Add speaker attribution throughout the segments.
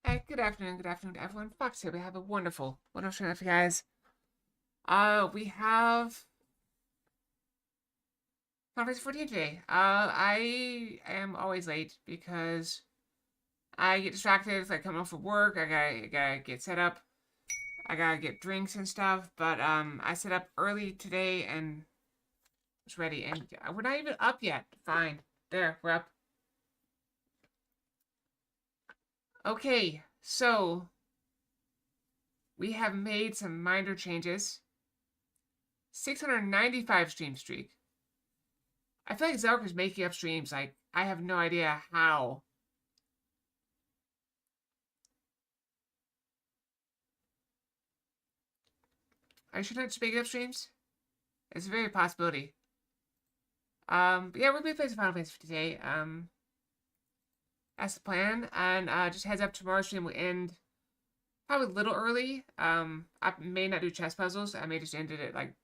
Speaker 1: Hey, good afternoon everyone. Fox here. We have a wonderful show for you guys. We have Conference 14 today. I am always late because I get distracted if I come off of work. I gotta get set up. I gotta get drinks and stuff. But I set up early today and was ready. And we're not even up yet. Fine. There, we're up. Okay, so we have made some minor changes. 695 stream streak. I feel like Zelk is making up streams. Like, I have no idea how. Are you sure not just making up streams? It's a very possibility. But yeah, we're gonna be playing some Final Fantasy today. That's the plan. And just heads up, tomorrow's stream will end probably a little early. I may not do chess puzzles. I may just end it at like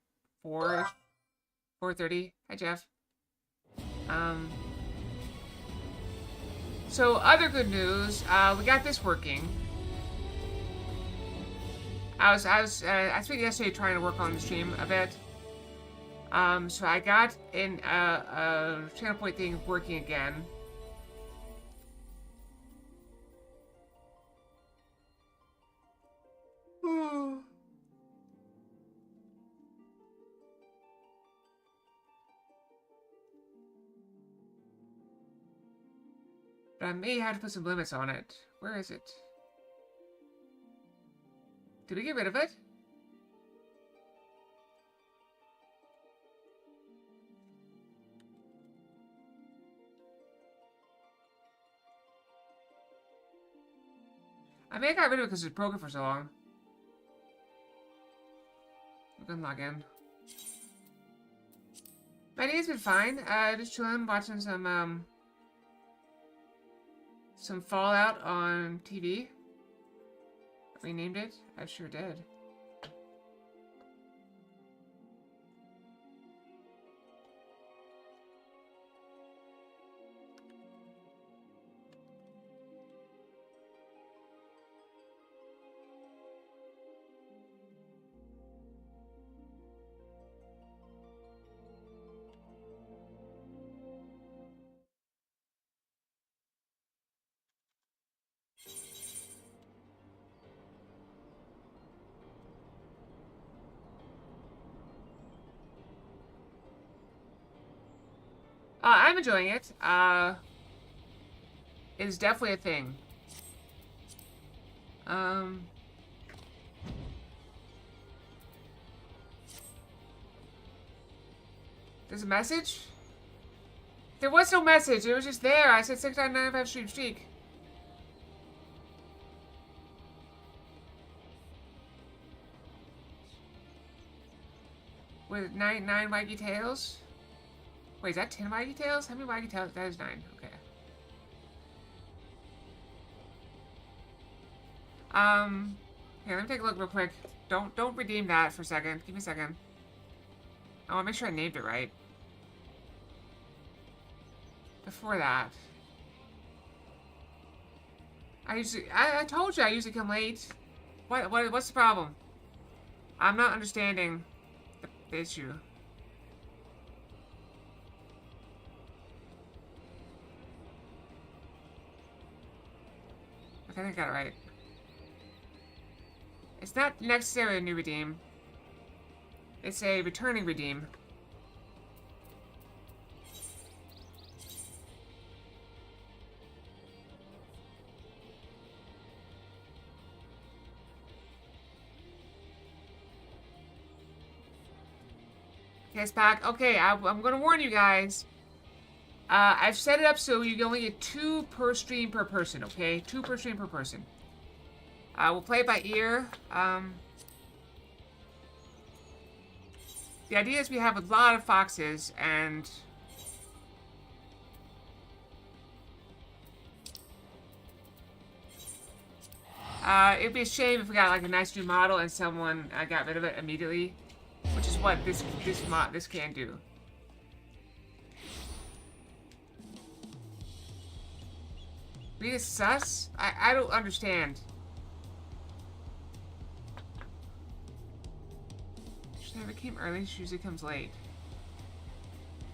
Speaker 1: 4:30. Hi, Jeff. So other good news, we got this working. I spent yesterday trying to work on the stream a bit. So I got in a channel point thing working again. But I may have to put some limits on it. Where is it? Did we get rid of it? I may have got rid of it because it's broken for so long. We can log in. My day's been fine. Just chilling, watching some Fallout on TV. We named it? I sure did. I'm enjoying it. It's definitely a thing. There's a message? There was no message. It was just there. I said 695 stream streak. With 9 waggy tails? Wait, is that 10 waggy tails? How many waggy tails? That is 9. Okay. Here, let me take a look real quick. Don't redeem that for a second. Give me a second. I want to make sure I named it right. Before that. I told you I usually come late. What's the problem? I'm not understanding the issue. Okay, I think I got it right. It's not necessarily a new redeem. It's a returning redeem. Okay, it's back. Okay, I'm gonna warn you guys. I've set it up so you can only get 2 per stream per person, okay? 2 per stream per person. We'll play it by ear. The idea is we have a lot of foxes, and it'd be a shame if we got like a nice new model and someone got rid of it immediately, which is what this can do. Read is sus? I don't understand. She never came early, she usually comes late.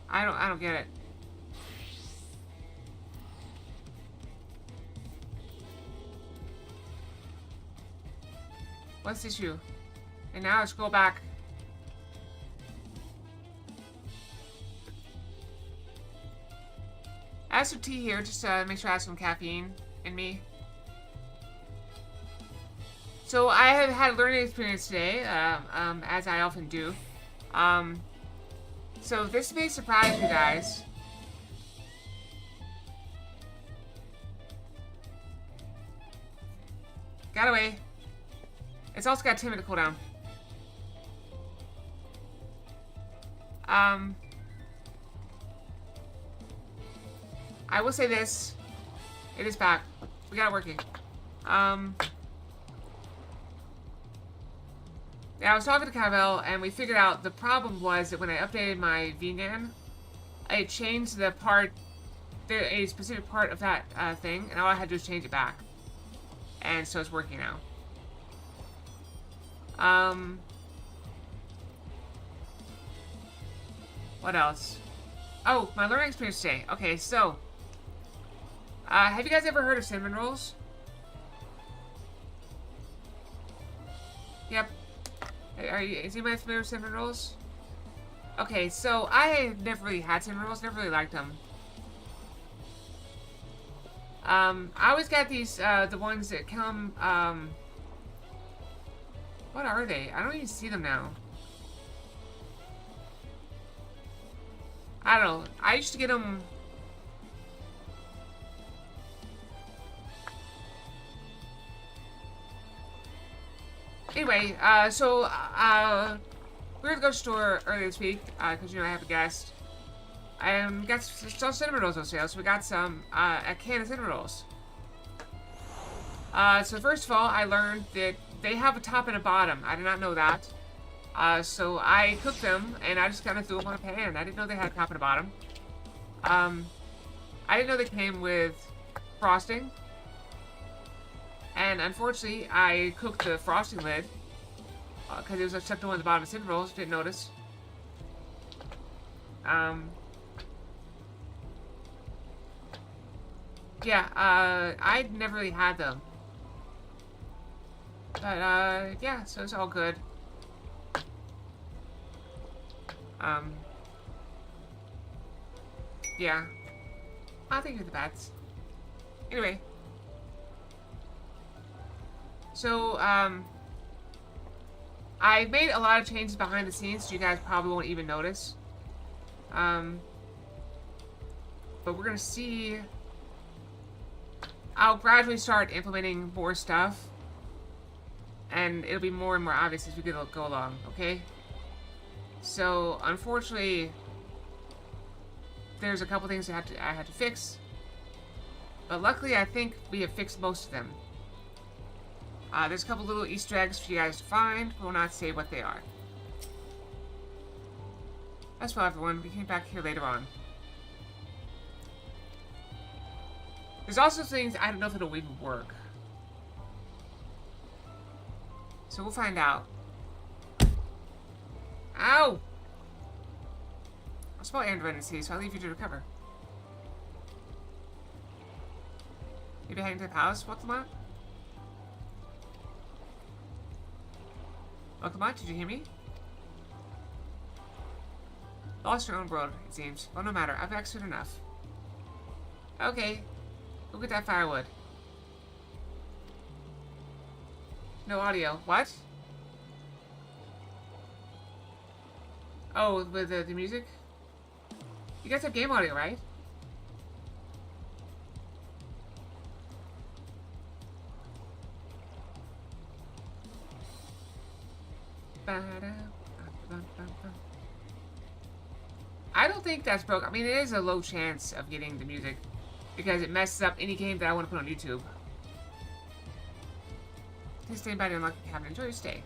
Speaker 1: I don't get it. What's the issue? And now I scroll back. I have some tea here, just to make sure I have some caffeine in me. So I have had a learning experience today, as I often do. So this may surprise you guys. Got away. It's also got 10-minute cooldown. I will say this. It is back. We got it working. Yeah, I was talking to Cavell, and we figured out the problem was that when I updated my VNAN, it changed the part, a specific part of that thing, and all I had to do was change it back. And so it's working now. What else? Oh, my learning experience today. Okay, so have you guys ever heard of cinnamon rolls? Yep. Is anybody familiar with cinnamon rolls? Okay, so I never really had cinnamon rolls, never really liked them. I always got these, the ones that come, what are they? I don't even see them now. I don't know. I used to get them. Anyway, so, we were at the grocery store earlier this week, because, you know, I have a guest. And got some cinnamon rolls on sale, so we got some, a can of cinnamon rolls. So first of all, I learned that they have a top and a bottom. I did not know that. So I cooked them, and I just kind of threw them on a pan. I didn't know they had a top and a bottom. I didn't know they came with frosting. And unfortunately, I cooked the frosting lid, because it was stuck to one of the bottom of cinnamon rolls. Didn't notice. Yeah, I'd never really had them. But, yeah, so it's all good. Yeah. I think you're the bats. Anyway. So, I made a lot of changes behind the scenes, so you guys probably won't even notice. But we're gonna see. I'll gradually start implementing more stuff. And it'll be more and more obvious as we go along, okay? So, unfortunately, there's a couple things I had to fix. But luckily, I think we have fixed most of them. There's a couple little Easter eggs for you guys to find. We'll not say what they are. That's well, everyone. We came back here later on. There's also things I don't know if it'll even work. So we'll find out. Ow! I'll spell Android in C, so I'll leave you to recover. Maybe heading to the palace, Welcome on, did you hear me? Lost your own world, it seems. Well, no matter. I've exerted enough. Okay. Go get that firewood. No audio. What? Oh, with the music? You guys have game audio, right? I don't think that's broke. I mean, it is a low chance of getting the music because it messes up any game that I want to put on YouTube. Please stay by the unlucky cabin. Enjoy your stay.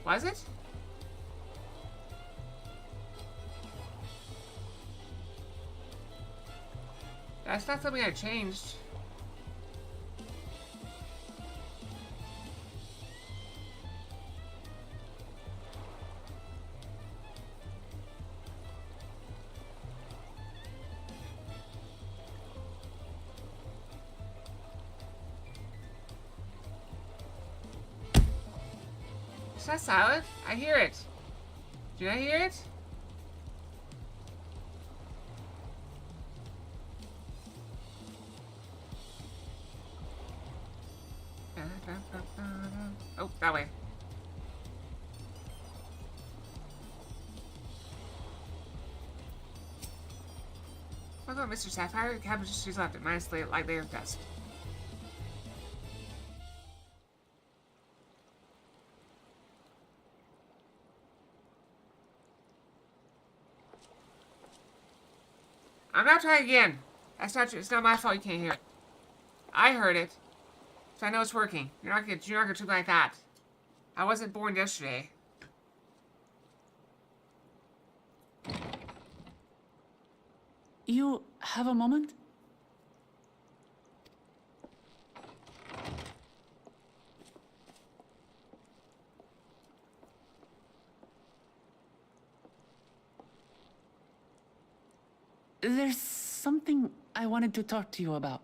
Speaker 1: Was it? That's not something I changed. Is that silent? I hear it. Do I hear it? Oh, that way. Welcome, Mr. Sapphire. The cabin just left at minus light layer of dust. I'm not trying again. That's not true. It's not my fault you can't hear it. I heard it. So I know it's working. You're not gonna treat me like that. I wasn't born yesterday.
Speaker 2: You have a moment? There's something I wanted to talk to you about.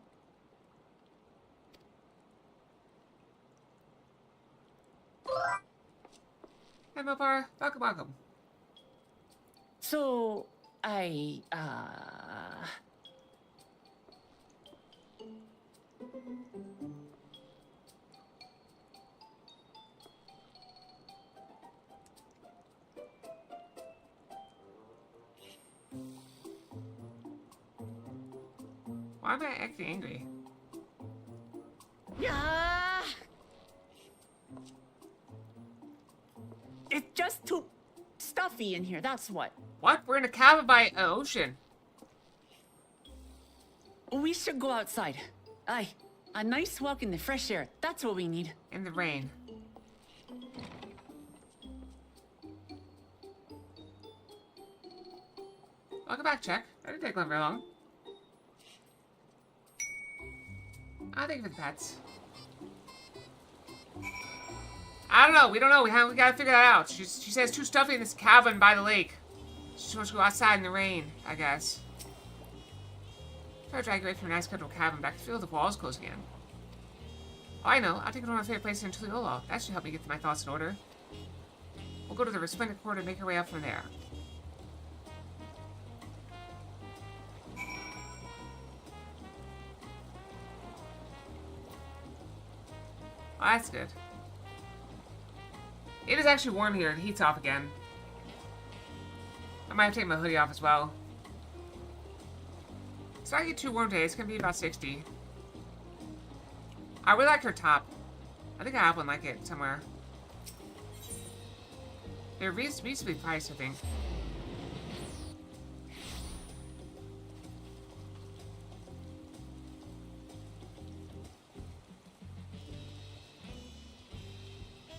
Speaker 1: Hey, Mopar. Welcome, welcome.
Speaker 2: So,
Speaker 1: Why am I acting angry?
Speaker 2: Yeah. It's just too stuffy in here, that's what.
Speaker 1: What? We're in a cabin by an ocean.
Speaker 2: We should go outside. Aye, a nice walk in the fresh air. That's what we need.
Speaker 1: In the rain. Welcome back, Chuck. That didn't take very long. I'll think of the pets. I don't know. We don't know. We gotta figure that out. She says too stuffy in this cabin by the lake. She wants to go outside in the rain, I guess. Try to drag you away from your nice comfortable cabin, but I can feel the walls close again. Oh, I know. I'll take it to one of my favorite places in Tuliolo. That should help me get my thoughts in order. We'll go to the resplendent court and make our way up from there. Oh, that's good. It is actually warm here. The heat's off again. I might have to take my hoodie off as well. It's not get too warm today. It's going to be about 60. I really like her top. I think I have one like it somewhere. They're reasonably priced, I think.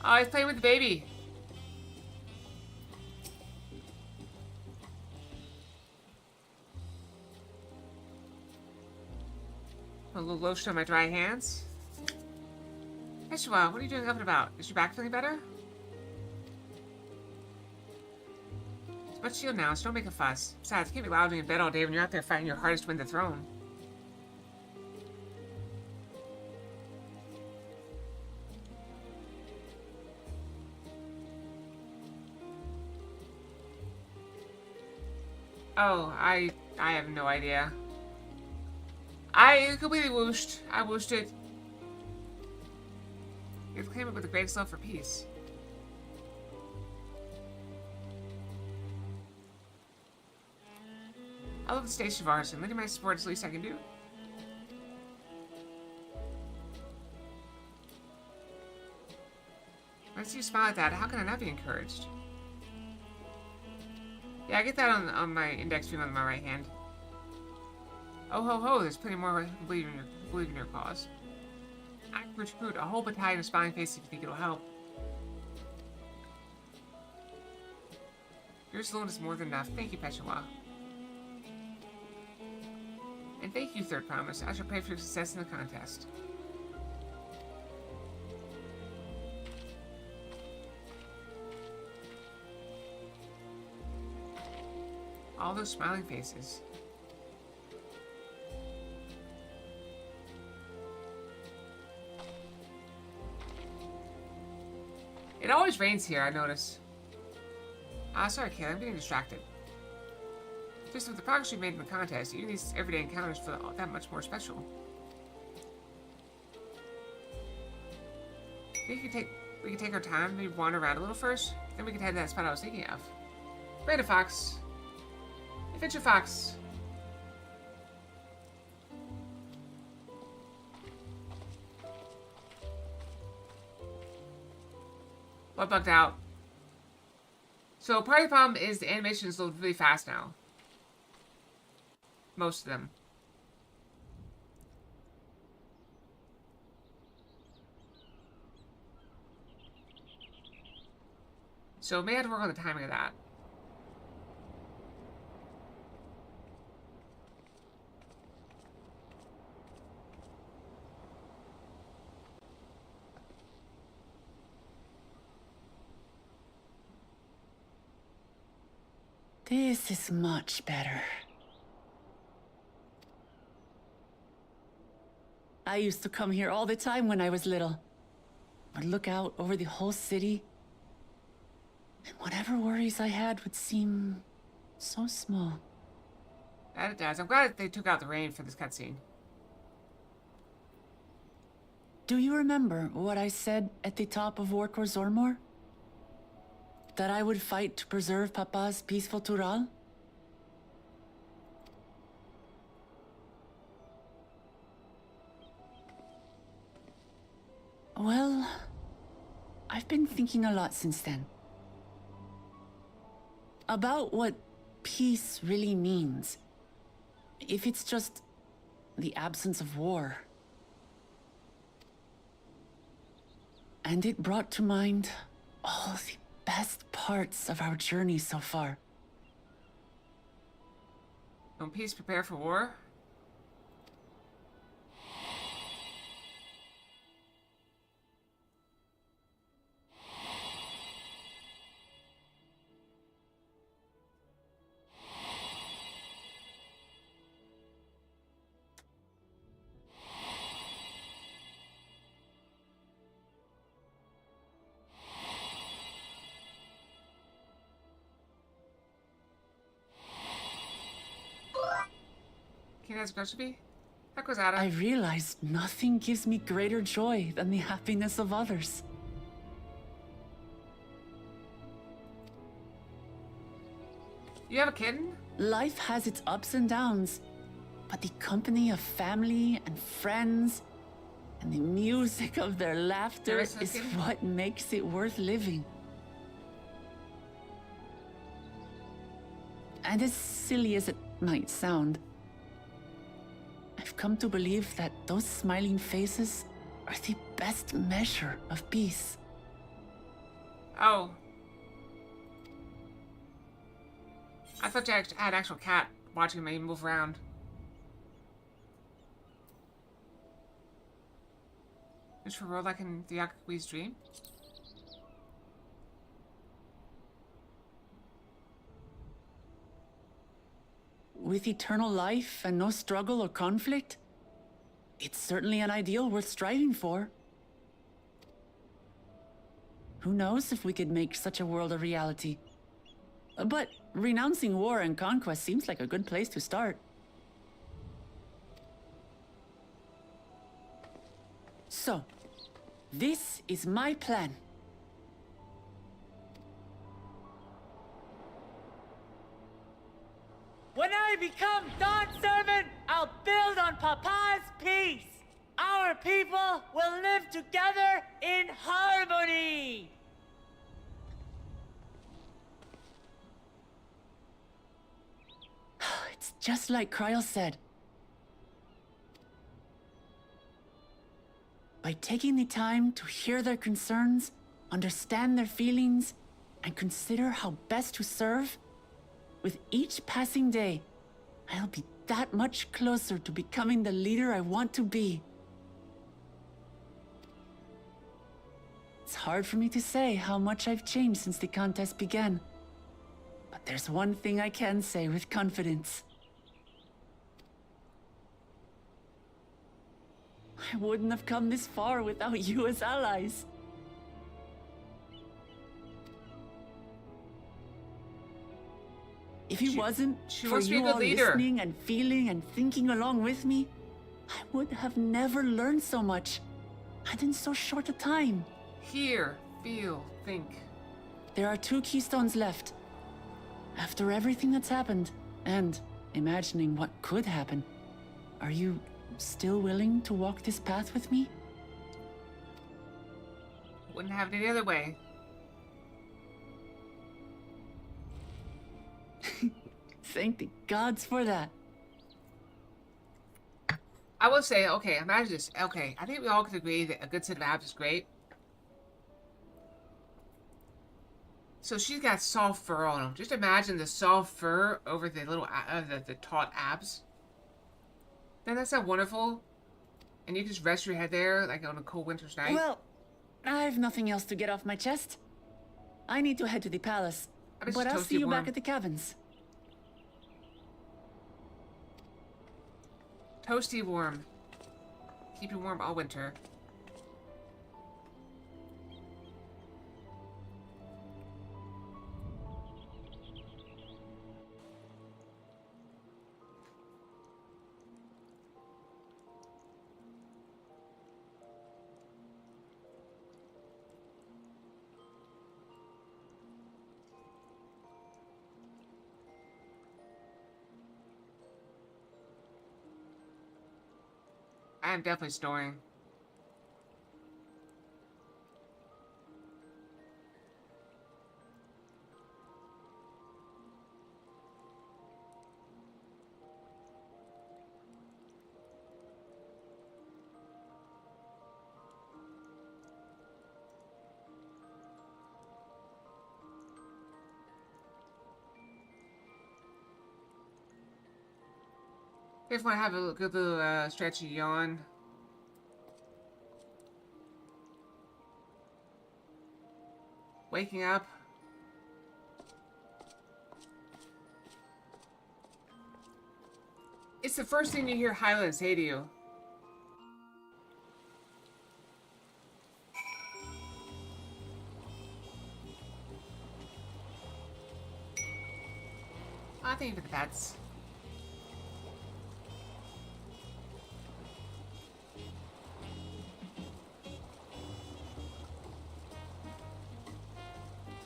Speaker 1: Oh, he's playing with the baby. A little lotion on my dry hands. Hey, Shua, what are you doing up and about? Is your back feeling better? It's much shield now, so don't make a fuss. Besides, it can't be loud in bed all day when you're out there fighting your hardest to win the throne. Oh, I have no idea. I completely whooshed. I whooshed it. You claim it with the greatest love for peace. I love the station of ours, and lending my support is the least I can do. When I see you smile like that, how can I not be encouraged? Yeah, I get that on my index finger on my right hand. Oh ho ho, there's plenty more who believe in your cause. I can recruit a whole battalion of smiling faces if you think it'll help. Yours alone is more than enough. Thank you, Pechawa. And thank you, Third Promise. I shall pray for your success in the contest. All those smiling faces. It always rains here, I notice. Sorry, Kayla, I'm getting distracted. Just with the progress we made in the contest, even these everyday encounters feel that much more special. We can take our time, maybe wander around a little first, then we can head to that spot I was thinking of. Random Fox. Adventure Fox. What bugged out? So part of the problem is the animations load really fast now. Most of them. So may have to work on the timing of that.
Speaker 2: This is much better. I used to come here all the time when I was little. I'd look out over the whole city, and whatever worries I had would seem so small.
Speaker 1: That it does. I'm glad they took out the rain for this cutscene.
Speaker 2: Do you remember what I said at the top of Warkor Zormor? That I would fight to preserve Papa's peaceful Tural? Well, I've been thinking a lot since then. About what peace really means. If it's just the absence of war. And it brought to mind all the best parts of our journey so far.
Speaker 1: Don't peace prepare for war? Can I supposed to be? Heck was Ada.
Speaker 2: I realized nothing gives me greater joy than the happiness of others.
Speaker 1: You have a kitten?
Speaker 2: Life has its ups and downs, but the company of family and friends and the music of their laughter is what makes it worth living. And as silly as it might sound, I've come to believe that those smiling faces are the best measure of peace.
Speaker 1: Oh. I thought you had an actual cat watching me move around. Just for world like in the Yakui's dream?
Speaker 2: With eternal life and no struggle or conflict, it's certainly an ideal worth striving for. Who knows if we could make such a world a reality? But renouncing war and conquest seems like a good place to start. So, this is my plan.
Speaker 3: When I become Dawn Servant, I'll build on Papa's peace. Our people will live together in harmony.
Speaker 2: It's just like Kryl said. By taking the time to hear their concerns, understand their feelings, and consider how best to serve, with each passing day, I'll be that much closer to becoming the leader I want to be. It's hard for me to say how much I've changed since the contest began. But there's one thing I can say with confidence. I wouldn't have come this far without you as allies. If it wasn't for you all listening and feeling and thinking along with me, I would have never learned so much, and in so short a time.
Speaker 1: Hear, feel, think.
Speaker 2: There are 2 keystones left. After everything that's happened, and imagining what could happen, are you still willing to walk this path with me?
Speaker 1: Wouldn't have it any other way.
Speaker 2: Thank the gods for that.
Speaker 1: I will say, okay, imagine this. Okay, I think we all could agree that a good set of abs is great. So she's got soft fur on them. Just imagine the soft fur over the little, the taut abs. Then that's not wonderful. And you can just rest your head there, like on a cold winter's night.
Speaker 2: Well, I've nothing else to get off my chest. I need to head to the palace. But I'll see you back at the cabins.
Speaker 1: Toasty warm. Keep you warm all winter. I am definitely snoring. If I have a good little stretchy yawn. Waking up. It's the first thing you hear Highland say to you. I think for the pets.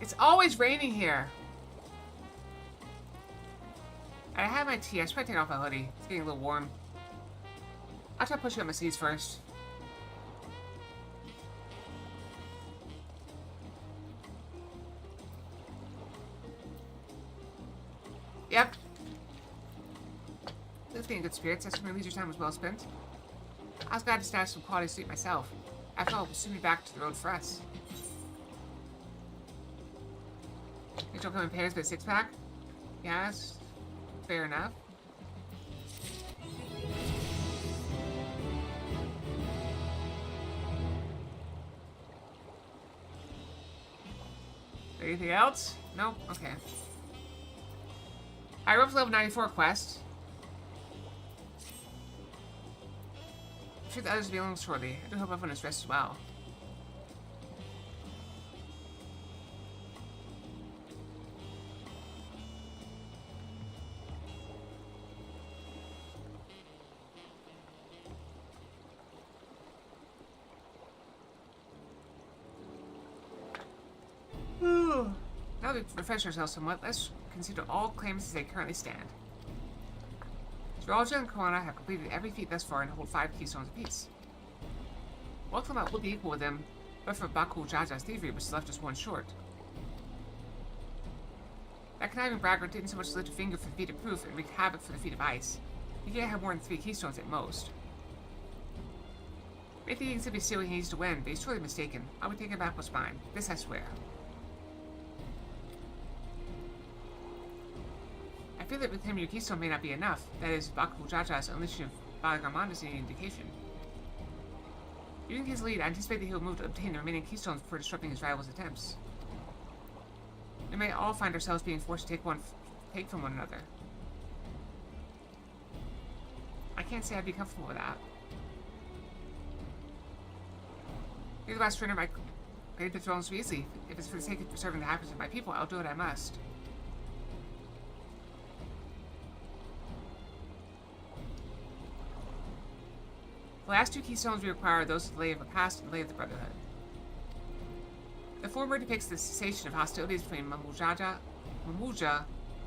Speaker 1: It's always raining here. I have my tea. I should probably take off my hoodie. It's getting a little warm. I'll try pushing up my sleeves first. Yep. Let's be in good spirits. That's when my leisure time was well spent. I was glad to snatch some quality sleep myself. After all, it will soon be back to the road for us. You don't come in pairs with a 6-pack? Yeah, that's fair enough. Anything else? Nope. Okay. I wrote for level 94 quest. I'm sure the others will be along shortly. I do hope everyone is rested as well. Now that we've refreshed ourselves somewhat, let's consider all claims as they currently stand. Georgia and Koana have completed every feat thus far and hold 5 keystones apiece. Welcome will be equal with them, but for Baku Jaja's thievery, which left us 1 short. That conniving braggart didn't so much lift a finger for the feat of proof and wreak havoc for the feat of ice. He can't have more than 3 keystones at most. Maybe he can simply see what he needs to win, but he's totally mistaken. I'll be taking back what's mine. This I swear. feel that reclaiming your keystone may not be enough. That is, Baku Jaja's unleashing of Balagamon is any indication. Using his lead, I anticipate that he will move to obtain the remaining keystones before disrupting his rival's attempts. We may all find ourselves being forced to take from one another. I can't say I'd be comfortable with that. You're the last surrender my claim to thrones so easily. If it's for the sake of preserving the happiness of my people, I'll do what I must. The last two keystones we require are those of the Lay of the Past and the Lay of the Brotherhood. The former depicts the cessation of hostilities between Mamuja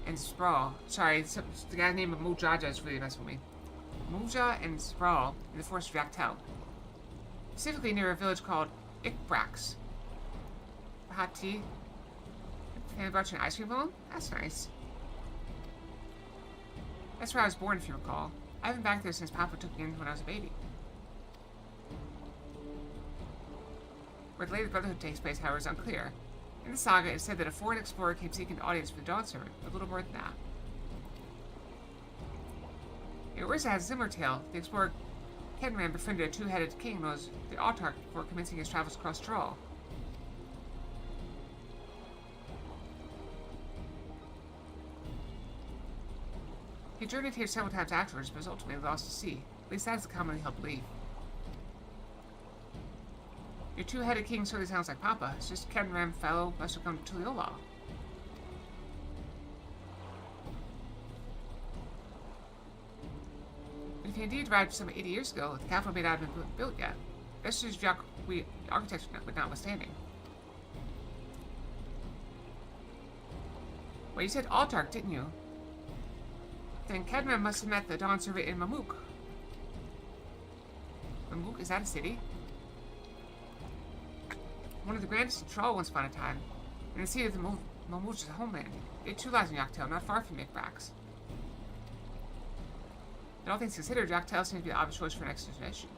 Speaker 1: and Sprawl. Sorry, the guy named Mamujaja is really messing with me. Mamuja and Sprawl in the forest of Yaktel. Specifically near a village called Ikbrax. Hot tea. Family brought you an ice cream cone? That's nice. That's where I was born, if you recall. I've been back there since Papa took me in when I was a baby. Where the Lay of the Brotherhood takes place, however, is unclear. In the saga, it is said that a foreign explorer came seeking an audience for the Dawn Servant, but little more than that. Orisa has a similar tale. The explorer Kenran befriended a two-headed king known as the Autarch before commencing his travels across Troll. He journeyed here several times afterwards, but was ultimately lost to sea. At least that is the commonly held belief. Your two-headed king certainly sounds like Papa. It's just Kenran fellow must have come to Tuliola. If he indeed arrived some 80 years ago, the capital may not have been built yet. This is architecture notwithstanding. Well, you said Altark, didn't you? Then Kedman must have met the Dawn Servant in Mamuk. Mamuk, is that a city? One of the grandest in Troll once upon a time, and the seat of the Mamuk's homeland. It too lies in Yaktel, not far from Mikbrax. In all things considered, Yaktel seems to be the obvious choice for an expedition.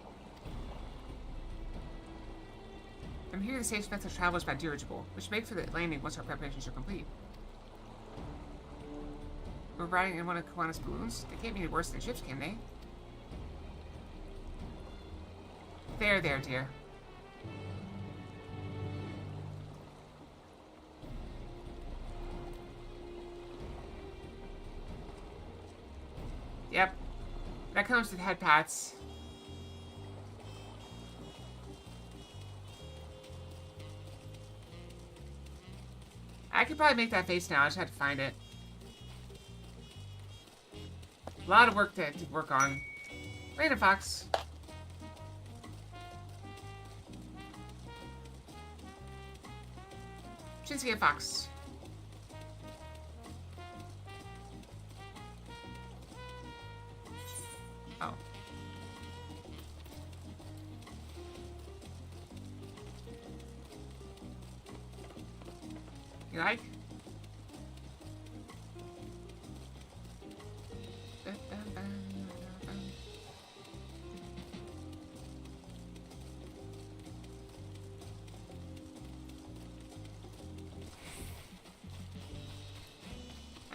Speaker 1: From here, the safest method of travel is by dirigible, which make for the landing once our preparations are complete. We're riding in one of Kawana's balloons? They can't be any worse than ships, can they? There, dear. Yep. That comes with head pats. I could probably make that face now, I just had to find it. A lot of work to work on. Random Fox. Shinsuke Fox. Oh. You like?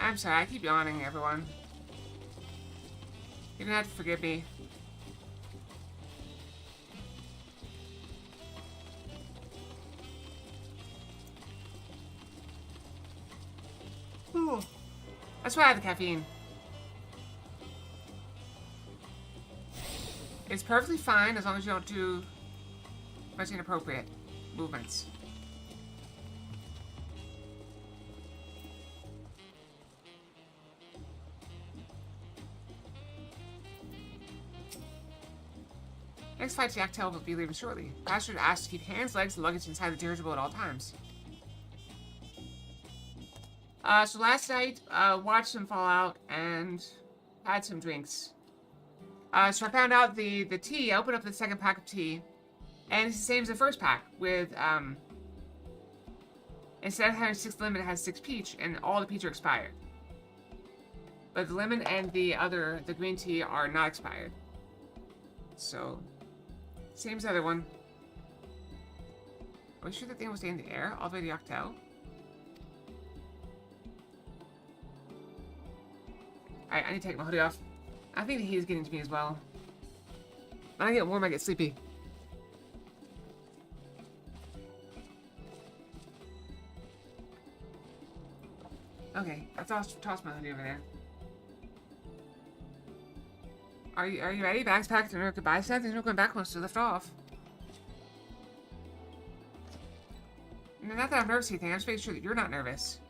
Speaker 1: I'm sorry, I keep yawning, everyone. You're gonna have to forgive me. Ooh. That's why I have the caffeine. It's perfectly fine as long as you don't do much inappropriate movements. Next flight to Yaktel will be leaving shortly. Pastor asked to keep hands, legs, and luggage inside the dirigible at all times. So last night, watched some Fallout and had some drinks. So I found out the tea. I opened up the second pack of tea, and it's the same as the first pack. With instead of having 6 lemon, it has 6 peach, and all the peach are expired. But the lemon and the green tea are not expired. So. Same as the other one. Are we sure that thing will stay in the air all the way to Yaktel? Alright, I need to take my hoodie off. I think the heat is getting to me as well. When I get warm, I get sleepy. Okay, I toss my hoodie over there. Are you ready? Bags packed and goodbye set? There's no going back once we lift off. No, not that I'm nervous or anything. I'm just making sure that you're not nervous.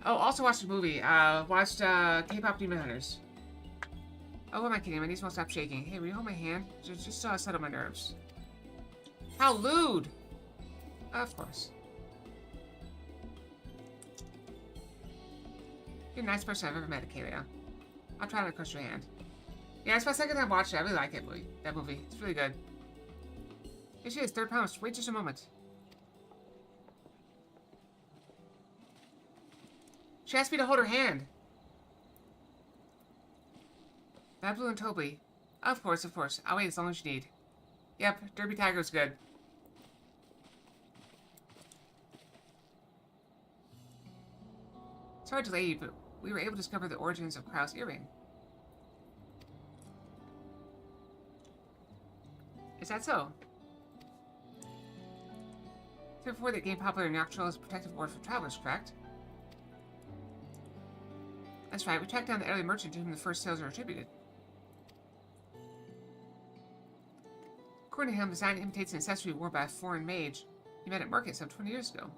Speaker 1: Oh, also watched a movie. Watched K-pop Demon Hunters. Oh, what am I kidding? My knees won't stop shaking. Hey, will you hold my hand? Just so I settle my nerves. How lewd! Of course. You're the nicest person I've ever met, Acalia. I'll try to crush your hand. Yeah, it's my second time watching it. I really like it, that movie. It's really good. Here she is, third promise. Wait just a moment. She asked me to hold her hand. Bad Blue and Toby. Of course, of course. I'll wait as long as you need. Yep, Derby Tiger's good. Sorry to delay you, but we were able to discover the origins of Krau's earring. Is that so? So before that game popular in Dawntrail as a protective ward for travelers, correct? That's right, we tracked down the early merchant to whom the first sales are attributed. According to him, the design imitates an accessory worn by a foreign mage he met at market some 20 years ago.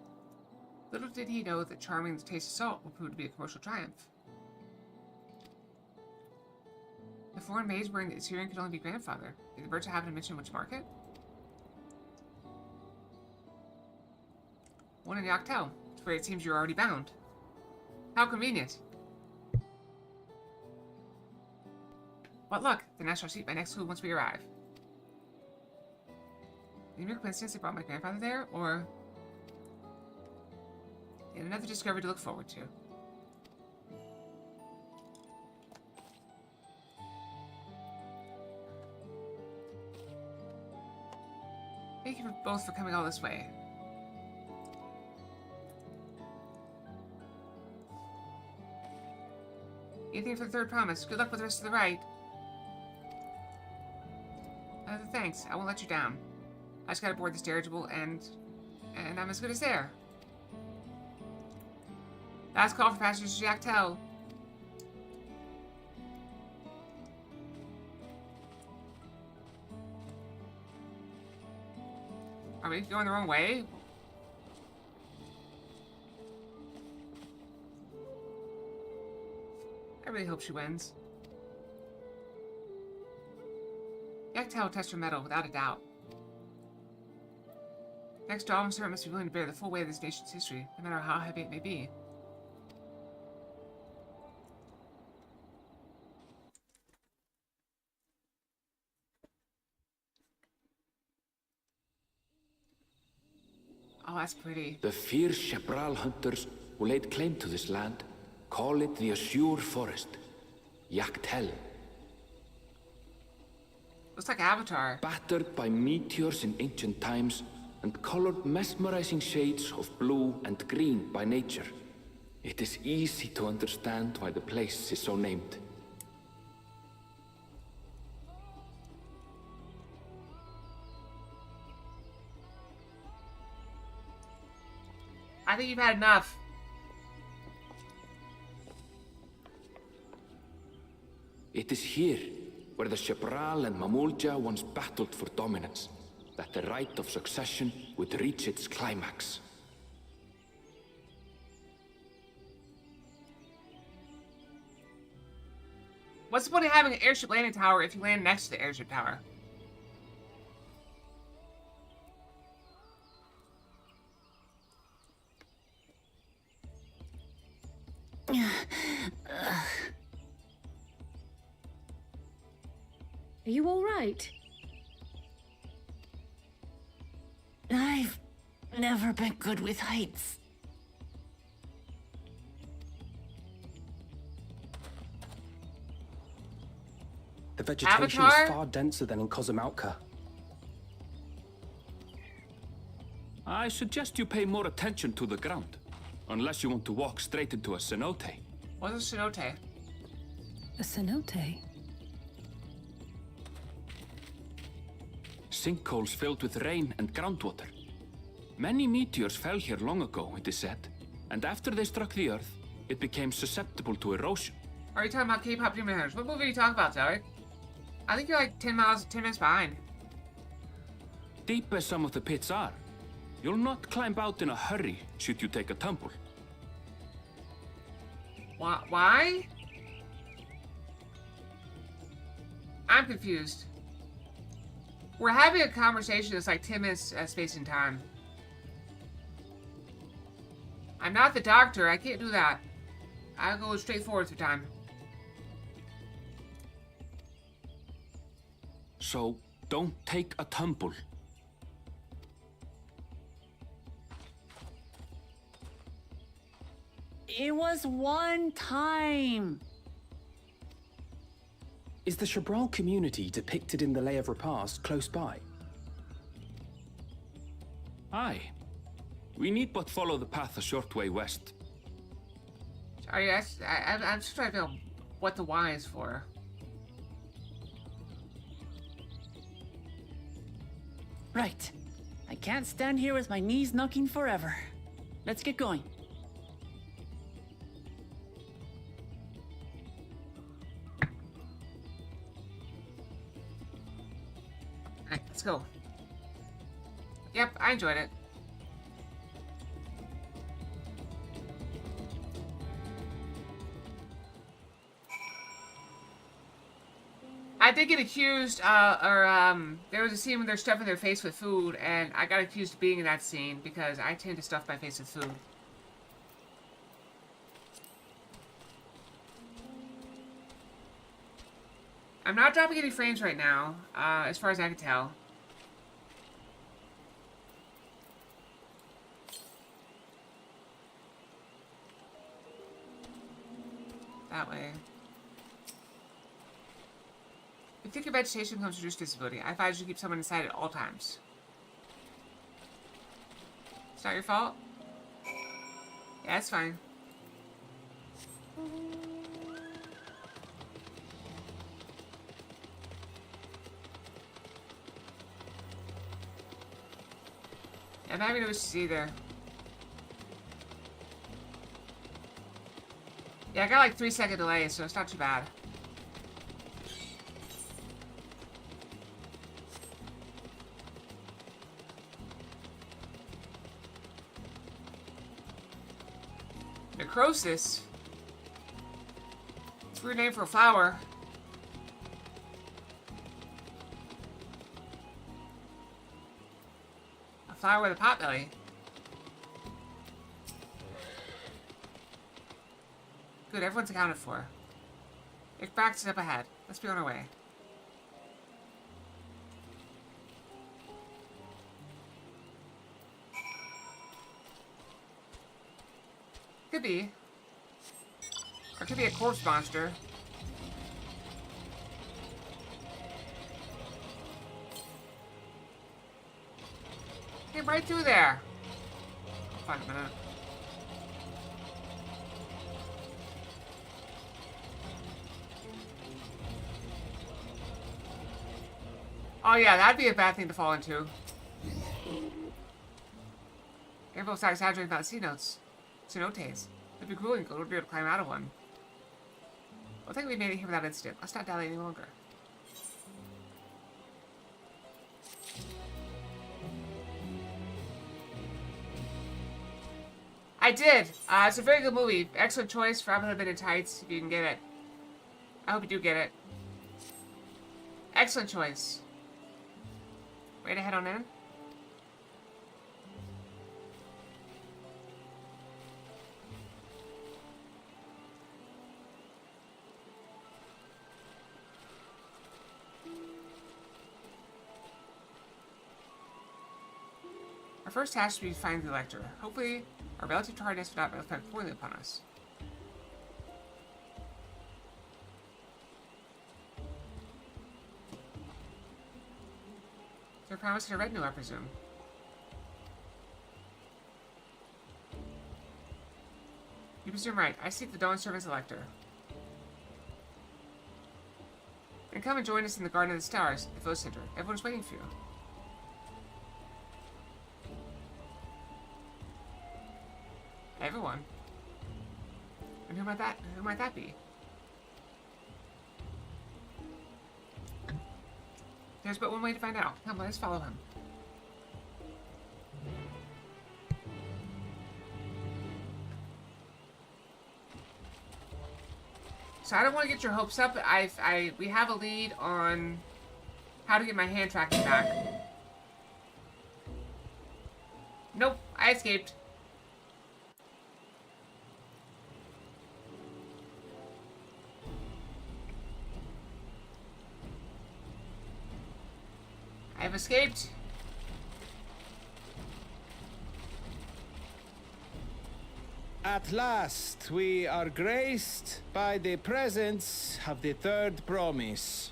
Speaker 1: Little did he know that charming the taste of salt would prove to be a commercial triumph. The foreign mage wearing the earring could only be grandfather. Did the merchant happen to mention which market? One in Yaktel, where it seems you're already bound. How convenient. What luck! Then I shall seat my next clue once we arrive. The mere coincidence they brought my grandfather there, or yet another discovery to look forward to. Thank you both for coming all this way. Anything for the third promise. Good luck with the rest of the ride. Thanks. I won't let you down. I just gotta board this dirigible and I'm as good as there. Last call for passengers to Yaktel. Are we going the wrong way? I really hope she wins. Yaktel will test her mettle without a doubt. Next Dolphin Servant must be willing to bear the full weight of this nation's history, no matter how heavy it may be. Oh, that's pretty.
Speaker 4: The fierce Chapral hunters who laid claim to this land call it the Azure Forest, Yaktel.
Speaker 1: Looks like Avatar.
Speaker 4: Battered by meteors in ancient times and colored mesmerizing shades of blue and green by nature, it is easy to understand why the place is so named.
Speaker 1: I think you've had enough.
Speaker 4: It is here, where the Chapral and Mamulja once battled for dominance, that the right of succession would reach its climax.
Speaker 1: What's the point of having an airship landing tower if you land next to the airship tower?
Speaker 5: Are you all right?
Speaker 2: I've never been good with heights.
Speaker 6: The vegetation
Speaker 1: Avatar?
Speaker 6: is far denser than in Cosmoutka.
Speaker 4: I suggest you pay more attention to the ground. Unless you want to walk straight into a cenote.
Speaker 1: What's a cenote?
Speaker 2: A cenote?
Speaker 4: Sinkholes filled with rain and groundwater. Many meteors fell here long ago, it is said, and after they struck the Earth, it became susceptible to erosion.
Speaker 1: Are you talking about K-pop Demon Hunters? What movie are you talking about, Zoe? I think you're like 10 minutes behind.
Speaker 4: Deep as some of the pits are, you'll not climb out in a hurry should you take a tumble.
Speaker 1: Why? I'm confused. We're having a conversation that's like 10 minutes space and time. I'm not the doctor. I can't do that. I'll go straight forward through time.
Speaker 4: So, don't take a tumble.
Speaker 2: It was one time.
Speaker 6: Is the Shabral community depicted in the Lay of Repast close by?
Speaker 4: Aye. We need but follow the path a short way west.
Speaker 1: Sorry, I'm just trying to figure out what the Y is for.
Speaker 2: Right. I can't stand here with my knees knocking forever. Let's get going.
Speaker 1: Alright, let's go. Yep, I enjoyed it. I did get accused, there was a scene where they're stuffing their face with food, and I got accused of being in that scene because I tend to stuff my face with food. I'm not dropping any frames right now, as far as I can tell. That way. If thicker vegetation comes to reduce visibility, I advise you keep someone inside at all times. It's not your fault? Yeah, it's fine. I'm not having no issues either. Yeah, I got like 3-second delay, so it's not too bad. Necrosis? It's a weird name for a flower. A flower with a potbelly. Good, everyone's accounted for. Ickbrax is up ahead. Let's be on our way. Could be. Or it could be a corpse monster. Came right through there. Fine a minute. Oh yeah, that'd be a bad thing to fall into. Careful, start exaggerating about cenotes. Cenotes. It'd be grueling to be able to climb out of one. I think we made it here without incident. Let's not dally any longer. I did. It's a very good movie. Excellent choice for Robin Hood Men in Tights, if you can get it. I hope you do get it. Excellent choice. Ready to head on in? Our first task should be to find the Elector. Hopefully, our relative hardness will not reflect poorly upon us. They're promising a retinue, I presume. You presume right. I seek the Dawn Servant's Elector. And come and join us in the Garden of the Stars, the Foe Center. Everyone's waiting for you. Everyone. And who might that be? There's but one way to find out. Come, let's follow him. So I don't want to get your hopes up. We have a lead on how to get my hand tracking back. Nope, I escaped. I have escaped.
Speaker 5: At last, we are graced by the presence of the third promise.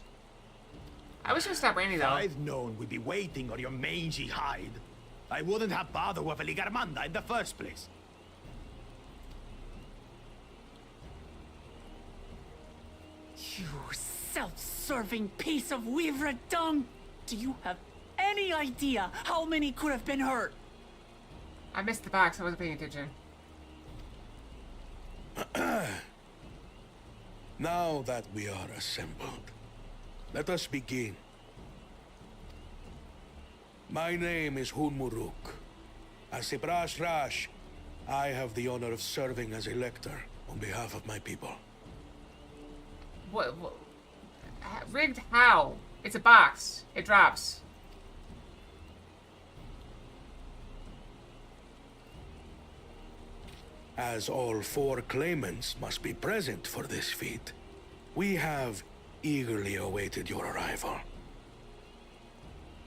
Speaker 1: I wish it would stop raining though.
Speaker 7: I've known we'd be waiting on your mangy hide. I wouldn't have bothered with Ligarmanda in the first place.
Speaker 2: You self-serving piece of weaver dung! Do you have any idea how many could have been hurt?
Speaker 1: I missed the box. I wasn't paying attention.
Speaker 8: Now that we are assembled, let us begin. My name is Hunmuruk. As a Brash Rash, I have the honor of serving as Elector on behalf of my people.
Speaker 1: What? Rigged how? It's a box. It drops.
Speaker 8: As all 4 claimants must be present for this feat, we have eagerly awaited your arrival.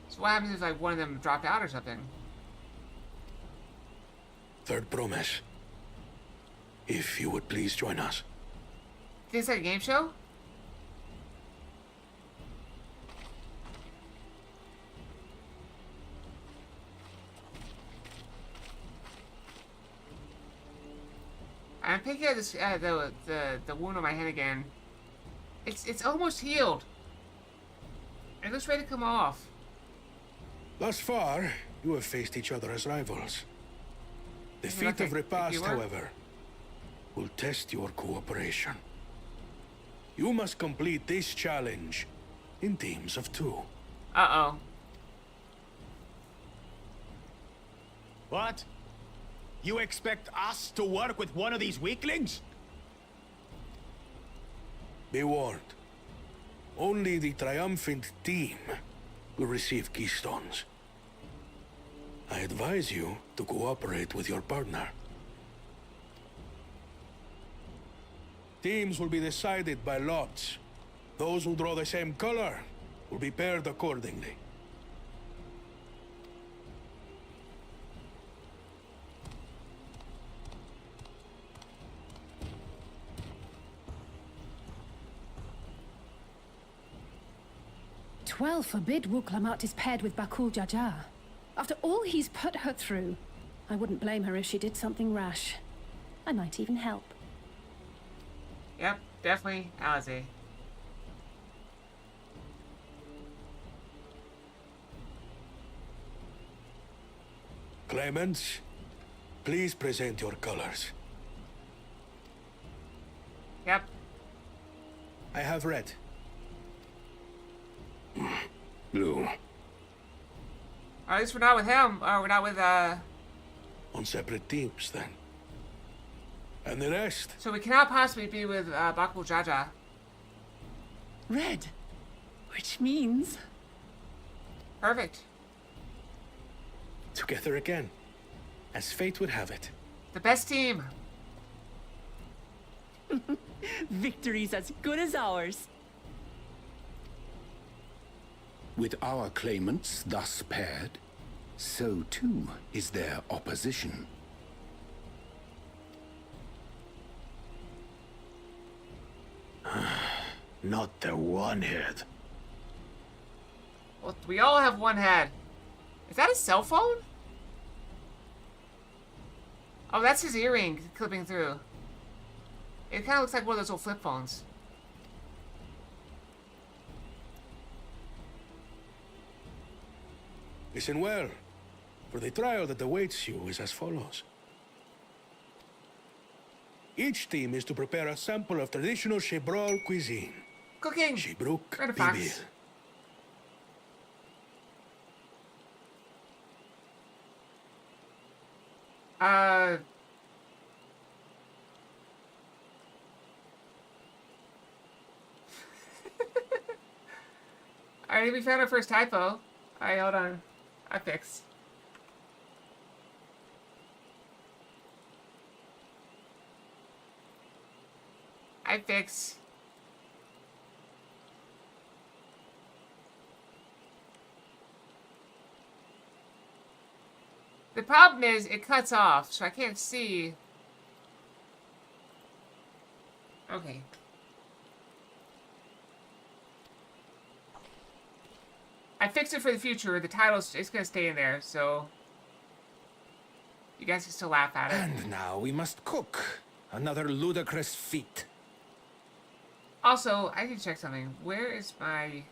Speaker 1: So what happens if like one of them dropped out or something?
Speaker 8: Third promise. If you would please join us.
Speaker 1: Is this like a game show? I'm picking at this the wound on my hand again. It's almost healed. It looks ready to come off.
Speaker 8: Thus far, you have faced each other as rivals. The feat of repast, however, will test your cooperation. You must complete this challenge in teams of 2.
Speaker 1: Uh-oh.
Speaker 7: What? You expect us to work with one of these weaklings?
Speaker 8: Be warned. Only the triumphant team will receive keystones. I advise you to cooperate with your partner. Teams will be decided by lots. Those who draw the same color will be paired accordingly.
Speaker 9: Well, forbid Wuklamat is paired with Bakul Jaja. After all he's put her through, I wouldn't blame her if she did something rash. I might even help.
Speaker 1: Yep, definitely Alize.
Speaker 8: Claimants, please present your colors.
Speaker 1: Yep.
Speaker 8: I have red. Blue.
Speaker 1: Or at least we're not with him. Or we're not with,
Speaker 8: On separate teams, then. And the rest?
Speaker 1: So we cannot possibly be with, Bakul Jaja.
Speaker 2: Red. Which means...
Speaker 1: Perfect.
Speaker 8: Together again, as fate would have it.
Speaker 1: The best team.
Speaker 2: victory's as good as ours.
Speaker 6: With our claimants thus paired, so too is their opposition.
Speaker 7: Not the one head.
Speaker 1: Well, we all have one head. Is that a cell phone? Oh, that's his earring clipping through. It kind of looks like one of those old flip phones.
Speaker 8: Listen well, for the trial that awaits you is as follows. Each team is to prepare a sample of traditional Shebrol cuisine.
Speaker 1: Cooking!
Speaker 8: Shebruk
Speaker 1: Right,
Speaker 8: Bibil.
Speaker 1: Fox. Alright, we found our first typo. Alright, hold on. I fixed. The problem is, it cuts off, so I can't see. Okay. I fixed it for the future. The title's it's gonna stay in there, so you guys can still laugh at it.
Speaker 8: And now we must cook. Another ludicrous feat.
Speaker 1: Also, I need to check something. Where is my...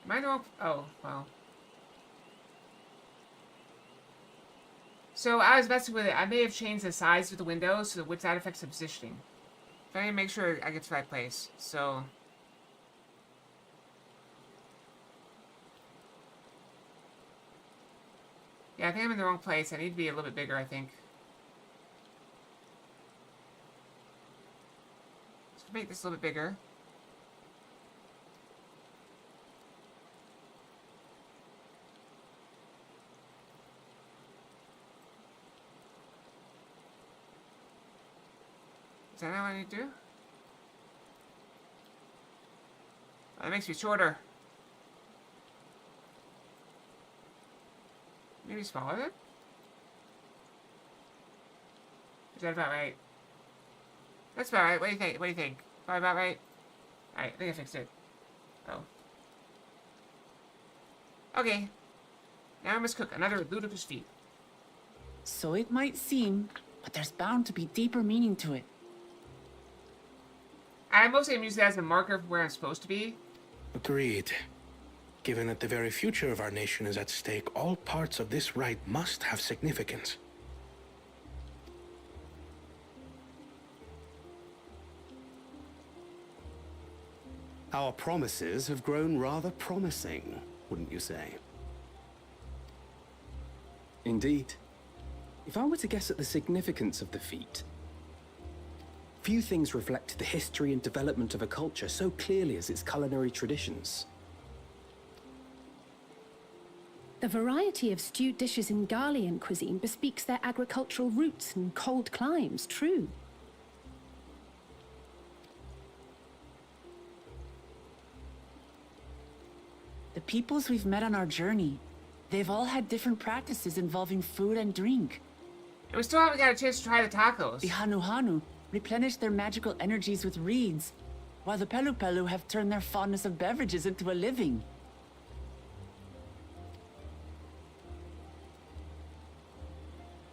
Speaker 1: Am I wrong? Oh, well. So I was messing with it. I may have changed the size of the window so which that affects the positioning. So I need to make sure I get to the right place. So... Yeah, I think I'm in the wrong place. I need to be a little bit bigger, I think. Let's make this a little bit bigger. Is that what I need to do? Oh, that makes me shorter. Maybe smaller then? Is that about right? That's about right. What do you think? What do you think? Probably about right? Alright, I think I fixed it. Oh. Okay. Now I must cook another ludicrous feat.
Speaker 2: So it might seem, but there's bound to be deeper meaning to it.
Speaker 1: I mostly am using it as a marker for where I'm supposed to be.
Speaker 8: Agreed. Given that the very future of our nation is at stake, all parts of this rite must have significance.
Speaker 10: Our promises have grown rather promising, wouldn't you say? Indeed. If I were to guess at the significance of the feat, few things reflect the history and development of a culture so clearly as its culinary traditions.
Speaker 9: The variety of stewed dishes in Garlean cuisine bespeaks their agricultural roots and cold climes, true.
Speaker 2: The peoples we've met on our journey, they've all had different practices involving food and drink.
Speaker 1: And we still haven't got a chance to try the tacos.
Speaker 2: The Hanuhanu replenish their magical energies with reeds, while the Pelupelu have turned their fondness of beverages into a living.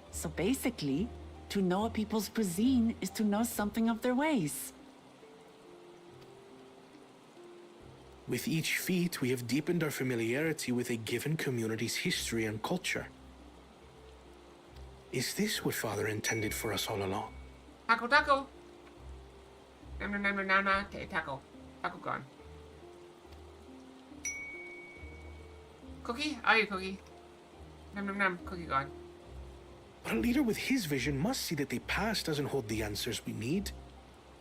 Speaker 2: So basically, to know a people's cuisine is to know something of their ways.
Speaker 8: With each feat, we have deepened our familiarity with a given community's history and culture. Is this what Father intended for us all along?
Speaker 1: Taco, taco. Nom nom nom nom nom nom. Okay, taco. Taco gone. Cookie? Are you cookie? Nom nom nom. Cookie gone.
Speaker 8: But a leader with his vision must see that the past doesn't hold the answers we need.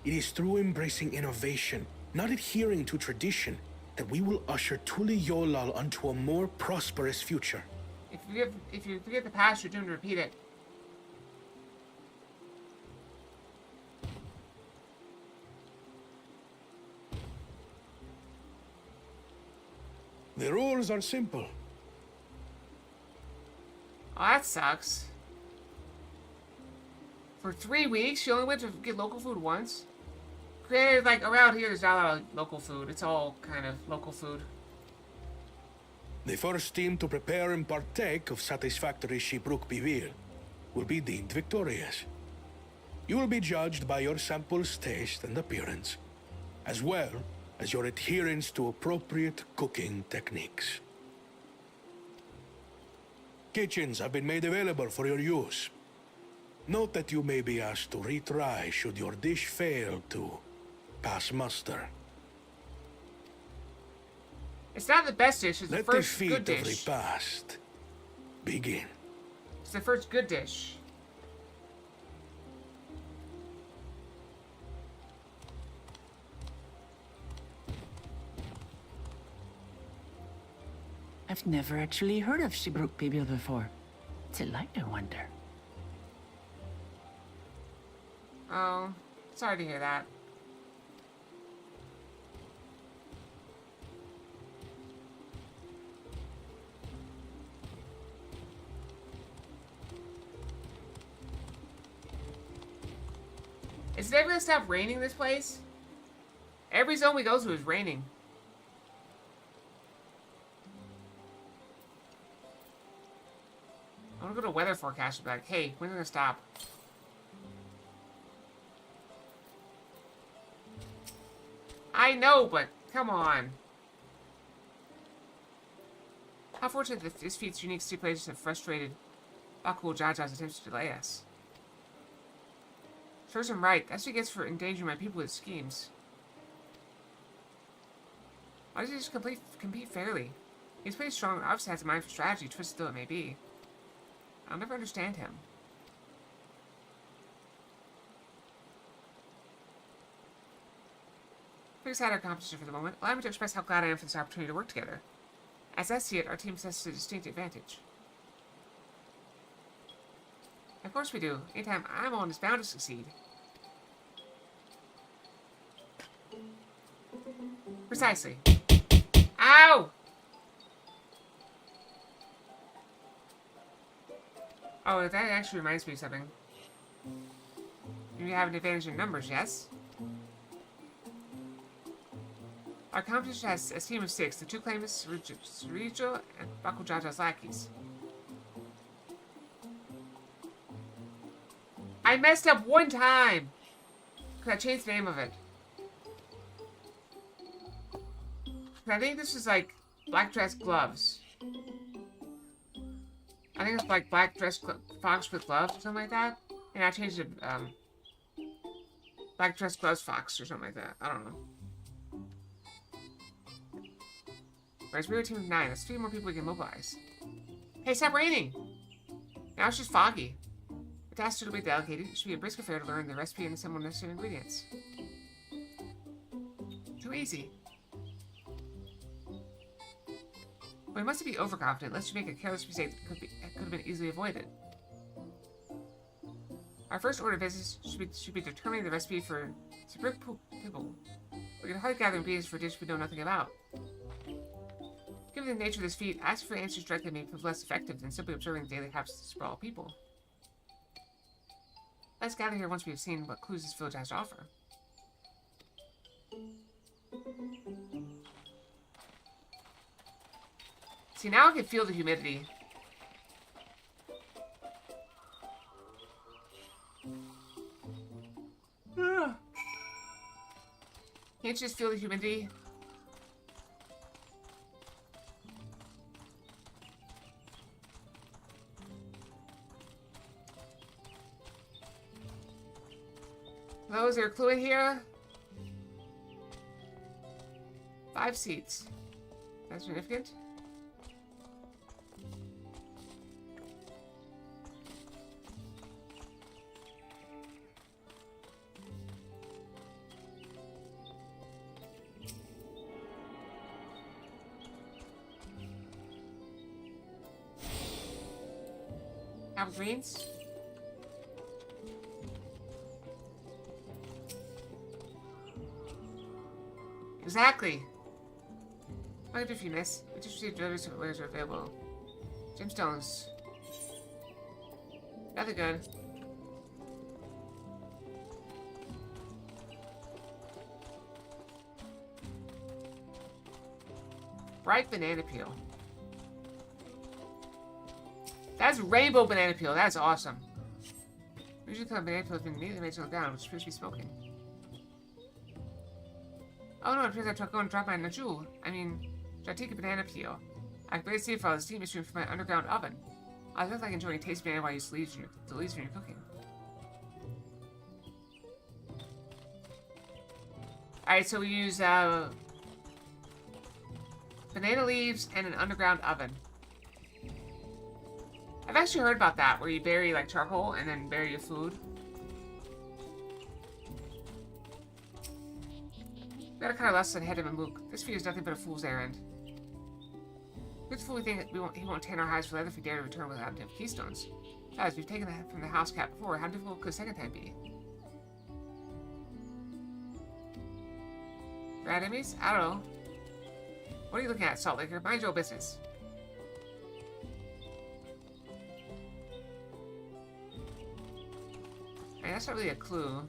Speaker 8: It is through embracing innovation, not adhering to tradition, that we will usher Tuli Yolal onto a more prosperous future.
Speaker 1: If you forget the past, you're doomed to repeat it.
Speaker 8: The rules are simple.
Speaker 1: Oh, that sucks. For 3 weeks, you only went to get local food once? Granted, like, around here, there's not a lot of local food. It's all kind of local food.
Speaker 8: The first team to prepare and partake of satisfactory Shibrook Bivir will be deemed victorious. You will be judged by your sample's taste and appearance, as well as your adherence to appropriate cooking techniques. Kitchens have been made available for your use. Note that you may be asked to retry should your dish fail to pass muster.
Speaker 1: It's not the best dish, it's the
Speaker 8: Let
Speaker 1: first
Speaker 8: the
Speaker 1: good
Speaker 8: feat of
Speaker 1: dish.
Speaker 8: repast begin.
Speaker 1: It's the first good dish.
Speaker 2: I've never actually heard of Shibrook Bibil before. What's it like, I wonder?
Speaker 1: Oh, sorry to hear that. Is it ever gonna stop raining this place? Every zone we go to is raining. I wanna go to weather forecast and be like, hey, when's it gonna stop? I know, but come on. How fortunate that this feat's unique stipulations have frustrated Bakul Jaja's attempts to delay us. Serves him right. That's what he gets for endangering my people with schemes. Why does he just compete fairly? He's pretty strong and obviously has a mind for strategy, twisted though it may be. I'll never understand him. Put aside our competition for the moment, allow me to express how glad I am for this opportunity to work together. As I see it, our team possesses a distinct advantage. Of course we do. Anytime I'm on is bound to succeed. Precisely. Ow! Oh, that actually reminds me of something. You have an advantage in numbers, yes? Our competition has a team of 6. The 2 claimants, Surijo and Bakujaja's lackeys. I messed up one time! Because I changed the name of it. I think this is like black dress gloves. I think it's like black dress fox with gloves or something like that. And I changed it black dress gloves fox or something like that. I don't know. Whereas we were a team of 9, that's 3 more people we can mobilize. Hey, stop raining! Now it's just foggy. The task should be delegated. It should be a brisk affair to learn the recipe and assemble necessary ingredients. Too easy. We mustn't be overconfident, lest you make a careless mistake that could have been easily avoided. Our first order of business should be determining the recipe for Sibrik Pibble. We can hardly gather ingredients for a dish we know nothing about. Given the nature of this feat, asking for answers directly may prove less effective than simply observing the daily habits of sprawl people. Let's gather here once we have seen what clues this village has to offer. See, now I can feel the humidity. Can't you just feel the humidity? Hello, is there a clue in here? 5 seats. That's significant. Apple greens. Exactly. What do you miss? We just received deliveries of wares are available. Gemstones. Nothing good. Ripe banana peel. That's rainbow banana peel. That's awesome. Usually the banana peel has been immediately made to the ground, which appears to be smoking. Oh no, it appears I have to go and drop my najul. I mean, should I take a banana peel? I can barely see it for all the steam issuing from my underground oven. I look like enjoying a tasty banana while you use the leaves when you're cooking. Alright, so we use banana leaves and an underground oven. I've actually heard about that, where you bury like charcoal and then bury your food. We got a kind of lesson ahead of him, Luke. This video is nothing but a fool's errand. Good fool we think he won't tan our hides for leather if we dare to return without him keystones. Besides, we've taken that from the house cat before. How difficult could a second time be? Rat enemies? I don't know. What are you looking at, Salt Laker? Mind your business. I mean, that's not really a clue.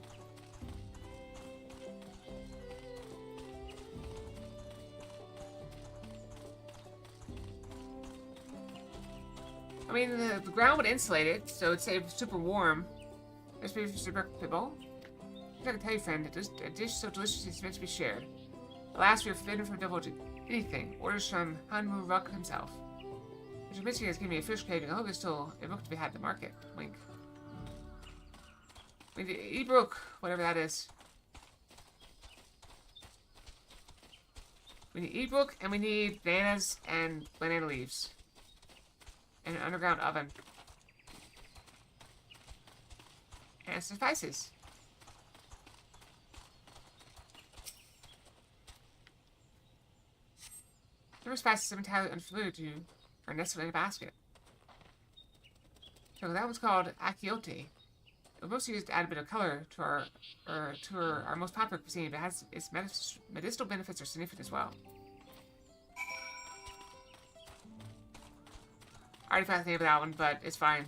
Speaker 1: I mean, the ground would insulate it, so it'd stay super warm. There's maybe super pibble. I can tell you, friend, a dish so delicious is meant to be shared. Alas, we are forbidden from divulging anything. Orders from Hanmu Ruck himself. Mr. Mitchie has given me a fish craving. I hope it's still a book to be had at the market. Wink. We need E-Brook, whatever that is. We need E-Brook, and we need bananas and banana leaves. And an underground oven. And some spices. Number of spices I'm entirely unfamiliar to are nestled in a basket. So that one's called akiote. It was mostly used to add a bit of color to our most popular cuisine, but its medicinal benefits are significant as well. I already found the name of that one, but it's fine.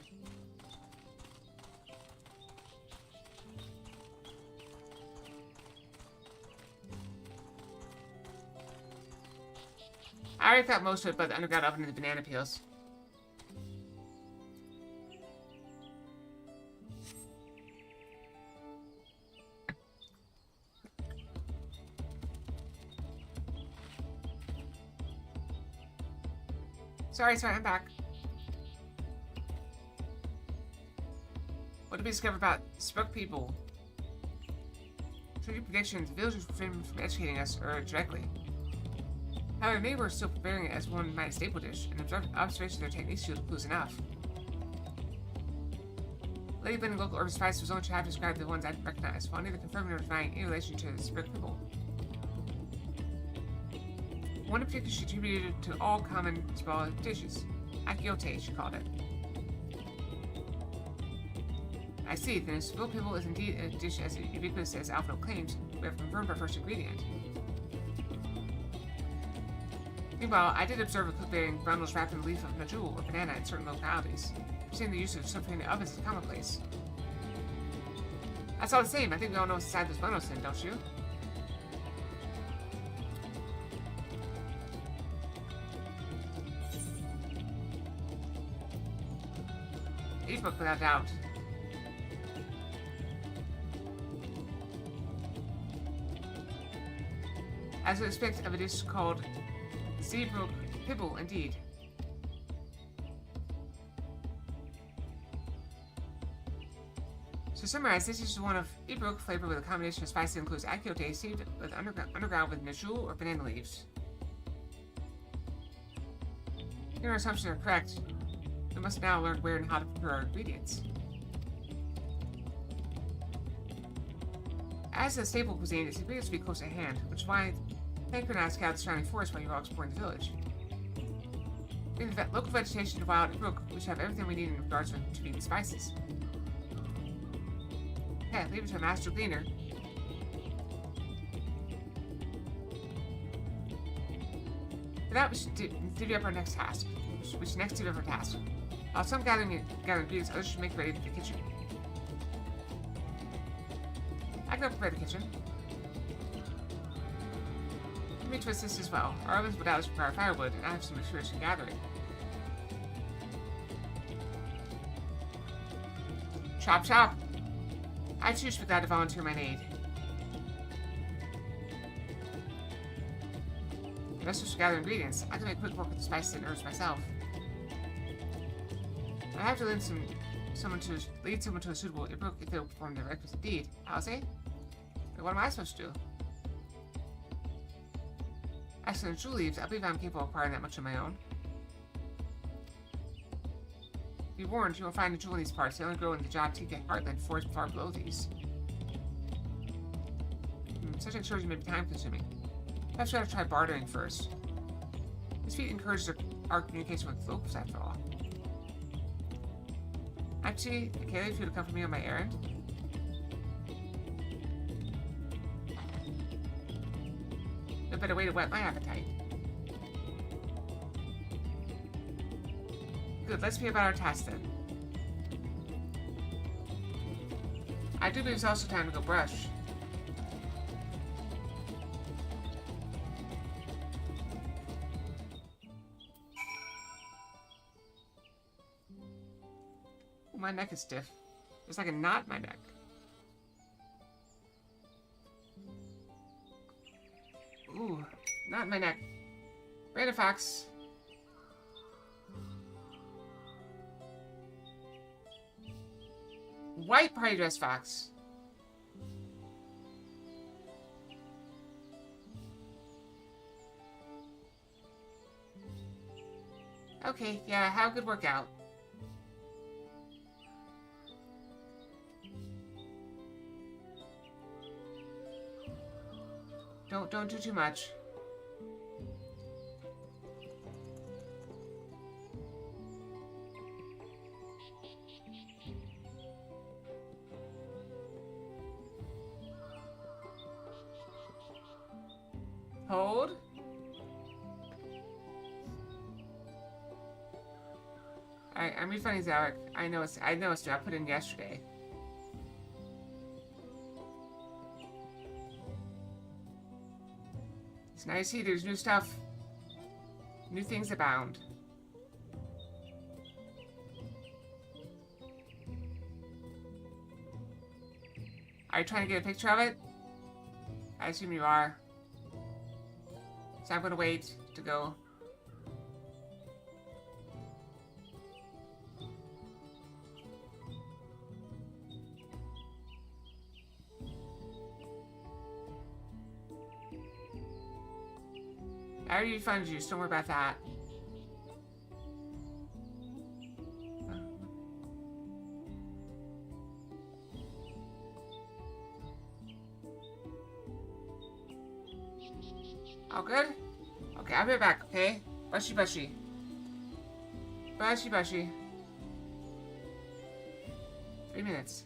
Speaker 1: I already got most of it, but the underground oven and the banana peels. Sorry, I'm back. What did we discover about Spook people? Tricky predictions, the villagers refrain from educating us or directly. However, maybe we're still preparing it as one might staple dish, and observation of their techniques yield clues enough. Lady blending local urban spices was only to have described the ones I recognize, while neither confirming nor denying any relation to the Spook people. One in particular she attributed to all common small dishes. Akiote, she called it. I see, then if Spook people is indeed a dish as ubiquitous as Alfredo claims, we have confirmed our first ingredient. Meanwhile, I did observe a cook bearing bundles wrapped in the leaf of najul or banana in certain localities. Seeing the use of something in the ovens is commonplace. That's all the same. I think we all know what's inside those bundles then, don't you? E-book without doubt. As we expect of a dish called Seabrook Pibble, indeed. To summarize, this is one of Ebrook flavor with a combination of spices that includes akiote seed with underground with najul or banana leaves. If our assumptions are correct, we must now learn where and how to prepare our ingredients. As a staple cuisine, it's ingredients to be close at hand, which is why Thanker now scouted the surrounding forest while you were all exploring the village. In the local vegetation of Wild Brook, we should have everything we need in regards to the spices. Okay, leave it to a master gleaner. For that, we should divvy up our next task. We should next divvy up our task. While some gathering ingredients, others should make ready for the kitchen. I can prepare the kitchen. For me to assist as well. Our ovens will doubtless require firewood, and I have some experience in gathering. Chop chop. I too should be glad to volunteer my aid. The rest just gather ingredients. I can make quick work with the spices and herbs myself. I have to lead someone to a suitable Ibrook if they will perform the requisite deed. Halsey? What am I supposed to do? Actually, when Jewel leaves, I believe I'm capable of acquiring that much on my own. Be warned, you won't find a jewel in these parts. They only grow in the Jatika heartland forests far below these. Such excursion may be time-consuming. Perhaps we ought to try bartering first. This feat encourages our communication with locals, after all. Actually, Kaylee, if you would accompany me on my errand. No better way to whet my appetite. Good, let's be about our task then. I do believe it's also time to go brush. Ooh, my neck is stiff. There's like a knot in my neck. Ooh, knot in my neck. Random Fox. White party dress Fox. Okay, yeah, have a good workout. Don't do too much. Hold. I'm refunding Zarek. I know it's due. I put in yesterday. So now you see there's new stuff. New things abound. Are you trying to get a picture of it? I assume you are. So I'm gonna wait to go. I already refunded you, so don't worry about that. All good? Okay, I'll be back, okay? Bushy bushy. Bushy bushy. 3 minutes.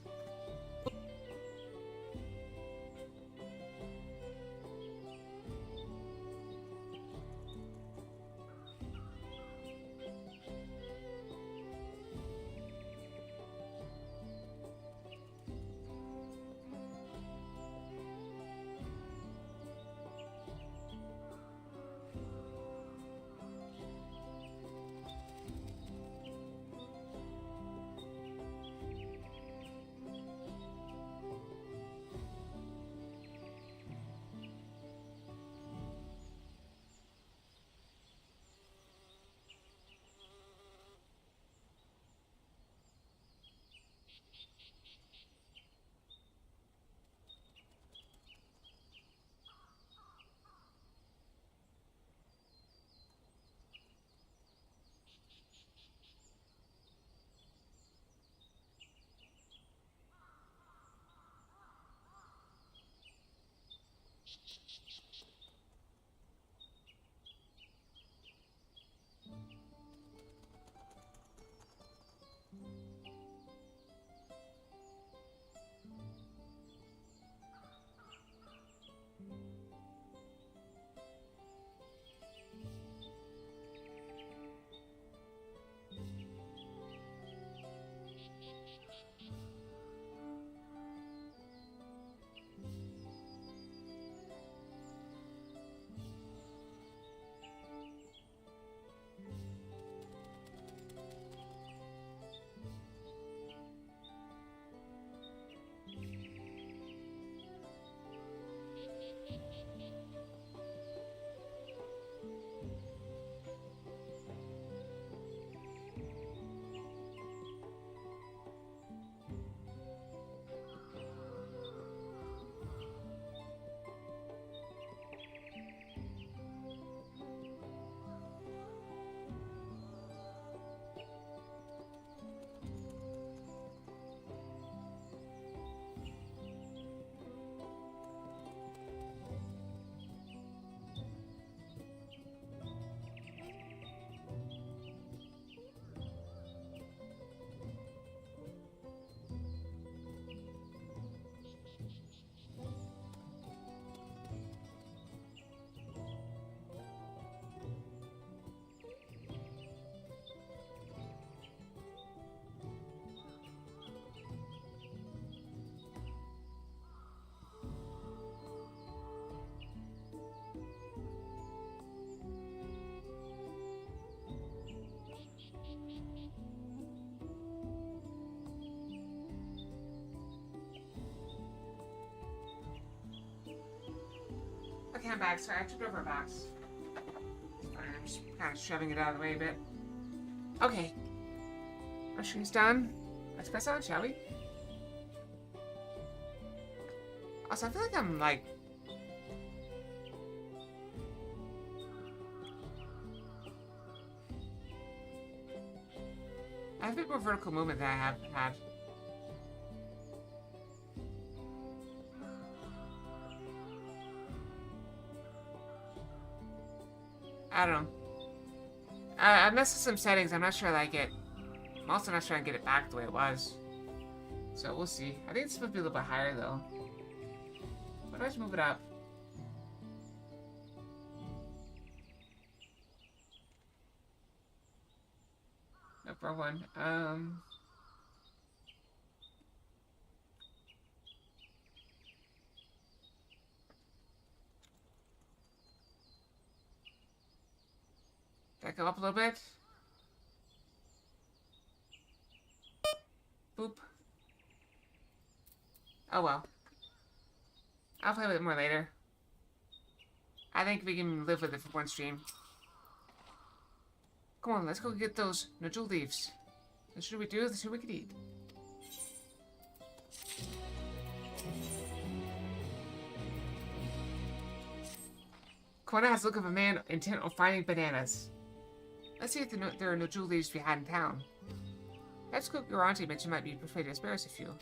Speaker 1: can bag. Sorry, I tripped over a box. I'm just kind of shoving it out of the way a bit. Okay. Mushroom's done. Let's press on, shall we? Also, I feel like I'm like... I have a bit more vertical movement than I have had. I don't know. I messed with some settings. I'm not sure I like it. I'm also not sure I can get it back the way it was. So we'll see. I think it's supposed to be a little bit higher though. But let's move it up. Nope, wrong one. Did I go up a little bit? Boop. Oh well. I'll play with it more later. I think we can live with it for one stream. Come on, let's go get those nodule leaves. The sooner we do, the sooner we can eat. Kona has the look of a man intent on finding bananas. Let's see if there are nodule leaves we had in town. Perhaps Cook your auntie mentioned might be persuaded to spare us a few.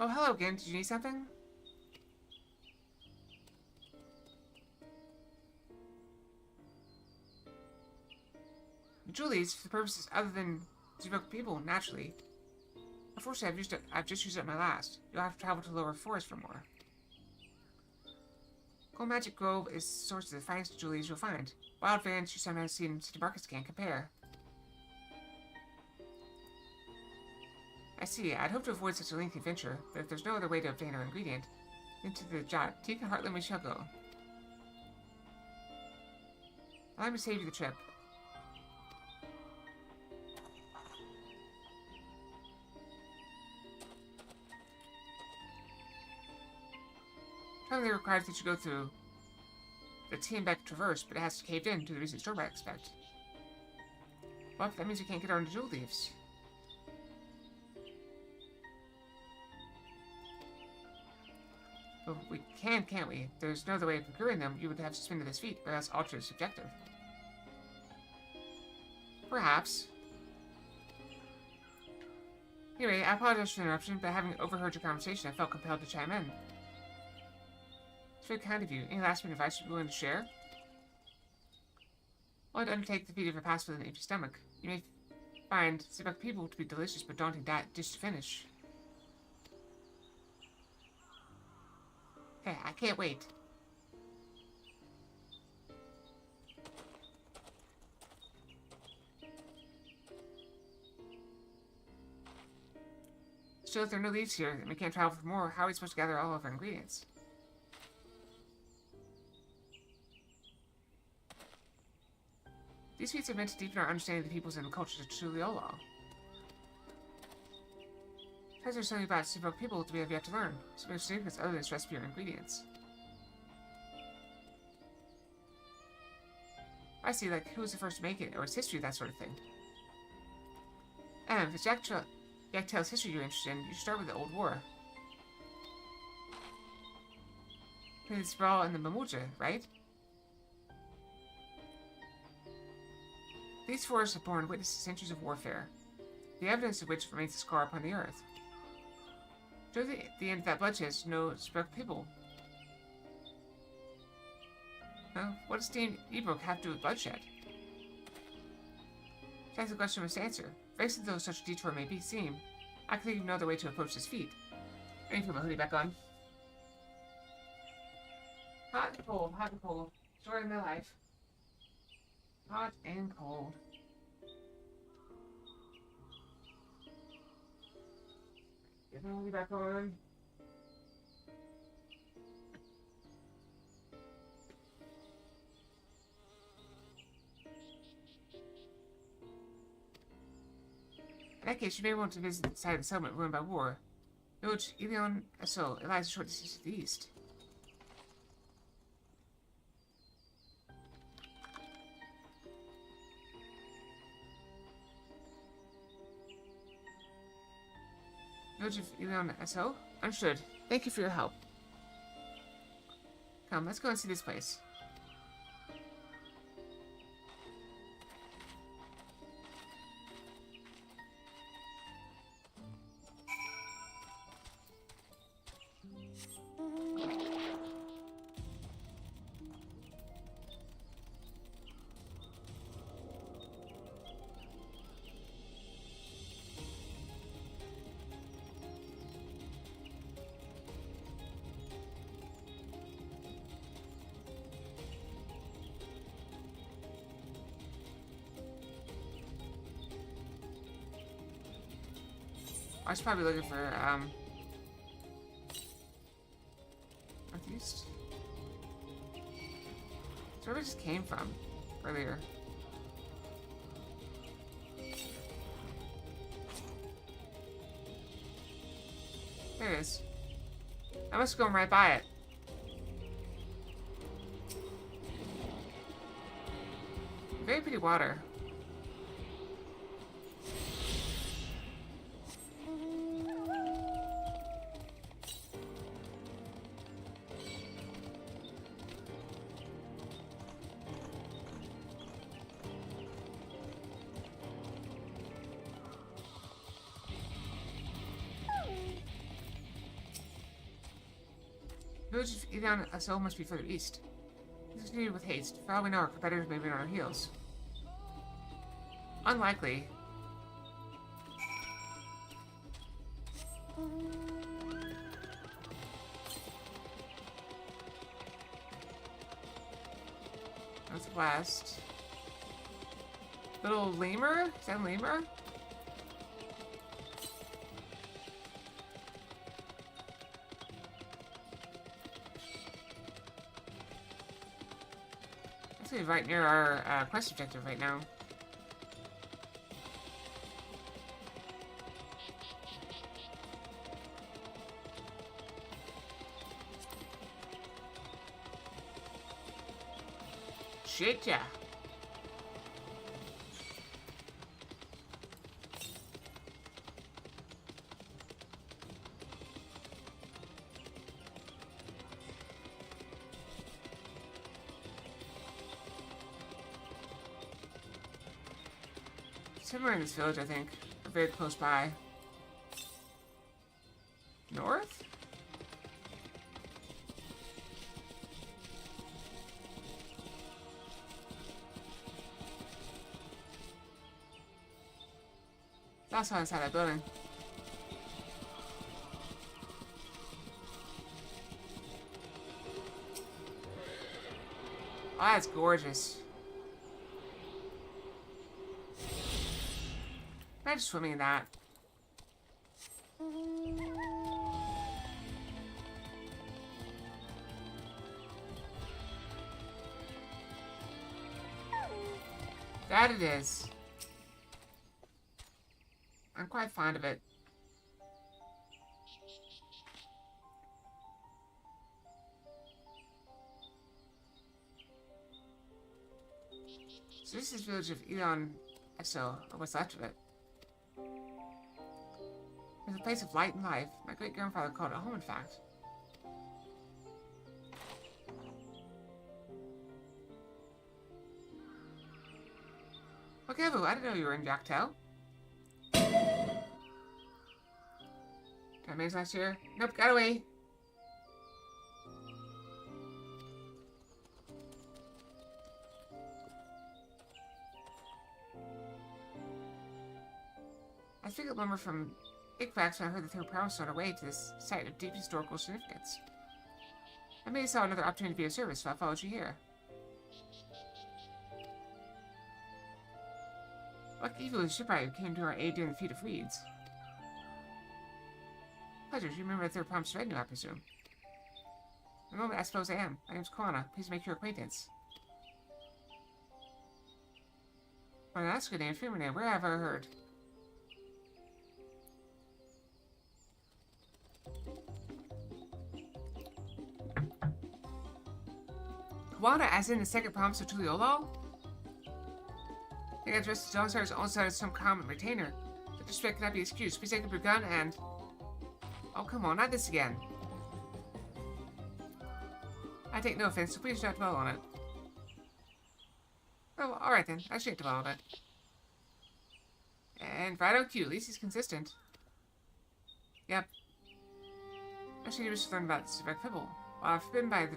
Speaker 1: Oh, hello again. Did you need something? Julie's for purposes other than to evoke people, naturally. Unfortunately, I've just used up my last. You'll have to travel to lower forest for more. Gold Magic Grove is the source of the finest Julies you'll find. Wild variants you sometimes see in city markets can't compare. I see. I'd hope to avoid such a lengthy venture, but if there's no other way to obtain our ingredient, into the Teak and Heartland we shall go. Allow me to save you the trip. Traveling requires that you go through the Tienbeck Traverse, but it has caved in to the recent storm I expect. Well, that means you can't get on the jewel leaves. But we can, can't we? There's no other way of procuring them. You would have suspended this feat, or else alter its objective. Perhaps. Anyway, I apologize for the interruption, but having overheard your conversation, I felt compelled to chime in. It's very kind of you. Any last-minute advice you'd be willing to share? Well, I'd undertake the feat of a pass with an empty stomach. You may find Sibak people to be delicious but daunting dish to finish. Okay, I can't wait. Still, if there are no leaves here, and we can't travel for more, how are we supposed to gather all of our ingredients? These feats are meant to deepen our understanding of the peoples and the cultures of Tuliolo. Perhaps there's something about Sibok people that we have yet to learn. Some of secrets other than its recipe or ingredients. I see, like, who was the first to make it, or its history, that sort of thing. If it's Yaktail's history you're interested in, you should start with the Old War. The sprawl and the Mamuja, right? These forests have borne witness to centuries of warfare, the evidence of which remains a scar upon the earth. Show the end of that bloodshed is no Sibok people. What does Team Ebrook have to do with bloodshed? That's the question we must answer. Facing though such a detour may seem, I can think of no other way to approach this feat. I need to put my hoodie back on. Hot and cold, hot and cold. Story of my life. Hot and cold. Get the movie back on. In that case, you may want to visit the site of the settlement ruined by war. Village Ilion Asol. It lies a short distance to the east. Village of Ilion Asol? Understood. Thank you for your help. Come, let's go and see this place. I was probably looking for, northeast? That's where we just came from earlier. There it is. I must have gone right by it. Very pretty water. Village of Ilion Asol must be further east. Let's continue with haste. For all we know, our competitors may be on our heels. Unlikely. Northwest. Little lemur? Is that a lemur? Actually, right near our quest objective right now. Shit, yeah. Somewhere in this village, I think. Or very close by. North? It's also inside that building. Oh, that's gorgeous. I'm swimming in that. That it is. I'm quite fond of it. So this is the village of Ilion Asol, or what's left of it. It's a place of light and life. My great-grandfather called it home, in fact. Okay, Boo, I didn't know you were in Dawntrail. Did I make last year? Nope, got away. I speak of lumber from FFXIV when I heard that they were promised on our way to this site of deep historical significance. I may saw another opportunity to be of service, so I followed you here. What evil shipwright came to our aid during the feat of reeds? Pleasure, you remember the third promise read, I presume. For the moment, I suppose I am. My name's Kwana. Please make your acquaintance. Well, that's a good name. Family name. Where have I heard? Kwana, as in the second promise of Tuliolo? I got dressed as Dawntrailer's own son as some common retainer. But disrespect cannot be excused. Please take up your gun and... Oh, come on, not this again. I take no offense, so please do not dwell on it. Oh, alright then. I shouldn't dwell on it. And right on cue, at least he's consistent. Yep. Actually, you wish to learn about the Civic Fibble. While I've been by the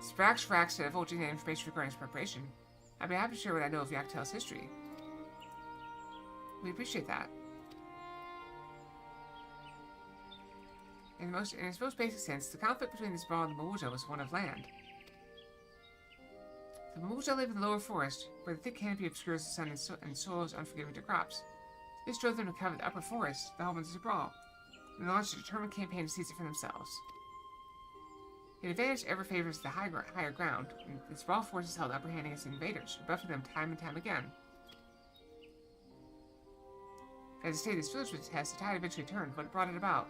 Speaker 1: Sprax to divulging the information regarding his preparation, I'd be happy to share what I know of Yaktel's history. We appreciate that. In its most basic sense, the conflict between the Zbral and the Mamuja was one of land. The Mamuja live in the lower forest, where the thick canopy obscures the sun and soil is unforgiving to crops. This drove them to cover the upper forest, the home of the Zbral, and they launched a determined campaign to seize it for themselves. The advantage ever favors the higher ground, and the Zbral forces held upper hand against the invaders, rebuffing them time and time again. As the state of this village was test, the tide eventually turned, but it brought it about.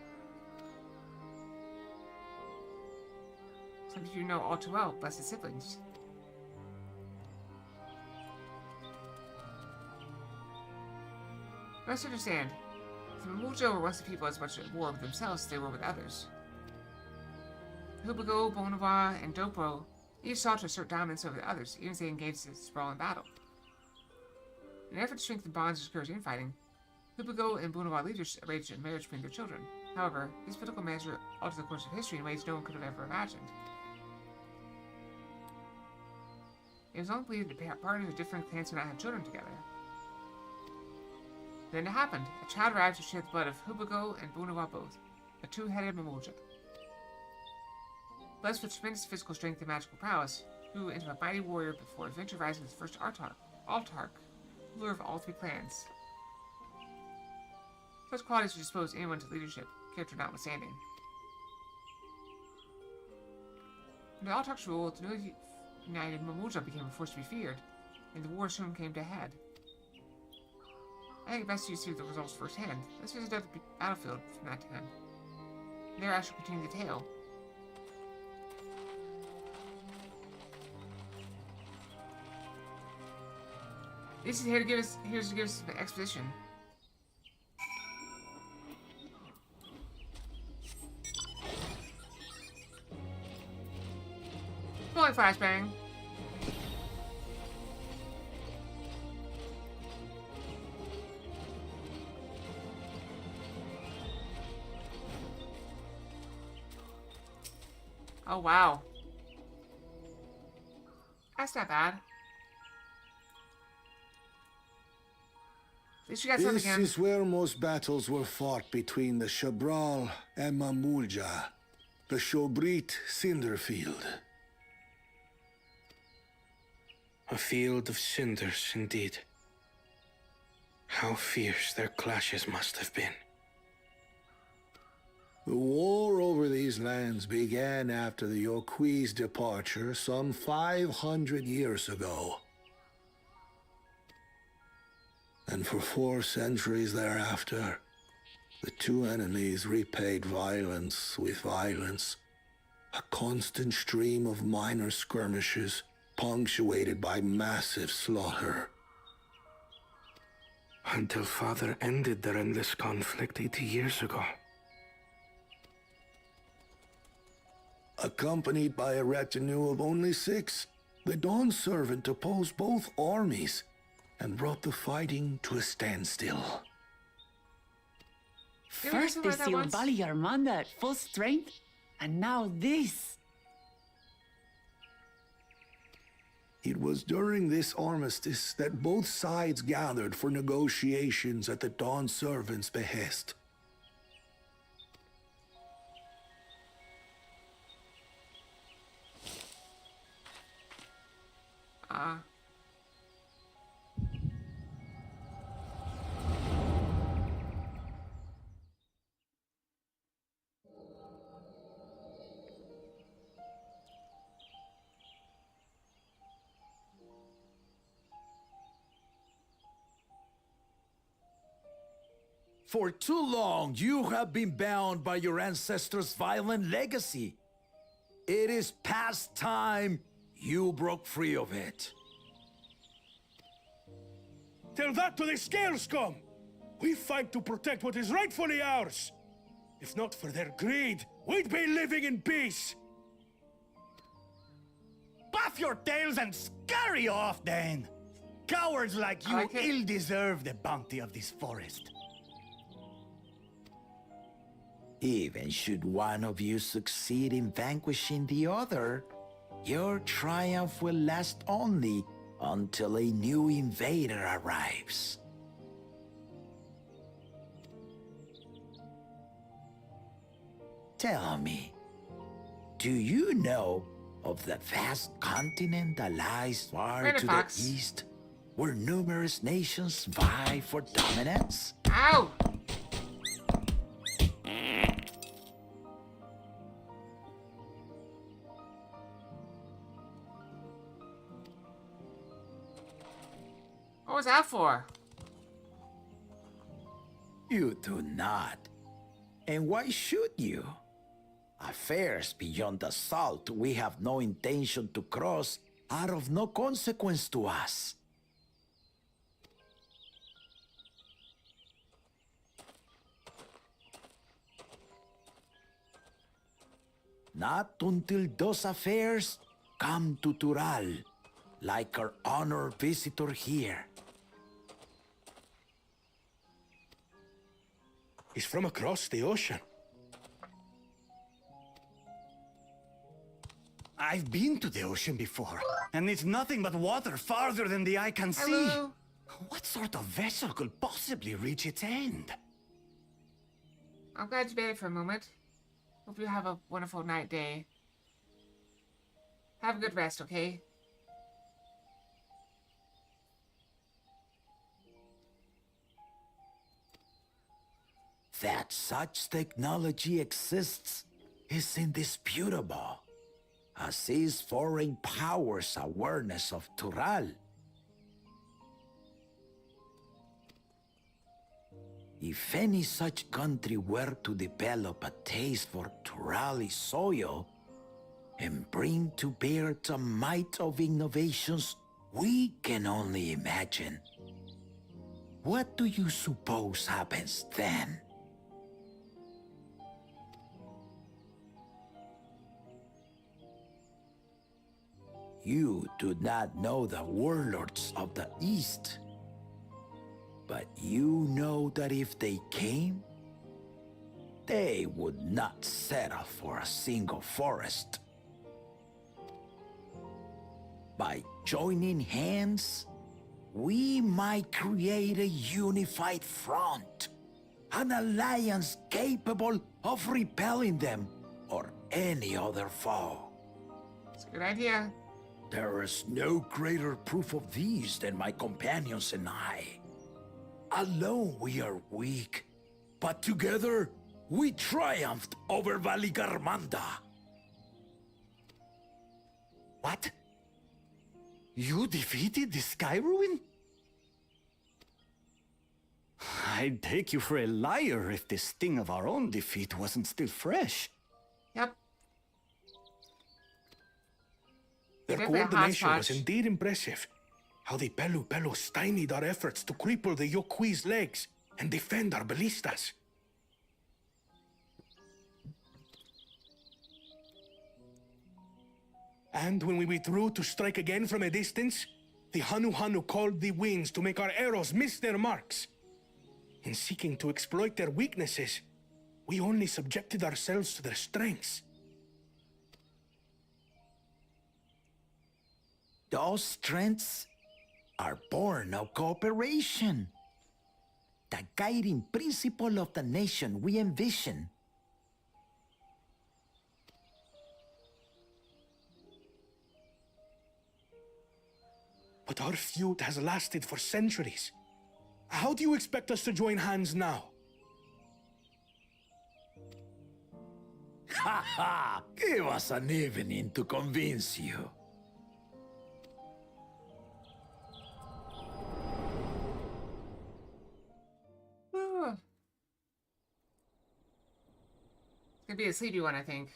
Speaker 1: Some of you know all too well, blessed siblings. You must understand, the Mamuja were once the people as much at war with themselves as they were with others. Hubago, Bonawa, and Dopro each sought to assert dominance over the others, even as they engaged the Zbral in battle. In an effort to strengthen bonds of courage infighting, Hubago and Bonawa leaders arranged a marriage between their children. However, this political measure altered the course of history in ways no one could have ever imagined. It was long believed that partners of different clans would not have children together. Then it happened. A child arrived who shared the blood of Hubago and Bonawa both, a two-headed Mamuja. Blessed with tremendous physical strength and magical prowess, grew into a mighty warrior before eventually rising as the first Altarch, ruler of all three clans. Such qualities would dispose anyone to leadership, character notwithstanding. Under Altarch's rule, the newly united Mamuja became a force to be feared, and the war soon came to a head. I think it best to see the results firsthand. Let's visit another battlefield from that time. There I shall continue the tale. This is here to give us an exposition. Rolling flashbang. Oh wow. That's not bad. At least you got something
Speaker 8: This
Speaker 1: again.
Speaker 8: is where most battles were fought between the Zbral and Mamuja, the Shobrit Cinderfield.
Speaker 10: A field of cinders, indeed. How fierce their clashes must have been.
Speaker 8: The war over these lands began after the Yokui's departure some 500 years ago. And for 4 centuries thereafter, the two enemies repaid violence with violence. A constant stream of minor skirmishes, punctuated by massive slaughter.
Speaker 10: Until Father ended their endless conflict 80 years ago.
Speaker 8: Accompanied by a retinue of only 6, the Dawn Servant opposed both armies and brought the fighting to a standstill.
Speaker 2: First they sealed Bali Armanda at full strength, and now this.
Speaker 8: It was during this armistice that both sides gathered for negotiations at the Dawn Servant's behest.
Speaker 11: For too long, you have been bound by your ancestors' violent legacy. It is past time you broke free of it.
Speaker 8: Tell that to the Scale Scum! We fight to protect what is rightfully ours! If not for their greed, we'd be living in peace!
Speaker 7: Puff your tails and scurry off, then! Cowards like you ill deserve the bounty of this forest.
Speaker 11: Even should one of you succeed in vanquishing the other, your triumph will last only until a new invader arrives. Tell me, do you know of the vast continent that lies far to the east, where numerous nations vie for dominance?
Speaker 1: Ow! What was that for?
Speaker 11: You do not. And why should you? Affairs beyond the salt we have no intention to cross are of no consequence to us. Not until those affairs come to Tural, like our honored visitor here.
Speaker 8: He's from across the ocean.
Speaker 7: I've been to the ocean before, and it's nothing but water farther than the eye can see. What sort of vessel could possibly reach its end?
Speaker 1: I'm glad you made it for a moment. Hope you have a wonderful night day. Have a good rest, okay?
Speaker 11: That such technology exists is indisputable, as is foreign powers' awareness of Tural. If any such country were to develop a taste for Turali soil and bring to bear the might of innovations we can only imagine, what do you suppose happens then? You do not know the warlords of the East, but you know that if they came, they would not settle for a single forest. By joining hands, we might create a unified front, an alliance capable of repelling them or any other foe.
Speaker 1: It's a good idea.
Speaker 11: There is no greater proof of these than my companions and I. Alone we are weak, but together we triumphed over Valigarmanda.
Speaker 7: What? You defeated the Sky Ruin? I'd take you for a liar if the sting of our own defeat wasn't still fresh.
Speaker 1: Yep.
Speaker 8: Their coordination was indeed impressive. How they Pelu stymied our efforts to cripple the Yokui's legs and defend our ballistas. And when we withdrew to strike again from a distance, the Hanu called the winds to make our arrows miss their marks. In seeking to exploit their weaknesses, we only subjected ourselves to their strengths.
Speaker 11: Those strengths are born of cooperation. The guiding principle of the nation we envision.
Speaker 8: But our feud has lasted for centuries. How do you expect us to join hands now?
Speaker 11: Ha ha! Give us an evening to convince you.
Speaker 1: It's gonna be a sleepy one, I think.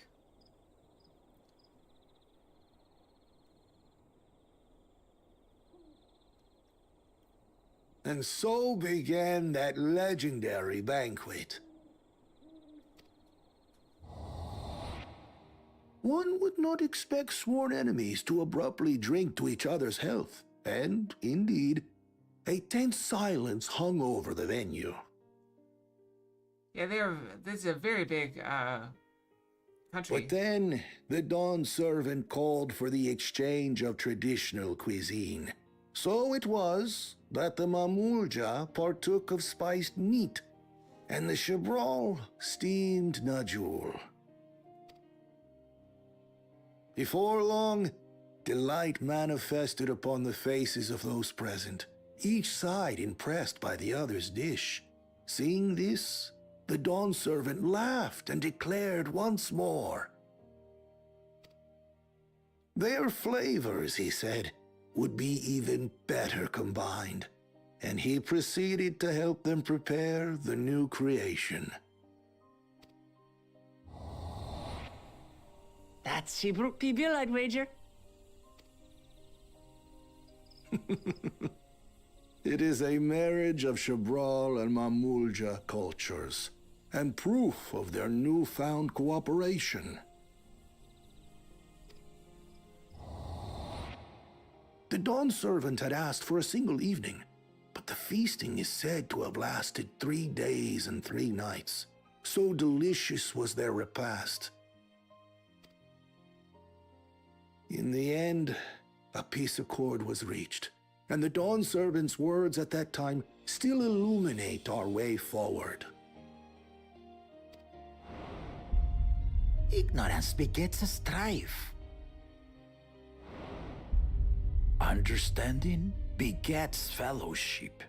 Speaker 6: And so began that legendary banquet. One would not expect sworn enemies to abruptly drink to each other's health, and, indeed, a tense silence hung over the venue.
Speaker 1: Yeah, this is a very big, country.
Speaker 6: But then, the Dawn servant called for the exchange of traditional cuisine. So it was that the Mamulja partook of spiced meat, and the Chebral steamed najul. Before long, delight manifested upon the faces of those present, each side impressed by the other's dish. Seeing this, the Dawn servant laughed and declared once more. Their flavors, he said, would be even better combined, and he proceeded to help them prepare the new creation.
Speaker 2: That's Shibruk Pibil, I'd wager.
Speaker 6: It is a marriage of Chebral and Mamulja cultures, and proof of their newfound cooperation. The Dawn servant had asked for a single evening, but the feasting is said to have lasted 3 days and 3 nights. So delicious was their repast. In the end, a peace accord was reached, and the Dawn servant's words at that time still illuminate our way forward.
Speaker 11: Ignorance begets a strife. Understanding begets fellowship.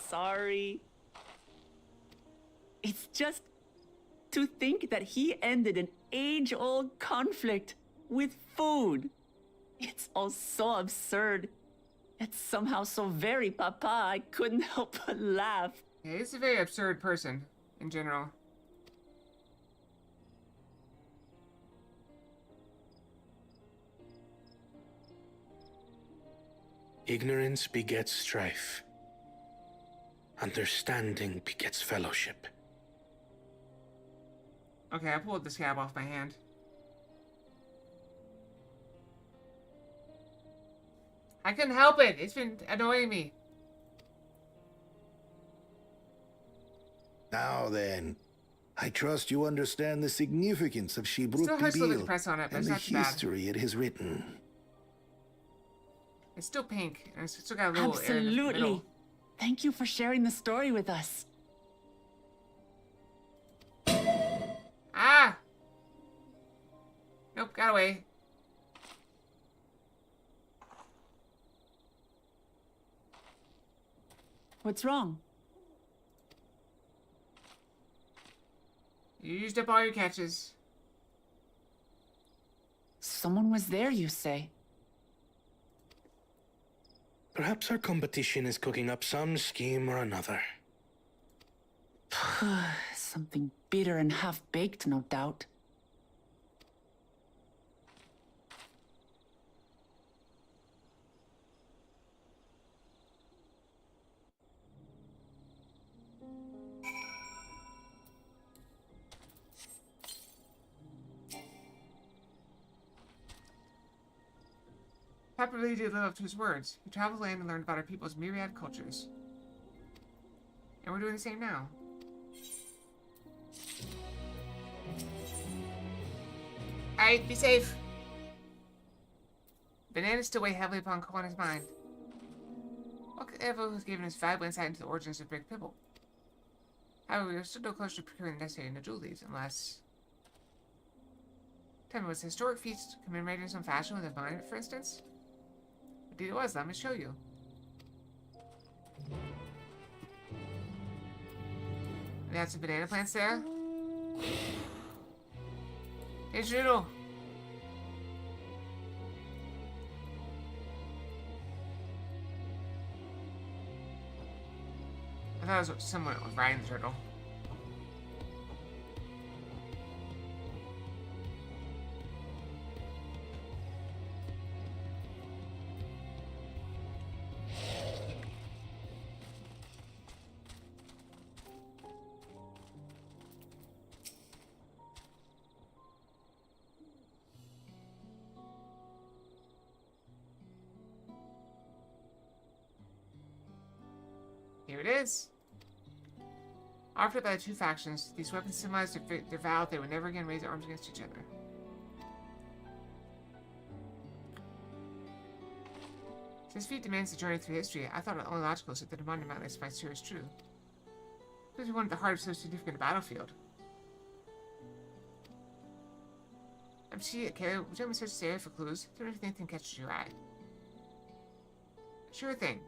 Speaker 2: Sorry. It's just to think that he ended an age-old conflict with food. It's all so absurd. It's somehow so very papa, I couldn't help but laugh.
Speaker 1: Yeah, he's a very absurd person, in general.
Speaker 8: Ignorance begets strife. Understanding begets fellowship.
Speaker 1: Okay, I pulled this cab off my hand. I couldn't help it. It's been annoying me.
Speaker 6: Now then, I trust you understand the significance of Shibruk
Speaker 1: Still hurts a little bit to
Speaker 6: Pibil
Speaker 1: press on it, but
Speaker 6: and
Speaker 1: it's
Speaker 6: the
Speaker 1: not too bad.
Speaker 6: history it has written.
Speaker 1: It's still pink, and it's still got a little air in the
Speaker 2: Absolutely.
Speaker 1: middle.
Speaker 2: Thank you for sharing the story with us.
Speaker 1: Ah! Nope, got away.
Speaker 2: What's wrong?
Speaker 1: You used up all your catches.
Speaker 2: Someone was there, you say?
Speaker 8: Perhaps our competition is cooking up some scheme or another.
Speaker 2: Something bitter and half-baked, no doubt.
Speaker 1: Papa really did live up to his words. He traveled the land and learned about our people's myriad cultures. And we're doing the same now. Alright, be safe. Bananas still weigh heavily upon Koana's mind. Evo has given us valuable insight into the origins of Big Pibble. However, we are still no closer to procuring the necessary jewel leaves, unless... Tell me, was the historic feast commemorated in some fashion with a monument, for instance? Indeed it was. Let me show you. They had some banana plants there. Hey, Strudel! I thought it was someone with Ryan the turtle. Here it is. Offered by the two factions, these weapons symbolize their vow they would never again raise arms against each other. Since feat demands the journey through history, I thought it only logical to set the monument mountains by Sirius true. Because we wanted the heart of so significant a battlefield. I'm see it, Caleb. Would you let me search this area for clues? Tell me if anything catches your eye. Sure thing.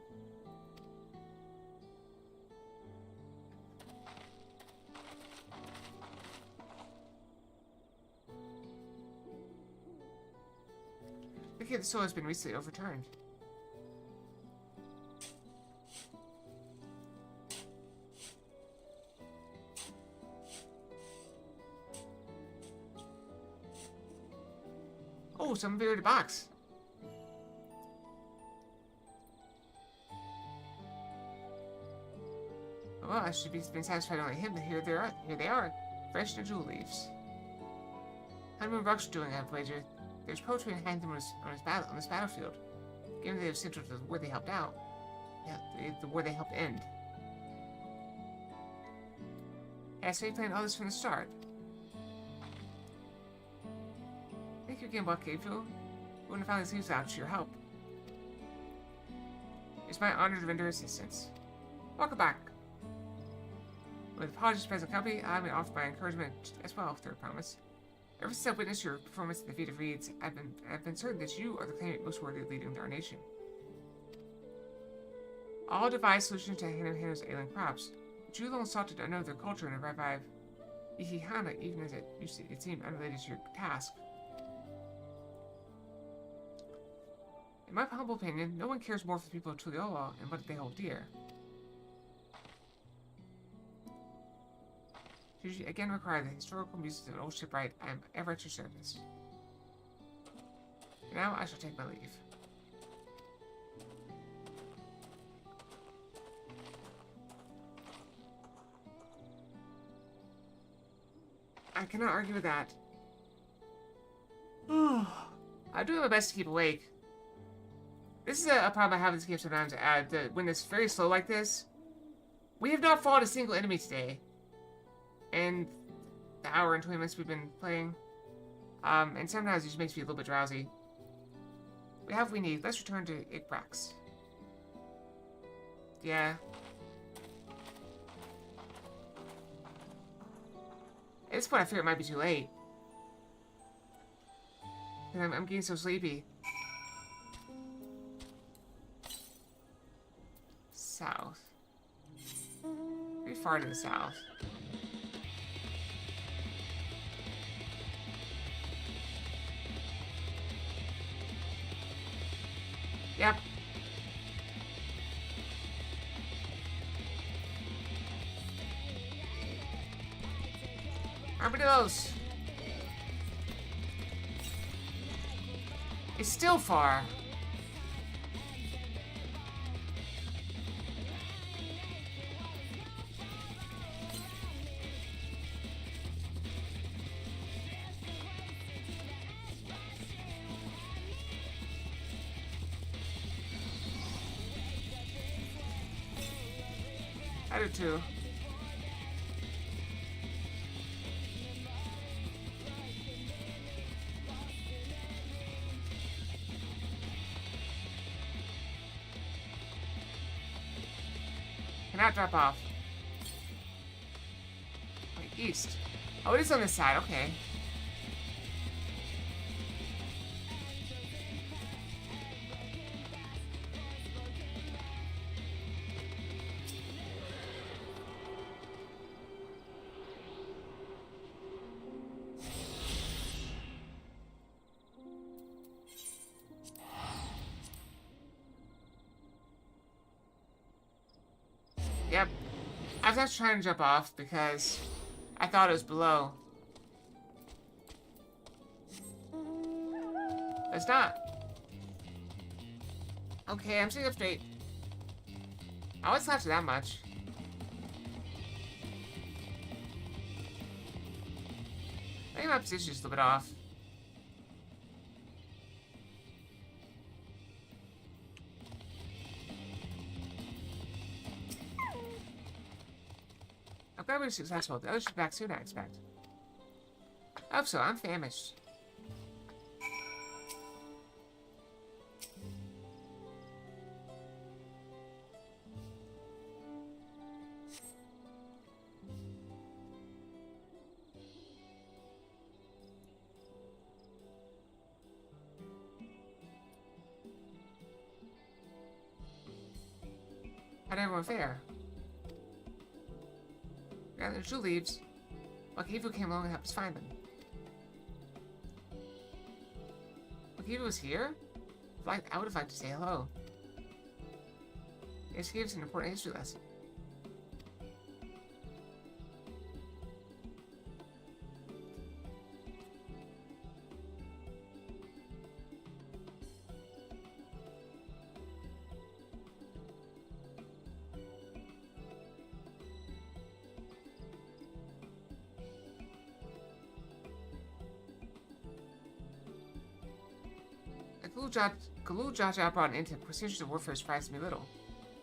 Speaker 1: The key of the soul has been recently overturned. Oh, someone buried a box. Well, I should be satisfied only him, but here they are. Fresh jewel leaves. Honeymoon Rock's doing, I wager. There's poetry behind them on this battlefield. Given they have central to the war they helped out. Yeah, the war they helped end. Yeah, so you planned all this from the start. Thank you again, Buck Gabriel. We wouldn't have found these leaves without your help. It's my honor to render assistance. Welcome back. With apologies to present company, I may offer my encouragement as well, third promise. Ever since I witnessed your performance in the feat of reeds, I've been certain that you are the claimant most worthy of leading our nation. All devised solutions to Hano's alien crops, but you alone sought to know their culture and revive Ihihana, even as it seemed unrelated to your task. In my humble opinion, no one cares more for the people of Tuliyola and what they hold dear. Should you again require the historical muses of an old shipwright, I am ever at your service. For now, I shall take my leave. I cannot argue with that. I'm doing my best to keep awake. This is a problem I have in this game sometimes. When it's very slow like this, we have not fought a single enemy today. And the hour and 20 minutes we've been playing. And sometimes it just makes me a little bit drowsy. We have what we need. Let's return to Igbrax. Yeah. At this point I fear it might be too late. And I'm getting so sleepy. South. Pretty far to the south. Yep. Armadillos. It's still far. I do too. Cannot drop off. Wait, east. Oh, it is on this side. Okay. Yep. I was actually trying to jump off because I thought it was below. But it's not. Okay, I'm sitting up straight. I always slapped it that much. I think my position is a little bit off. I'm glad we were successful. The others should be back soon, I expect. I hope so. I'm famished. How'd everyone fare? Yeah, there's 2 leaves. Wakivu came along and helped us find them. Wakivu was here? I would have liked to say hello. Yes, he gave us an important history lesson. Galul Jaja brought an into procedures of warfare surprised me little.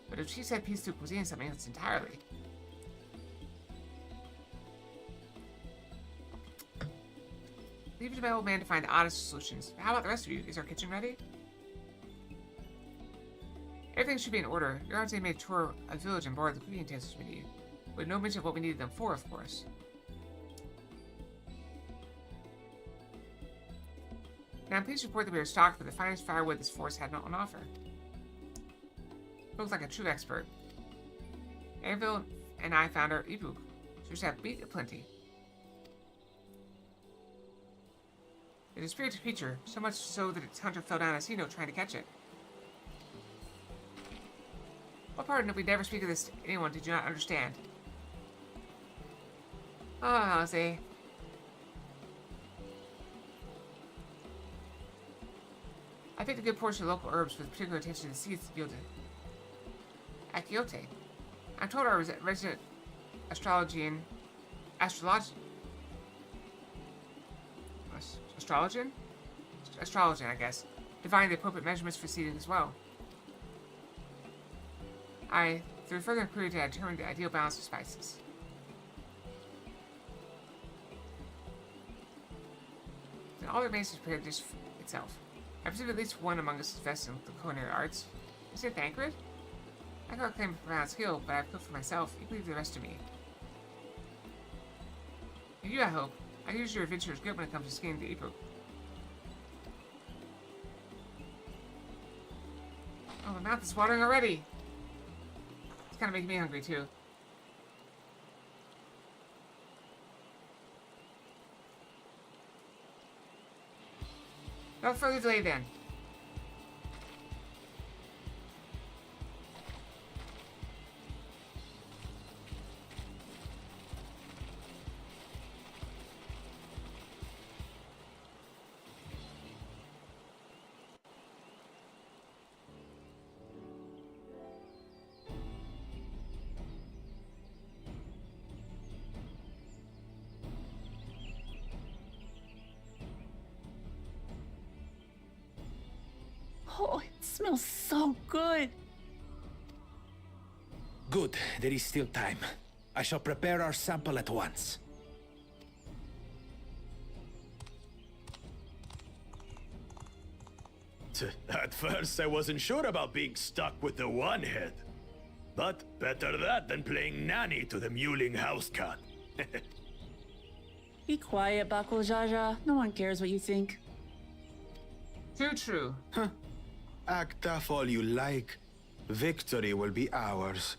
Speaker 1: But if she said peace through cuisine is something else entirely. Leave it to my old man to find the oddest solutions. How about the rest of you? Is our kitchen ready? Everything should be in order. Your auntie made a tour of the village and borrowed the cooking utensils we need. With no mention of what we needed them for, of course. Now I'm pleased to report that we are stocked with the finest firewood this forest had on offer. Looks like a true expert. Anvil and I found our Ibuk, so we should have meat aplenty. It is a spirited creature, so much so that its hunter fell down a sea note trying to catch it. What part of we never speak of this to anyone did you not understand? Ah, Jose. I picked a good portion of local herbs with particular attention to the seeds yielded. Akiote. I'm told our resident astrologian, I guess, divined the appropriate measurements for seeding as well. Through further inquiry, I determined the ideal balance of spices. Then all that remains is to prepare the dish itself. I presume at least one among us is vested in the culinary arts. Is it Thancred? I can't claim profound skill, but I've cooked for myself. You can leave the rest to me. And you, I hope. I use your adventure is good when it comes to skinning the Ibuk. Oh, my mouth is watering already. It's kind of making me hungry, too. No further delay, then.
Speaker 2: Oh, it smells so good.
Speaker 11: Good, there is still time. I shall prepare our sample at once.
Speaker 7: At first, I wasn't sure about being stuck with the one head. But
Speaker 8: Better that than playing nanny to the mewling house cat.
Speaker 2: Be quiet, Bakul Jaja. No one cares what you think.
Speaker 1: Too true.
Speaker 12: Act tough all you like. Victory will be ours.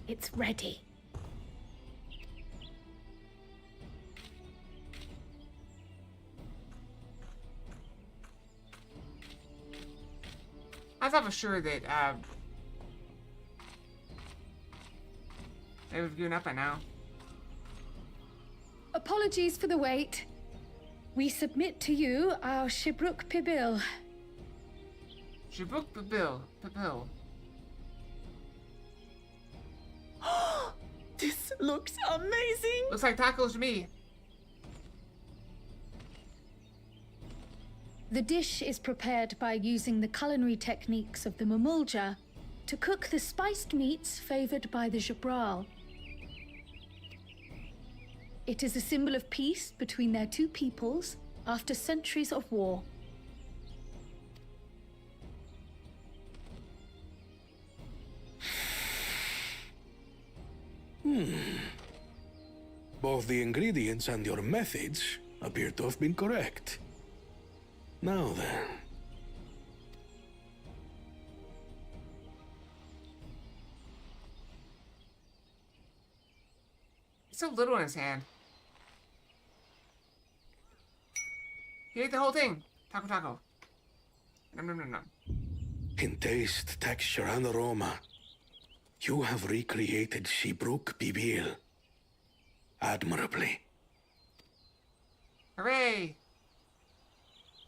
Speaker 9: It's ready.
Speaker 1: I thought for sure that they would have given up by now.
Speaker 9: Apologies for the wait. We submit to you our Shibruk Pibil.
Speaker 1: Shibruk Pibil.
Speaker 2: This looks amazing!
Speaker 1: Looks like tacos to me.
Speaker 9: The dish is prepared by using the culinary techniques of the Mamulja to cook the spiced meats favored by the Jabral. It is a symbol of peace between their two peoples after centuries of war.
Speaker 8: Both the ingredients and your methods appear to have been correct. Now then.
Speaker 1: It's so little in his hand. He ate the whole thing. Taco. No.
Speaker 8: In taste, texture, and aroma, you have recreated Shibruk Pibil admirably.
Speaker 1: Hooray!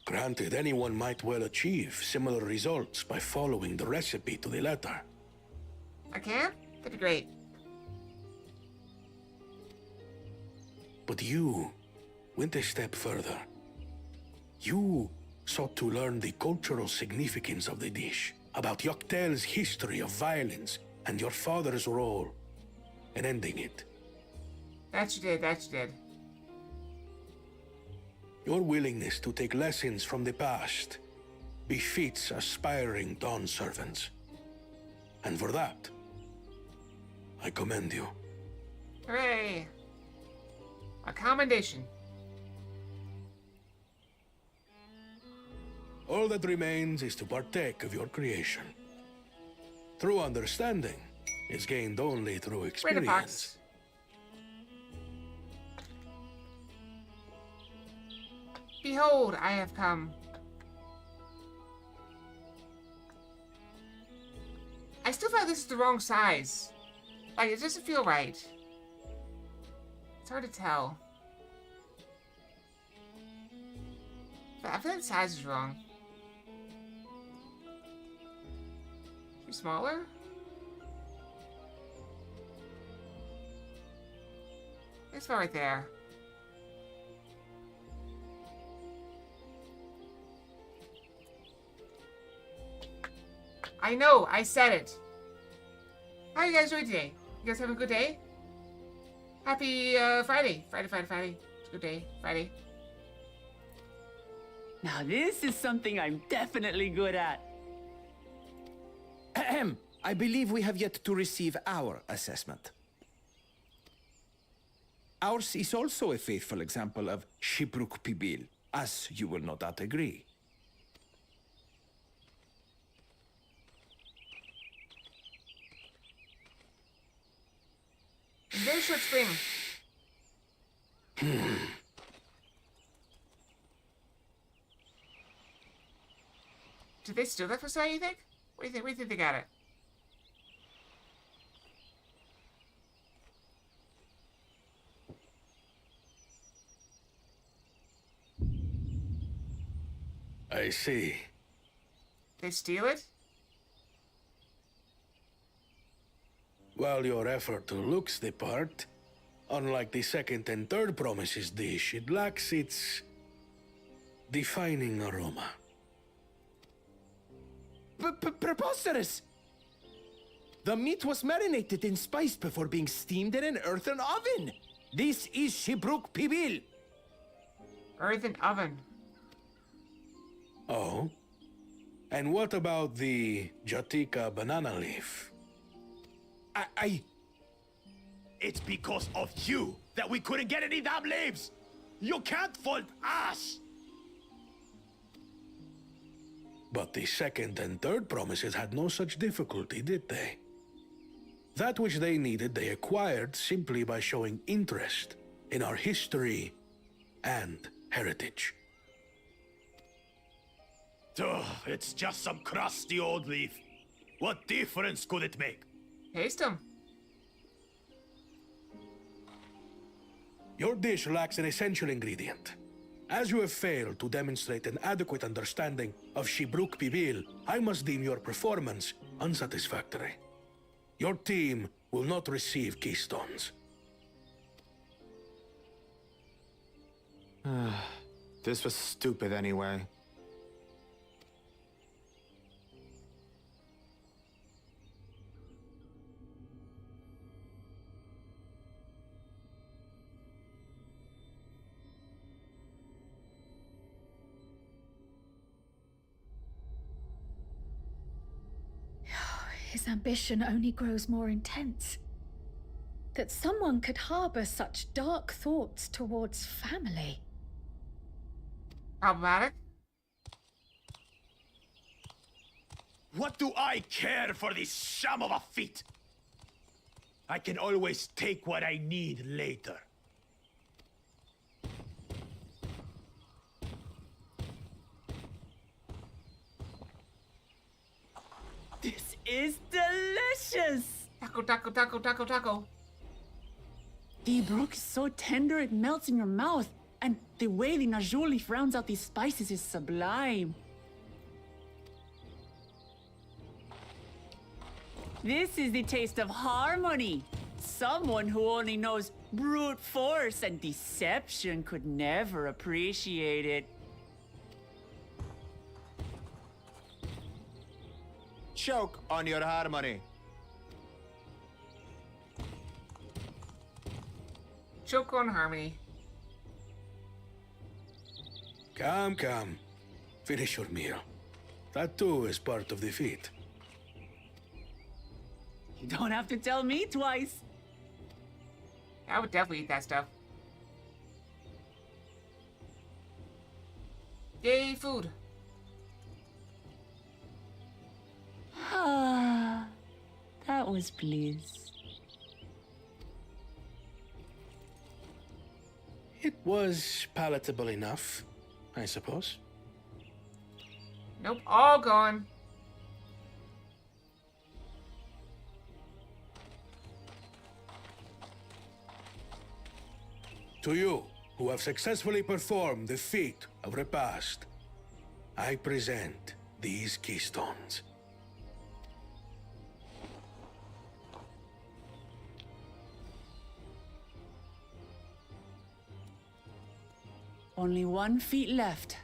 Speaker 8: Granted, anyone might well achieve similar results by following the recipe to the letter.
Speaker 1: I can? That'd be great.
Speaker 8: But you went a step further. You sought to learn the cultural significance of the dish, about Yoktel's history of violence and your father's role in ending it.
Speaker 1: That you did.
Speaker 8: Your willingness to take lessons from the past befits aspiring Dawn servants. And for that, I commend you.
Speaker 1: Hooray! A commendation.
Speaker 8: All that remains is to partake of your creation. True understanding is gained only through experience.
Speaker 1: Fox. Behold, I have come. I still feel like this is the wrong size. Like, it doesn't feel right. It's hard to tell. But I feel like the size is wrong. Too smaller? It's about right there. I know, I said it. How are you guys doing today? You guys having a good day? Happy Friday. Friday. It's a good day. Friday.
Speaker 2: Now this is something I'm definitely good at.
Speaker 11: Ahem. I believe we have yet to receive our assessment. Ours is also a faithful example of Shibruk Pibil, as you will no doubt agree.
Speaker 1: Very short spring. Did they steal that for sale, you think? What do you think? Where do you think they got it?
Speaker 8: I see.
Speaker 1: They steal it?
Speaker 8: While your effort looks the part, unlike the second and third promises dish, it lacks its defining aroma.
Speaker 11: Preposterous! The meat was marinated and spiced before being steamed in an earthen oven. This is Shibruk Pibil.
Speaker 1: Earthen oven.
Speaker 8: Oh? And what about the Jatika banana leaf?
Speaker 7: It's because of you that we couldn't get any damn leaves! You can't fault us!
Speaker 8: But the second and third promises had no such difficulty, did they? That which they needed, they acquired simply by showing interest in our history and heritage.
Speaker 7: Ugh, it's just some crusty old leaf. What difference could it make?
Speaker 1: Taste them.
Speaker 8: Your dish lacks an essential ingredient. As you have failed to demonstrate an adequate understanding of Shibruk Pibil, I must deem your performance unsatisfactory. Your team will not receive keystones.
Speaker 12: This was stupid anyway.
Speaker 9: His ambition only grows more intense. That someone could harbor such dark thoughts towards family.
Speaker 1: Problematic?
Speaker 7: What do I care for this sham of a feat? I can always take what I need later.
Speaker 2: This is delicious!
Speaker 1: Taco, taco, taco, taco, taco.
Speaker 2: The brook is so tender it melts in your mouth, and the way the najul leaf rounds out these spices is sublime. This is the taste of harmony. Someone who only knows brute force and deception could never appreciate it.
Speaker 12: Choke on your harmony.
Speaker 1: Choke on harmony.
Speaker 8: Come, come. Finish your meal. That too is part of the feat.
Speaker 2: You don't have to tell me twice.
Speaker 1: I would definitely eat that stuff. Yay, food.
Speaker 2: Ah, that was bliss.
Speaker 8: It was palatable enough, I suppose.
Speaker 1: Nope, all gone.
Speaker 8: To you, who have successfully performed the feat of repast, I present these keystones.
Speaker 2: Only one feet left.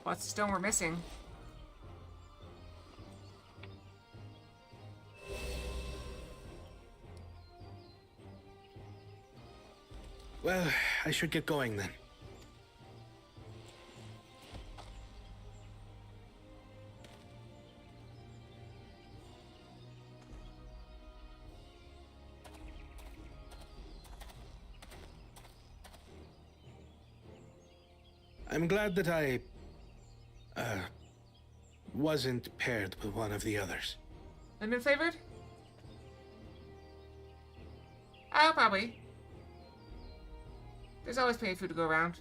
Speaker 1: What's the stone we're missing?
Speaker 8: Well, I should get going then. I'm glad that I wasn't paired with one of the others.
Speaker 1: Lemon flavored? Oh, probably. There's always plenty of food to go around.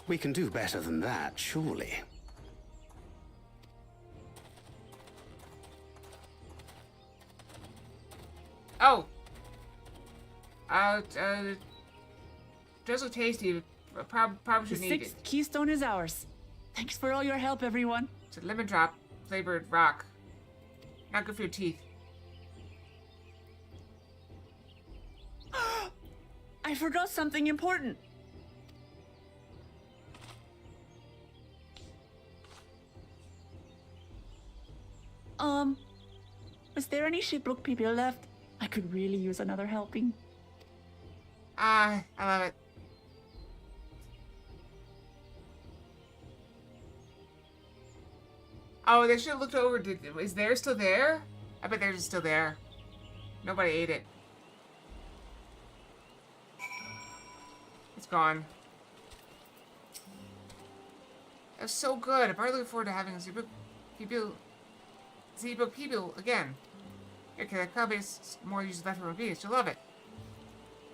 Speaker 13: We can do better than that, surely.
Speaker 1: Oh! Does look tasty, but probably
Speaker 2: The
Speaker 1: should eat it.
Speaker 2: sixth keystone is ours. Thanks for all your help, everyone.
Speaker 1: It's a lemon drop flavored rock. Not good for your teeth.
Speaker 2: I forgot something important. Was there any Shibruk people left? I could really use another helping.
Speaker 1: I love it. Oh, they should have looked over. Is theirs still there? I bet theirs is still there. Nobody ate it. It's gone. That was so good. I'm really looking forward to having a Z-Book people again. Okay, there probably is more users left from bees. You'll love it.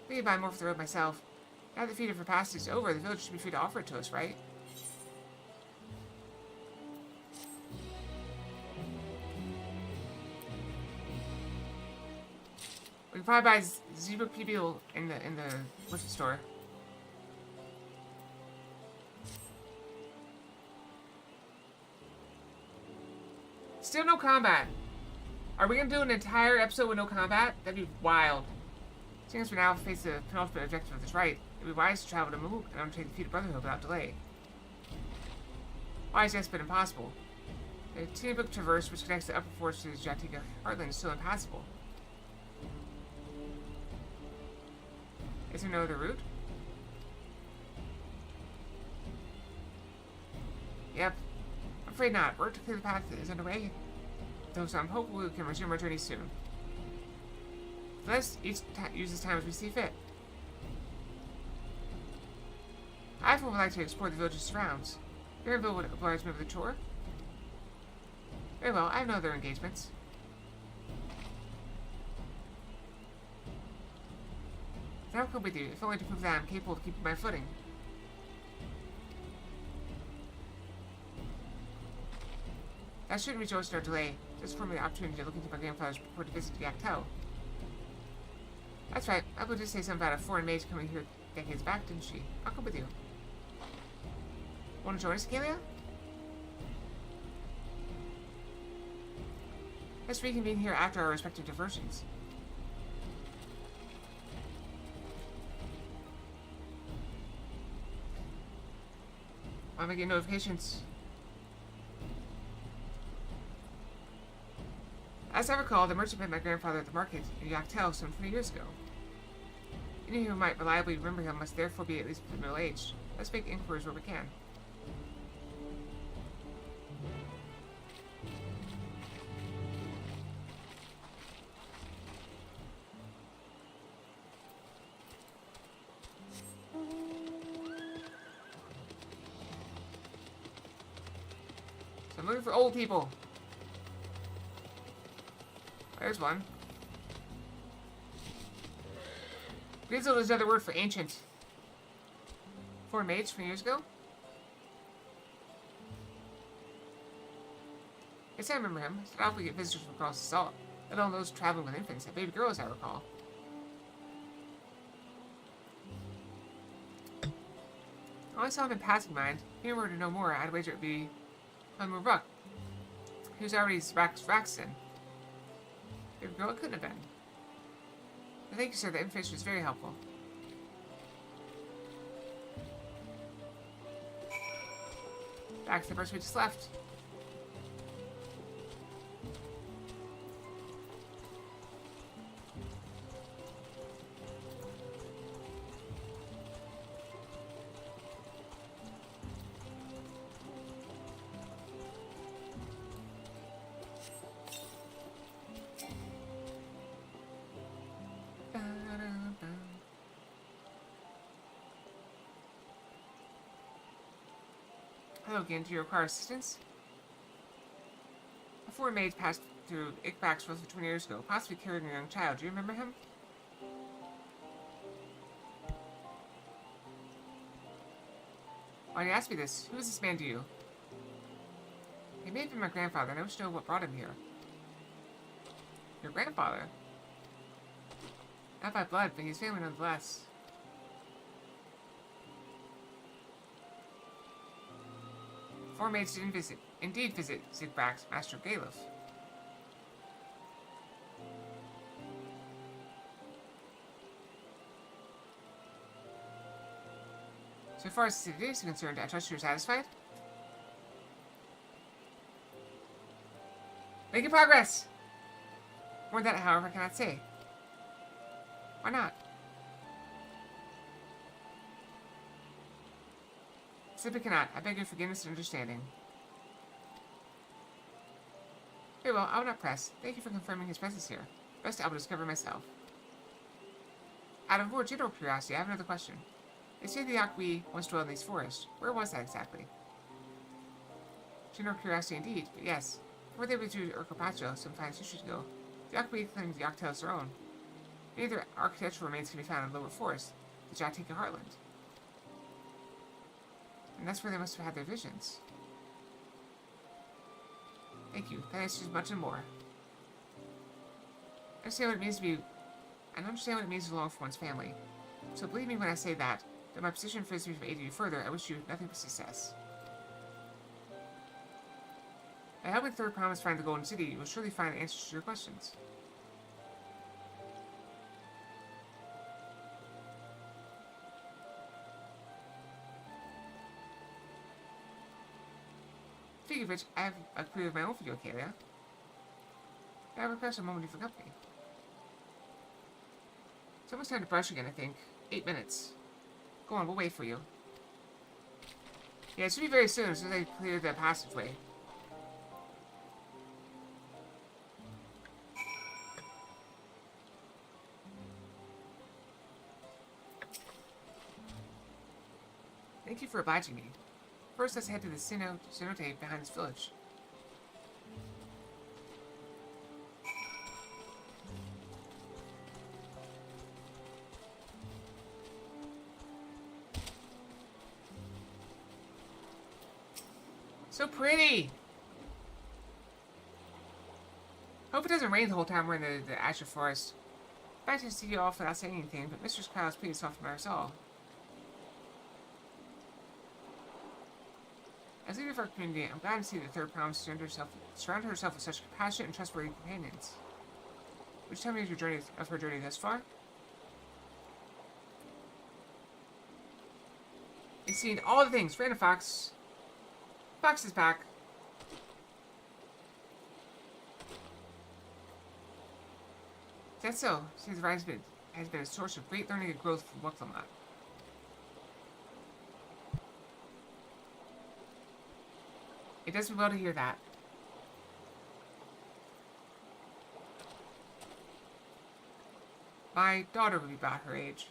Speaker 1: I can buy more for the road myself. Now that the feed of capacity is over, the village should be free to offer it to us, right? We can probably buy Z-Book people in the butcher store. Still no combat. Are we gonna do an entire episode with no combat? That'd be wild. Seeing as we now face the penultimate objective of this rite, it'd be wise to travel to Mook and undertake the feat of Brotherhood without delay. Wise, yes, but impossible. The T-Book traverse, which connects the upper forest to the Jatika heartland, is still impassable. Is there no other route? Yep. I'm afraid not. Work to clear the path is underway. Though so I'm hopeful we can resume our journey soon. Let's each use this time as we see fit. I would like to explore the village's surrounds. Your village would oblige me with a tour. Very well, I have no other engagements. Then I'll come with you, if only to prove that I'm capable of keeping my footing. That shouldn't result in no delay, just for me the opportunity to look into my grandfather's purported visit to Yaktel. That's right, Abba did say something about a foreign mage coming here decades back, didn't she? I'll come with you. Want to join us, Kalia? Let's reconvene here after our respective diversions. I'm gonna get notifications. As I recall, the merchant met my grandfather at the market in Yaktel some 20 years ago. Any who might reliably remember him must therefore be at least middle-aged. Let's make inquiries where we can. So I'm looking for old people. There's one. Grizzled is another word for ancient. 4 maids from years ago? Yes, I remember him. It's often we get visitors from across the salt. Let alone those traveling with infants. And baby girls, I recall. I only saw him in passing, mind. If he were to know more, I'd wager it would be Unmurbuck. He was already Raxton. Baby girl, it couldn't have been. But thank you, sir. The information was very helpful. Back to the person we just left. Hello again, do you require assistance? A foreign maid passed through Ickback's roughly 20 years ago, possibly carrying a young child. Do you remember him? Why do you ask me this? Who is this man to you? He may have been my grandfather, and I wish to know what brought him here. Your grandfather? Not by blood, but he's family nonetheless. Four maids did indeed visit Zigback's master Galuf. So far as the city is concerned, I trust you're satisfied? Making progress! More than that, however, I cannot say. Why not? Simply cannot. I beg your forgiveness and understanding. Very well, I will not press. Thank you for confirming his presence here. The rest I will discover myself. Out of more general curiosity, I have another question. They say the Yakwi once dwelled in these forests. Where was that exactly? General curiosity indeed, but yes. Before they withdrew to Urcopacho some 5 centuries ago, the Yakwi claimed the Yachtel as their own. Many of their architectural remains can be found in the lower forest, the Jatika heartland. And that's where they must have had their visions. Thank you. That answers much and more. I understand what it means to belong for one's family. So believe me when I say that, though my position forbids me from aiding you further, I wish you nothing but success. By helping Third Promise find the Golden City, you will surely find answers to your questions. Speaking of which, I have a clue of my own for you, Kalia. I request a moment of your company. It's almost time to brush again, I think. 8 minutes. Go on, we'll wait for you. Yeah, it should be very soon, as soon as they clear the passageway. Thank you for obliging me. First, let's head to the cenote behind this village. So pretty! Hope it doesn't rain the whole time we're in the Azure Forest. I'd like to see you off without saying anything, but Mistress Cloud's pretty soft from us all. As leader of our community, I'm glad to see that Third Promise surrounded herself with such compassionate and trustworthy companions. Would you tell me of her journey thus far? You've seen all the things. Random Fox. Fox is back. That's so. Since the rise has been a source of great learning and growth for Wuklamot. It does me well to hear that. My daughter would be about her age.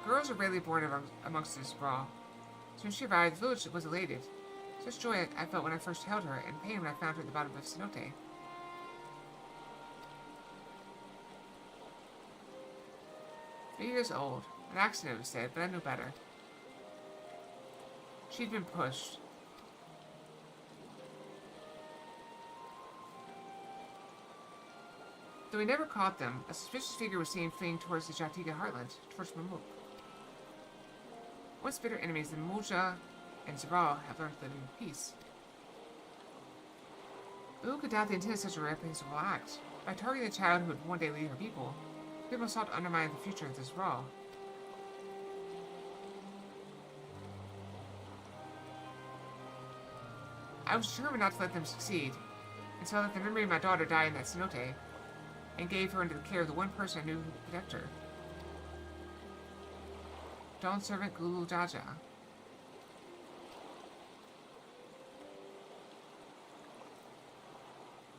Speaker 1: Girls are rarely born amongst this brawl. So when she arrived, the village was elated. Such joy I felt when I first held her, and pain when I found her at the bottom of Cenote. 3 years old. An accident, was said, but I knew better. She'd been pushed. Though we never caught them, a suspicious figure was seen fleeing towards the Jatika heartland, towards Mamuk. Once bitter enemies, the Muja and Zabral have learned to live in peace. Who could doubt the intent of such a reprehensible act? By targeting the child who would one day lead her people, people sought to undermine the future of this Zabral. I was determined not to let them succeed, and so I let the memory of my daughter die in that cenote, and gave her into the care of the one person I knew who could protect her. Dawn's servant Gulu Jaja.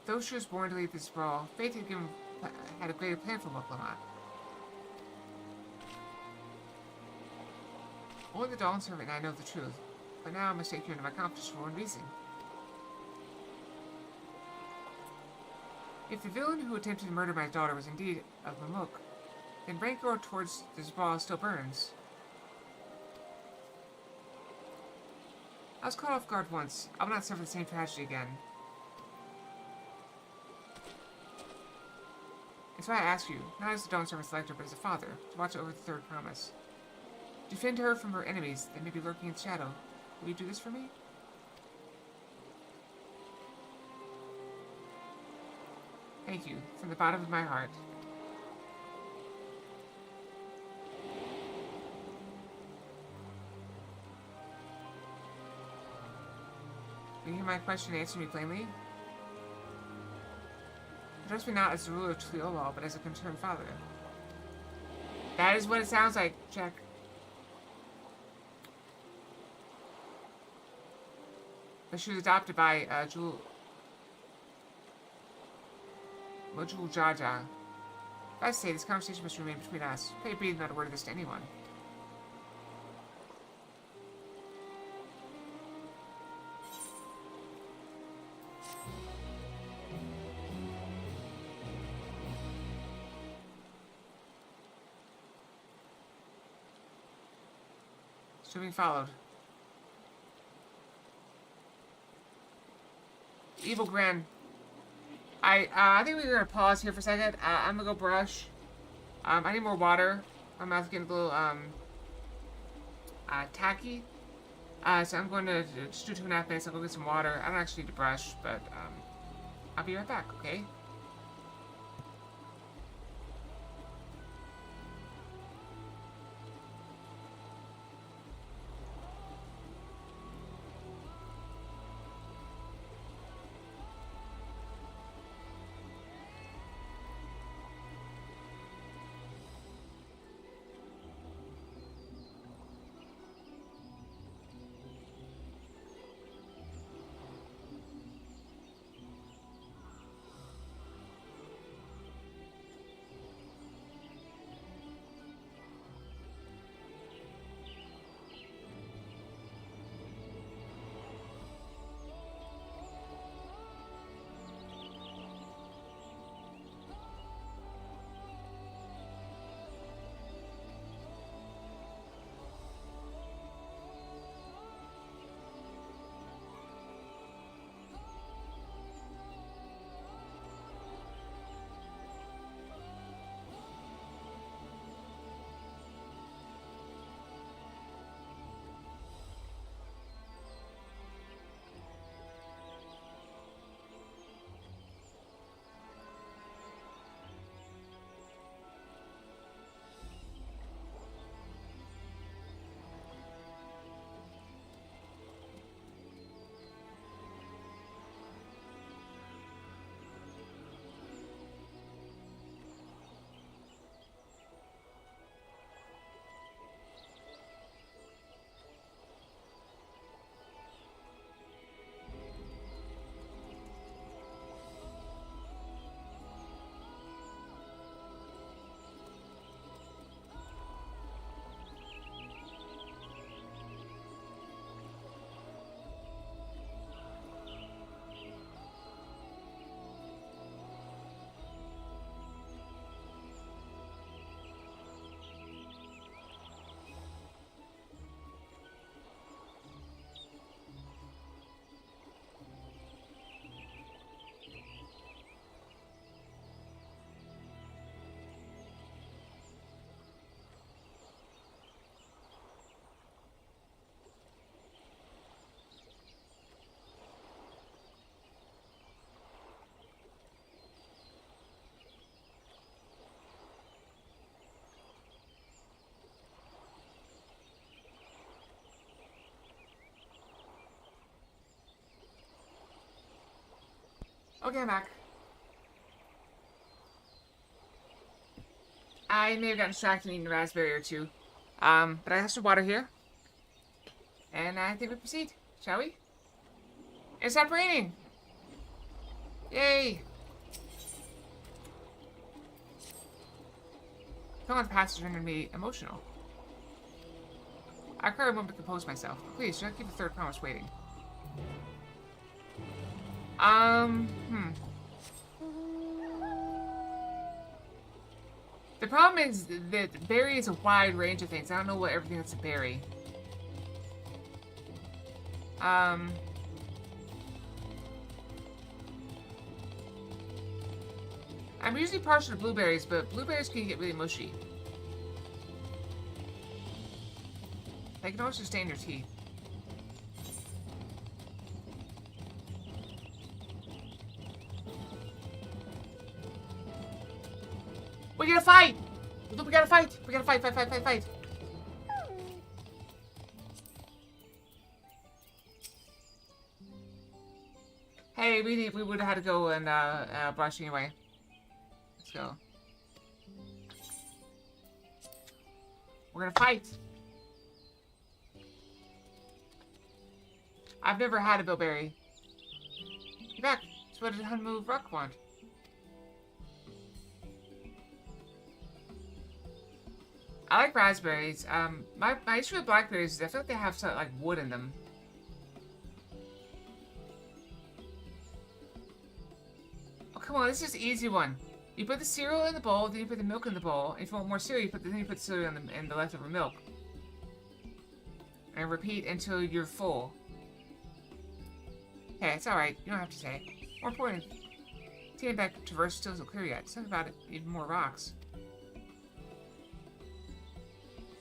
Speaker 1: Though she was born to lead this brawl, fate had a greater plan for Wuklamot. Only the Dawn servant and I know the truth, but now I must take you into my confidence for one reason. If the villain who attempted to murder my daughter was indeed of Mamuk, then rancor towards this brawl still burns. I was caught off guard once. I will not suffer the same tragedy again. It's why I ask you, not as the Dawn Servant Selector, but as a father, to watch over the Third Promise. Defend her from her enemies that may be lurking in shadow. Will you do this for me? Thank you, from the bottom of my heart. Will you hear my question and answer me plainly? Address me not as the ruler of Tliolol, but as a concerned father. That is what it sounds like, check. But she was adopted by Mojul Jaja. I say this conversation must remain between us. Pray breathe not a word of this to anyone. Still being followed. Evil Gran. I think we're gonna pause here for a second. I'm gonna go brush. I need more water. My mouth's getting a little tacky. So I'm going to just do 2.5 minutes. I'll go get some water. I don't actually need to brush, but I'll be right back. Okay. Okay, I'm back. I may have gotten distracted eating a raspberry or two. But I have some water here. And I think we proceed, shall we? It stopped raining! Yay! Someone's passage rendered me emotional. I require a moment to compose myself. Please, do not keep the third promise waiting. The problem is that berry is a wide range of things. I don't know what everything that's a berry. I'm usually partial to blueberries, but blueberries can get really mushy. They can also stain your teeth. We gotta fight! We gotta fight! We gotta fight! Hey, we would have had to go and brush anyway. Let's go. We're gonna fight! I've never had a bilberry. In fact, that's what did Hunmu Ruck want? I like raspberries. My issue with blackberries is I feel like they have some, like, wood in them. Oh, come on, this is an easy one. You put the cereal in the bowl, then you put the milk in the bowl. If you want more cereal, then you put the cereal in the leftover milk. And repeat until you're full. Okay, it's alright. You don't have to say. More important, taking back traverse still isn't clear yet. Something about it, even more rocks.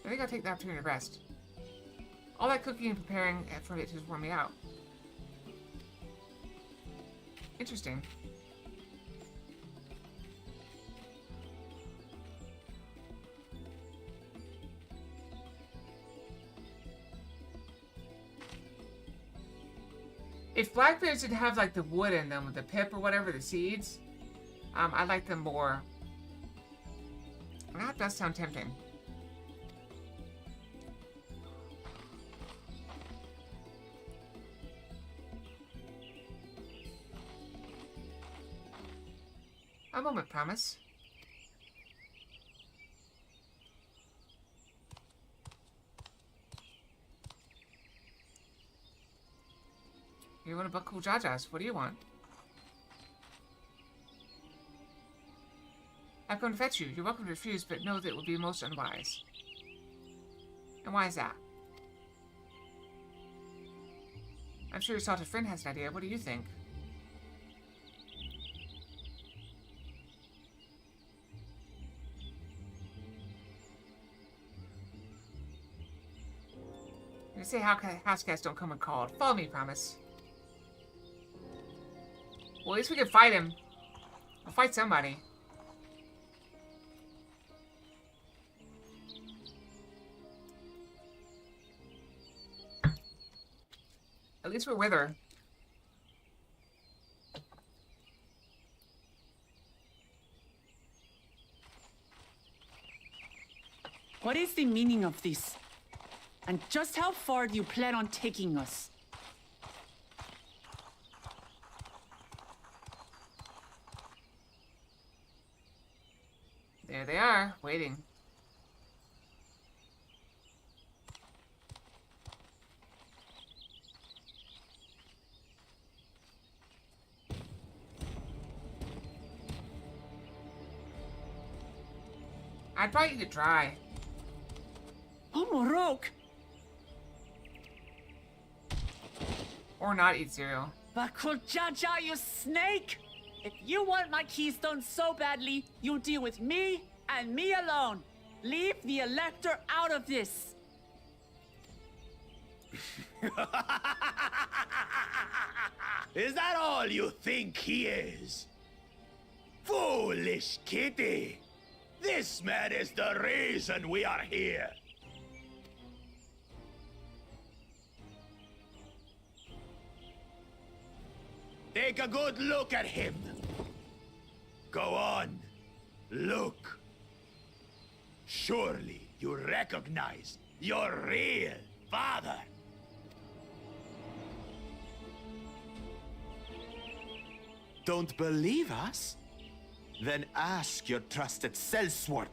Speaker 1: I think I'll take the opportunity to rest. All that cooking and preparing for it just wore me out. Interesting. If blackberries didn't have like the wood in them with the pip or whatever, the seeds, I like them more. That does sound tempting. A moment, promise. You want a buck cool jajas? What do you want? I've come to fetch you. You're welcome to refuse, but know that it would be most unwise. And why is that? I'm sure your salted friend has an idea. What do you think? You say house cats don't come when called. Follow me, promise. Well, at least we can fight him. I'll fight somebody. At least we're with her.
Speaker 2: What is the meaning of this? And just how far do you plan on taking us?
Speaker 1: There they are, waiting. I'd probably eat it dry.
Speaker 2: Oh, Morok!
Speaker 1: Or not eat cereal.
Speaker 2: Bakuljaja, you snake! If you want my keystone so badly, you deal with me and me alone. Leave the Elector out of this.
Speaker 14: Is that all you think he is? Foolish kitty! This man is the reason we are here. Take a good look at him. Go on, look. Surely you recognize your real father.
Speaker 12: Don't believe us? Then ask your trusted sellsword.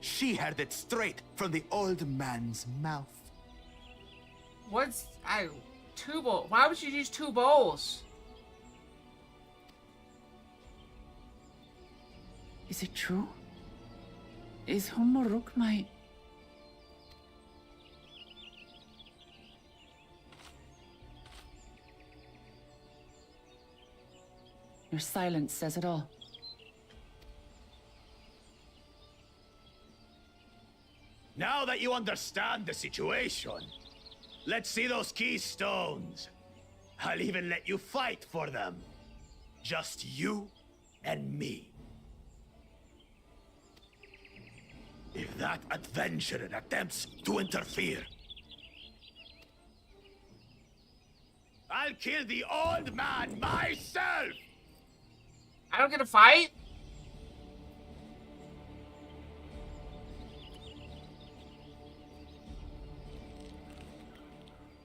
Speaker 12: She heard it straight from the old man's mouth.
Speaker 1: What's... two bowls? Why would you use 2 bowls?
Speaker 2: Is it true? Is Humoruk my... Your silence says it all.
Speaker 14: Now that you understand the situation, let's see those keystones. I'll even let you fight for them. Just you and me. If that adventurer attempts to interfere, I'll kill the old man myself!
Speaker 1: I don't get a fight?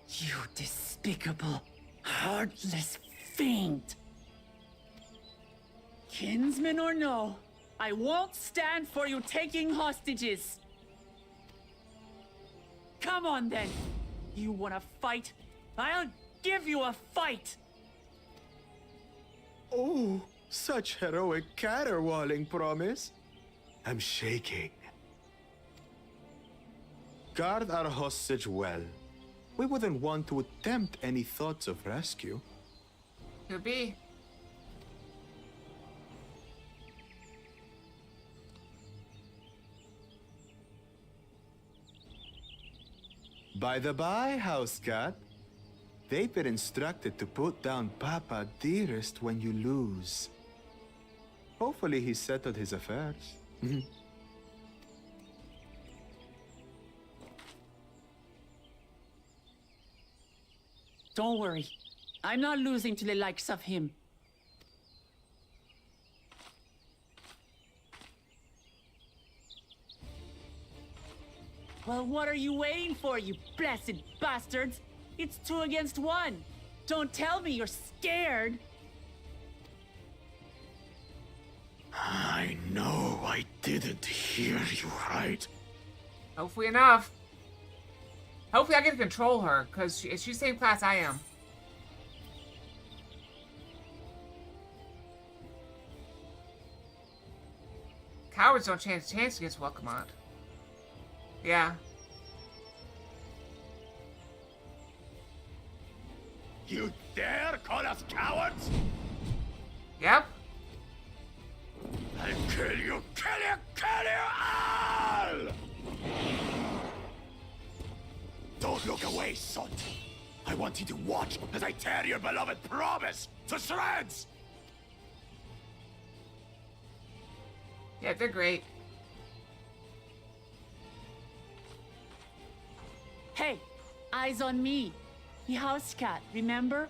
Speaker 2: You despicable. Heartless fiend! Kinsman or no, I won't stand for you taking hostages! Come on then! You wanna fight? I'll give you a fight!
Speaker 12: Oh, such heroic caterwauling promise. I'm shaking. Guard our hostage well. We wouldn't want to attempt any thoughts of rescue.
Speaker 1: Could be.
Speaker 12: By the by, house cat, they've been instructed to put down Papa dearest when you lose. Hopefully he's settled his affairs.
Speaker 2: Don't worry. I'm not losing to the likes of him. Well, what are you waiting for, you blessed bastards? It's 2 against 1. Don't tell me you're scared.
Speaker 8: I know I didn't hear you right.
Speaker 1: Hopefully enough. Hopefully I get to control her, because she's the same class I am. Cowards don't stand a chance against Welcomont. Yeah.
Speaker 14: You dare call us cowards?
Speaker 1: Yep.
Speaker 14: I'll kill you, kill you, kill you all! Don't look away, son. I want you to watch as I tear your beloved promise to shreds!
Speaker 1: Yeah, they're great.
Speaker 2: Hey, eyes on me. The house cat, remember?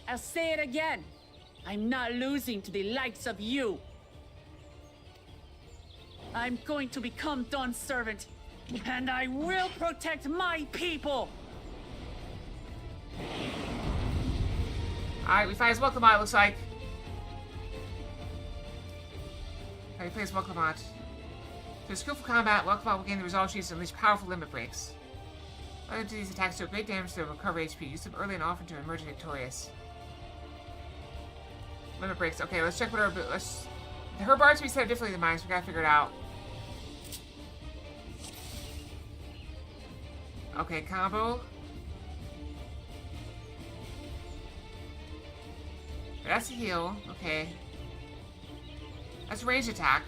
Speaker 2: I'll say it again. I'm not losing to the likes of you. I'm going to become Dawn's servant, and I will protect my people!
Speaker 1: Alright, we fight as Welcomont, it looks like. Okay, we play as Welcomont. Through skillful combat, Welcomont will gain the resolve sheets and unleash powerful limit breaks. Other these attacks do great damage to recover HP. Use them early and often to emerge victorious. Limit breaks. Okay, let's check what our... Her bars we set differently than mine, so we gotta figure it out. Okay, combo. That's a heal. Okay. That's a ranged attack.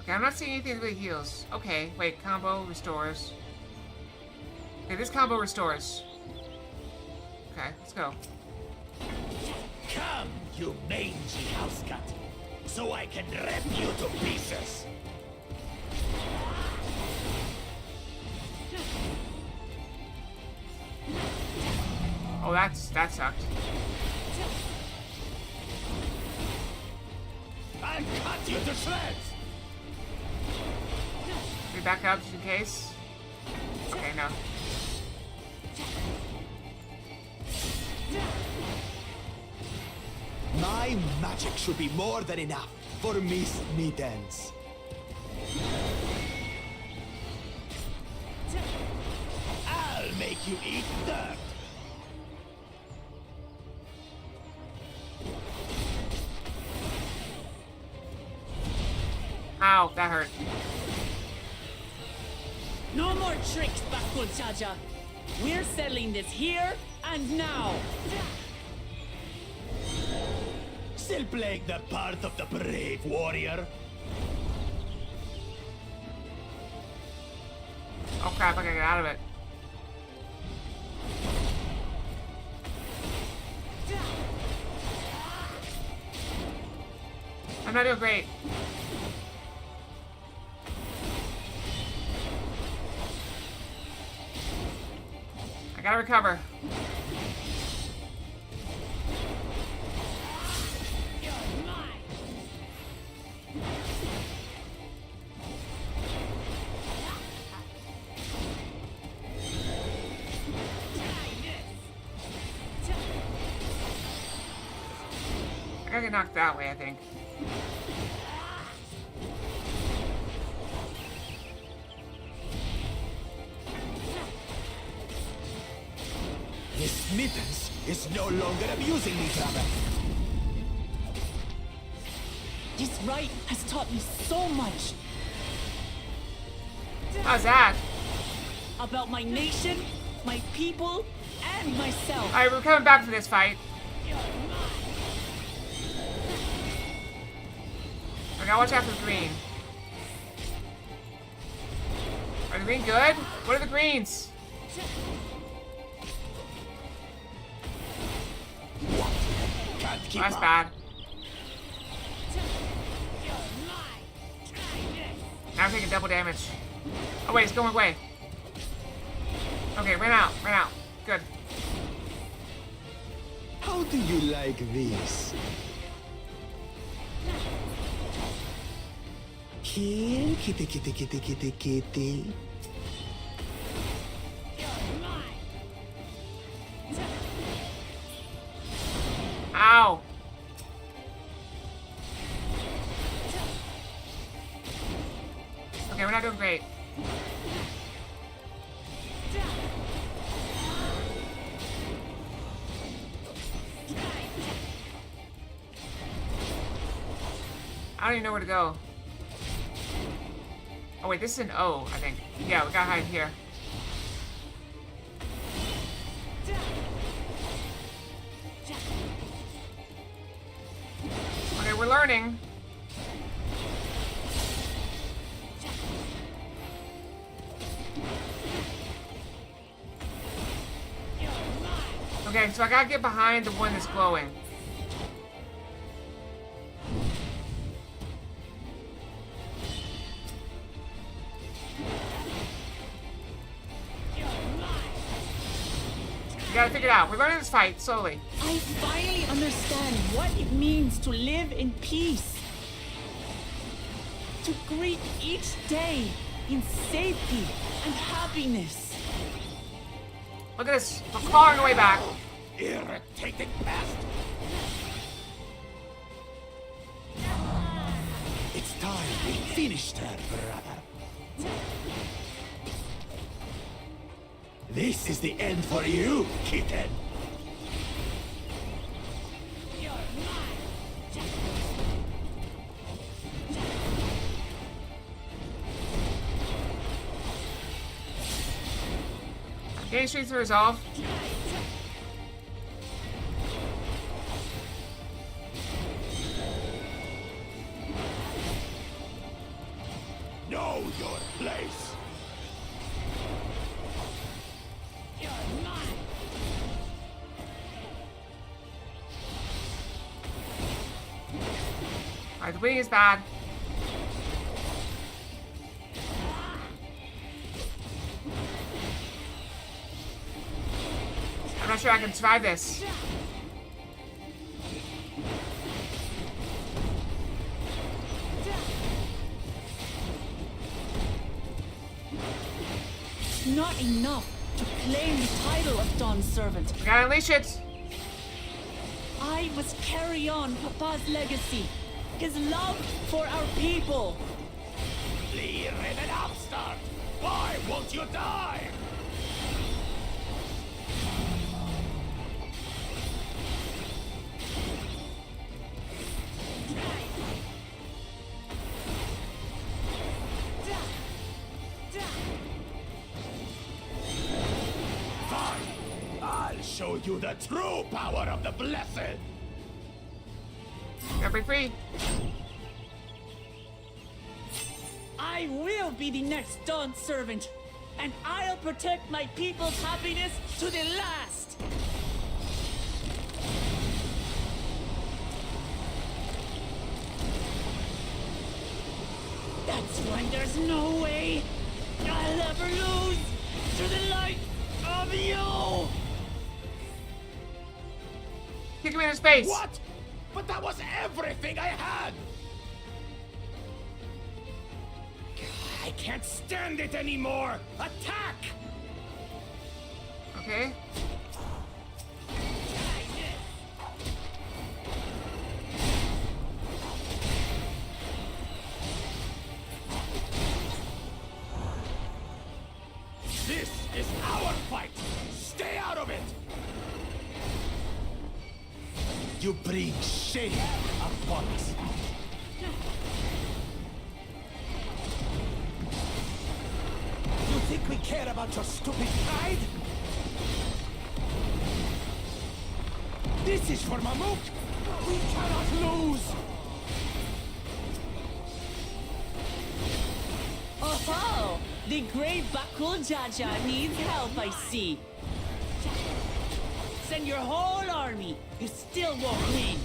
Speaker 1: Okay, I'm not seeing anything that really heals. Okay, wait, combo restores. Okay, this combo restores. Okay, let's go.
Speaker 14: Come, you mangy house cat, so I can rip you to pieces!
Speaker 1: Oh, that sucked.
Speaker 14: I'll cut you to shreds!
Speaker 1: Can we back up just in case? Okay, no.
Speaker 12: My magic should be more than enough for Miss Mittens.
Speaker 14: I'll make you eat dirt!
Speaker 1: Ow, that hurt.
Speaker 2: No more tricks, Bakul Chaja. We're settling this here and now.
Speaker 14: Still playing the part of the brave warrior?
Speaker 1: Oh crap, I gotta get out of it. I'm not doing great. I gotta recover.
Speaker 2: You're mine.
Speaker 1: get knocked that way, I think.
Speaker 14: This Mittens is no longer abusing me, brother.
Speaker 2: This rite has taught me so much.
Speaker 1: How's that?
Speaker 2: About my nation, my people, and myself.
Speaker 1: Alright, we're coming back for this fight. I gotta watch out for the green. Are the green good? What are the greens? Oh, that's bad. Now I'm taking double damage. Oh wait, it's going away. Okay, ran out. Good.
Speaker 12: How do you like this? Here, kitty, kitty, kitty, kitty, kitty.
Speaker 1: Ow. Okay, we're not doing great. I don't even know where to go. Oh wait, this is an O, I think. Yeah, we gotta hide here. Okay, we're learning. Okay, so I gotta get behind the one that's glowing. We gotta figure it out. We're learning this fight slowly.
Speaker 2: I finally understand what it means to live in peace. To greet each day in safety and happiness.
Speaker 1: Look at this. We're clawing our way back.
Speaker 14: Irritating bastard. It's time we finished her, brother. This is the end for you, kitten.
Speaker 1: Getting straight to resolve.
Speaker 14: Know your place.
Speaker 1: Alright, the wing is bad. I'm not sure I can survive this.
Speaker 2: It's not enough to claim the title of Dawn's servant.
Speaker 1: We gotta unleash it.
Speaker 2: I must carry on Papa's legacy. His love for our people.
Speaker 14: Flea-ridden upstart! Why won't you die? Fine. I'll show you the true power of the blessed.
Speaker 1: Gotta break free.
Speaker 2: I will be the next Dawn servant, and I'll protect my people's happiness to the last. That's why there's no way I'll ever lose to the light of you.
Speaker 1: Kick him in his face.
Speaker 14: What? But that was everything I had! I can't stand it anymore! Attack!
Speaker 1: Okay.
Speaker 14: You bring shame upon us.
Speaker 11: You think we care about your stupid pride? This is for Mamuk! We cannot lose!
Speaker 2: Oh, the great Bakul Jaja needs help, I see. Send your whole army. You still won't win.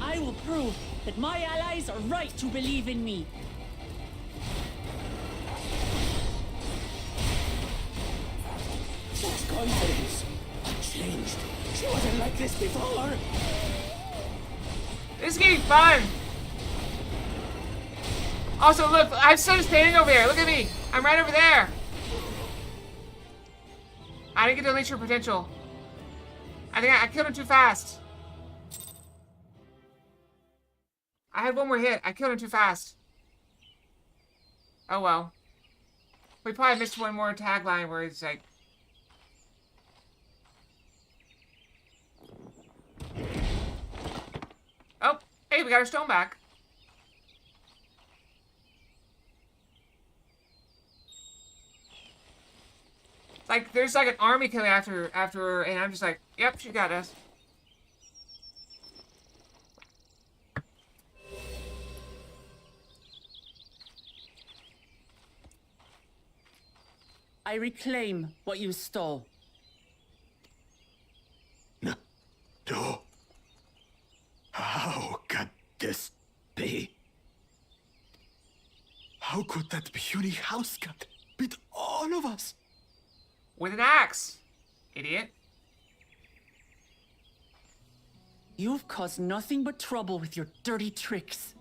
Speaker 2: I will prove that my allies are right to believe in me.
Speaker 11: Such confidence! Changed. She wasn't like this before.
Speaker 1: This is getting fun. Also, look, I'm still standing over here. Look at me. I'm right over there. I didn't get to unleash your potential. I think I killed him too fast. I had one more hit. I killed him too fast. Oh well. We probably missed one more tagline where it's like... Oh, hey, we got our stone back. Like, there's like an army coming after her, and I'm just like, yep, she got us.
Speaker 2: I reclaim what you stole.
Speaker 14: No. How could this be? How could that puny house cat beat all of us?
Speaker 1: With an axe, idiot.
Speaker 2: You've caused nothing but trouble with your dirty tricks.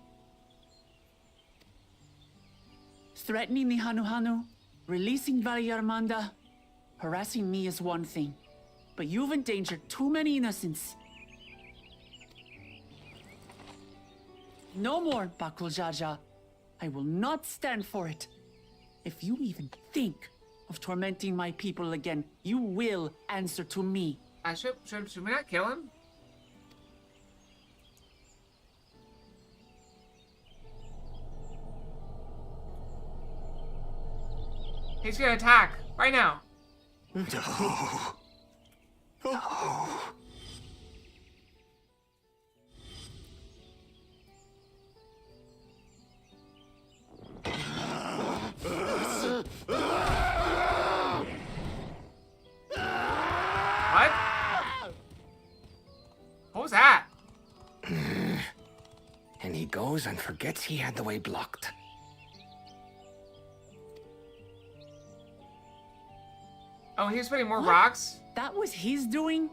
Speaker 2: Threatening the Hanuhanu, releasing Valyarmanda, harassing me is one thing, but you've endangered too many innocents. No more, Bakul Jaja. I will not stand for it. If you even think of tormenting my people again, you will answer to me.
Speaker 1: Should we not kill him? He's gonna attack right now.
Speaker 14: No. No.
Speaker 1: What? What was that?
Speaker 11: And he goes and forgets he had the way blocked.
Speaker 1: Oh, he was putting more rocks?
Speaker 2: That was his doing?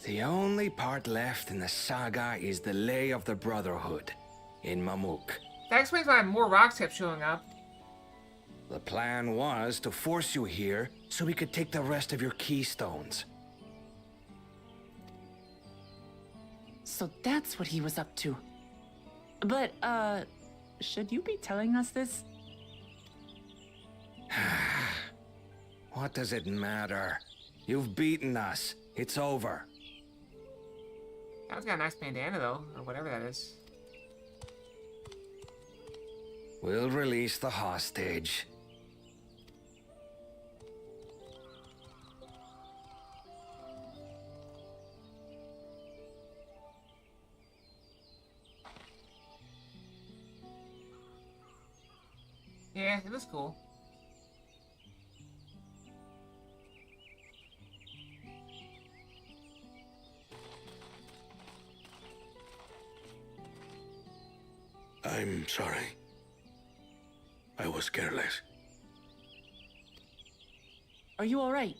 Speaker 11: The only part left in the saga is the Lay of the Brotherhood in Mamuk.
Speaker 1: That explains why more rocks kept showing up.
Speaker 11: The plan was to force you here so we could take the rest of your keystones.
Speaker 2: So that's what he was up to. But, should you be telling us this?
Speaker 11: What does it matter? You've beaten us. It's over.
Speaker 1: That one's got a nice bandana, though, or whatever that is.
Speaker 11: We'll release the hostage.
Speaker 1: Yeah, it was cool.
Speaker 8: I'm sorry. I was careless.
Speaker 2: Are you all right?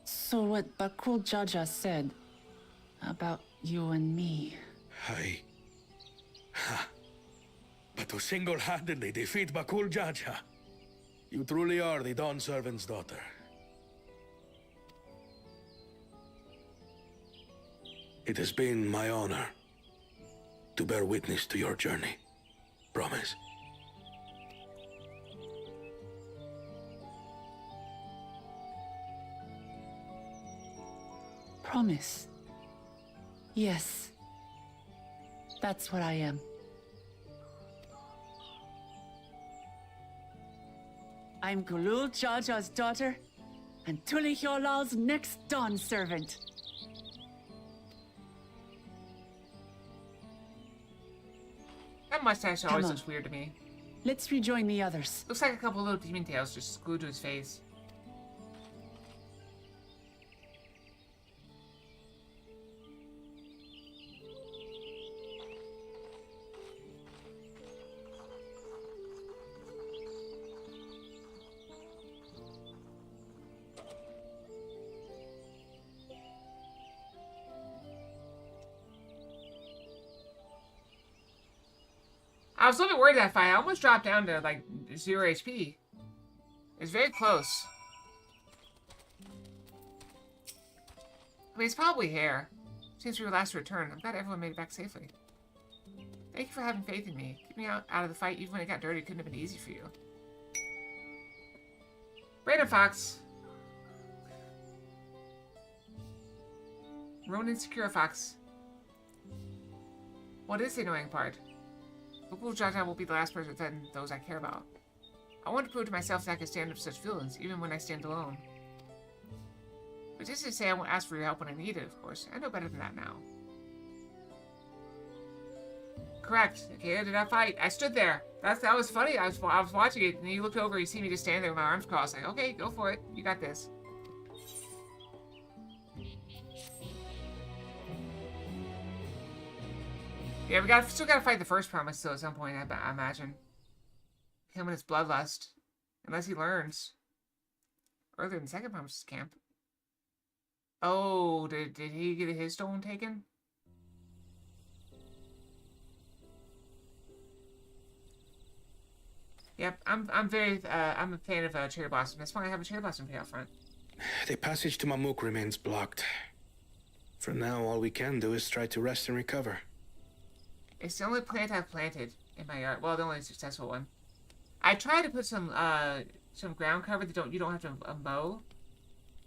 Speaker 2: So what Bakul Jaja said about you and me...
Speaker 8: But to single-handedly defeat Bakul Jaja, you truly are the Dawn Servant's daughter. It has been my honor. to bear witness to your journey. Promise?
Speaker 2: Promise. Yes. That's what I am. I'm Gulul Jaja's daughter, and Tulihyolal's next Dawn servant.
Speaker 1: That mustache always looks weird to me.
Speaker 2: Let's rejoin the others.
Speaker 1: Looks like a couple little demon tails just glued to his face. I was a little bit worried that fight. I almost dropped down to like 0 HP. It's very close. I mean, it's probably hair. Since we were last returned, I'm glad everyone made it back safely. Thank you for having faith in me. Keep me out of the fight even when it got dirty. It couldn't have been easy for you. Brandon Fox. Ronan Secure Fox. What is the annoying part? Gulul Jaja will be the last person than those I care about. I want to prove to myself that I can stand up to such villains, even when I stand alone. But just to say I won't ask for your help when I need it, of course. I know better than that now. Correct. Okay, I did not fight. I stood there. That was funny. I was watching it, and you looked over, you see me just standing there with my arms crossed. Like, okay, go for it. You got this. Yeah, we still gotta fight the first promise though at some point, I imagine. Him and his bloodlust. Unless he learns. Earlier in the second promise camp. Oh, did he get his stone taken? Yep, I'm a fan of Cherry Blossom. That's why I have a Cherry Blossom tree out front.
Speaker 8: The passage to Mamuk remains blocked. For now, all we can do is try to rest and recover.
Speaker 1: It's the only plant I've planted in my yard. Well, the only successful one. I tried to put some ground cover that you don't have to mow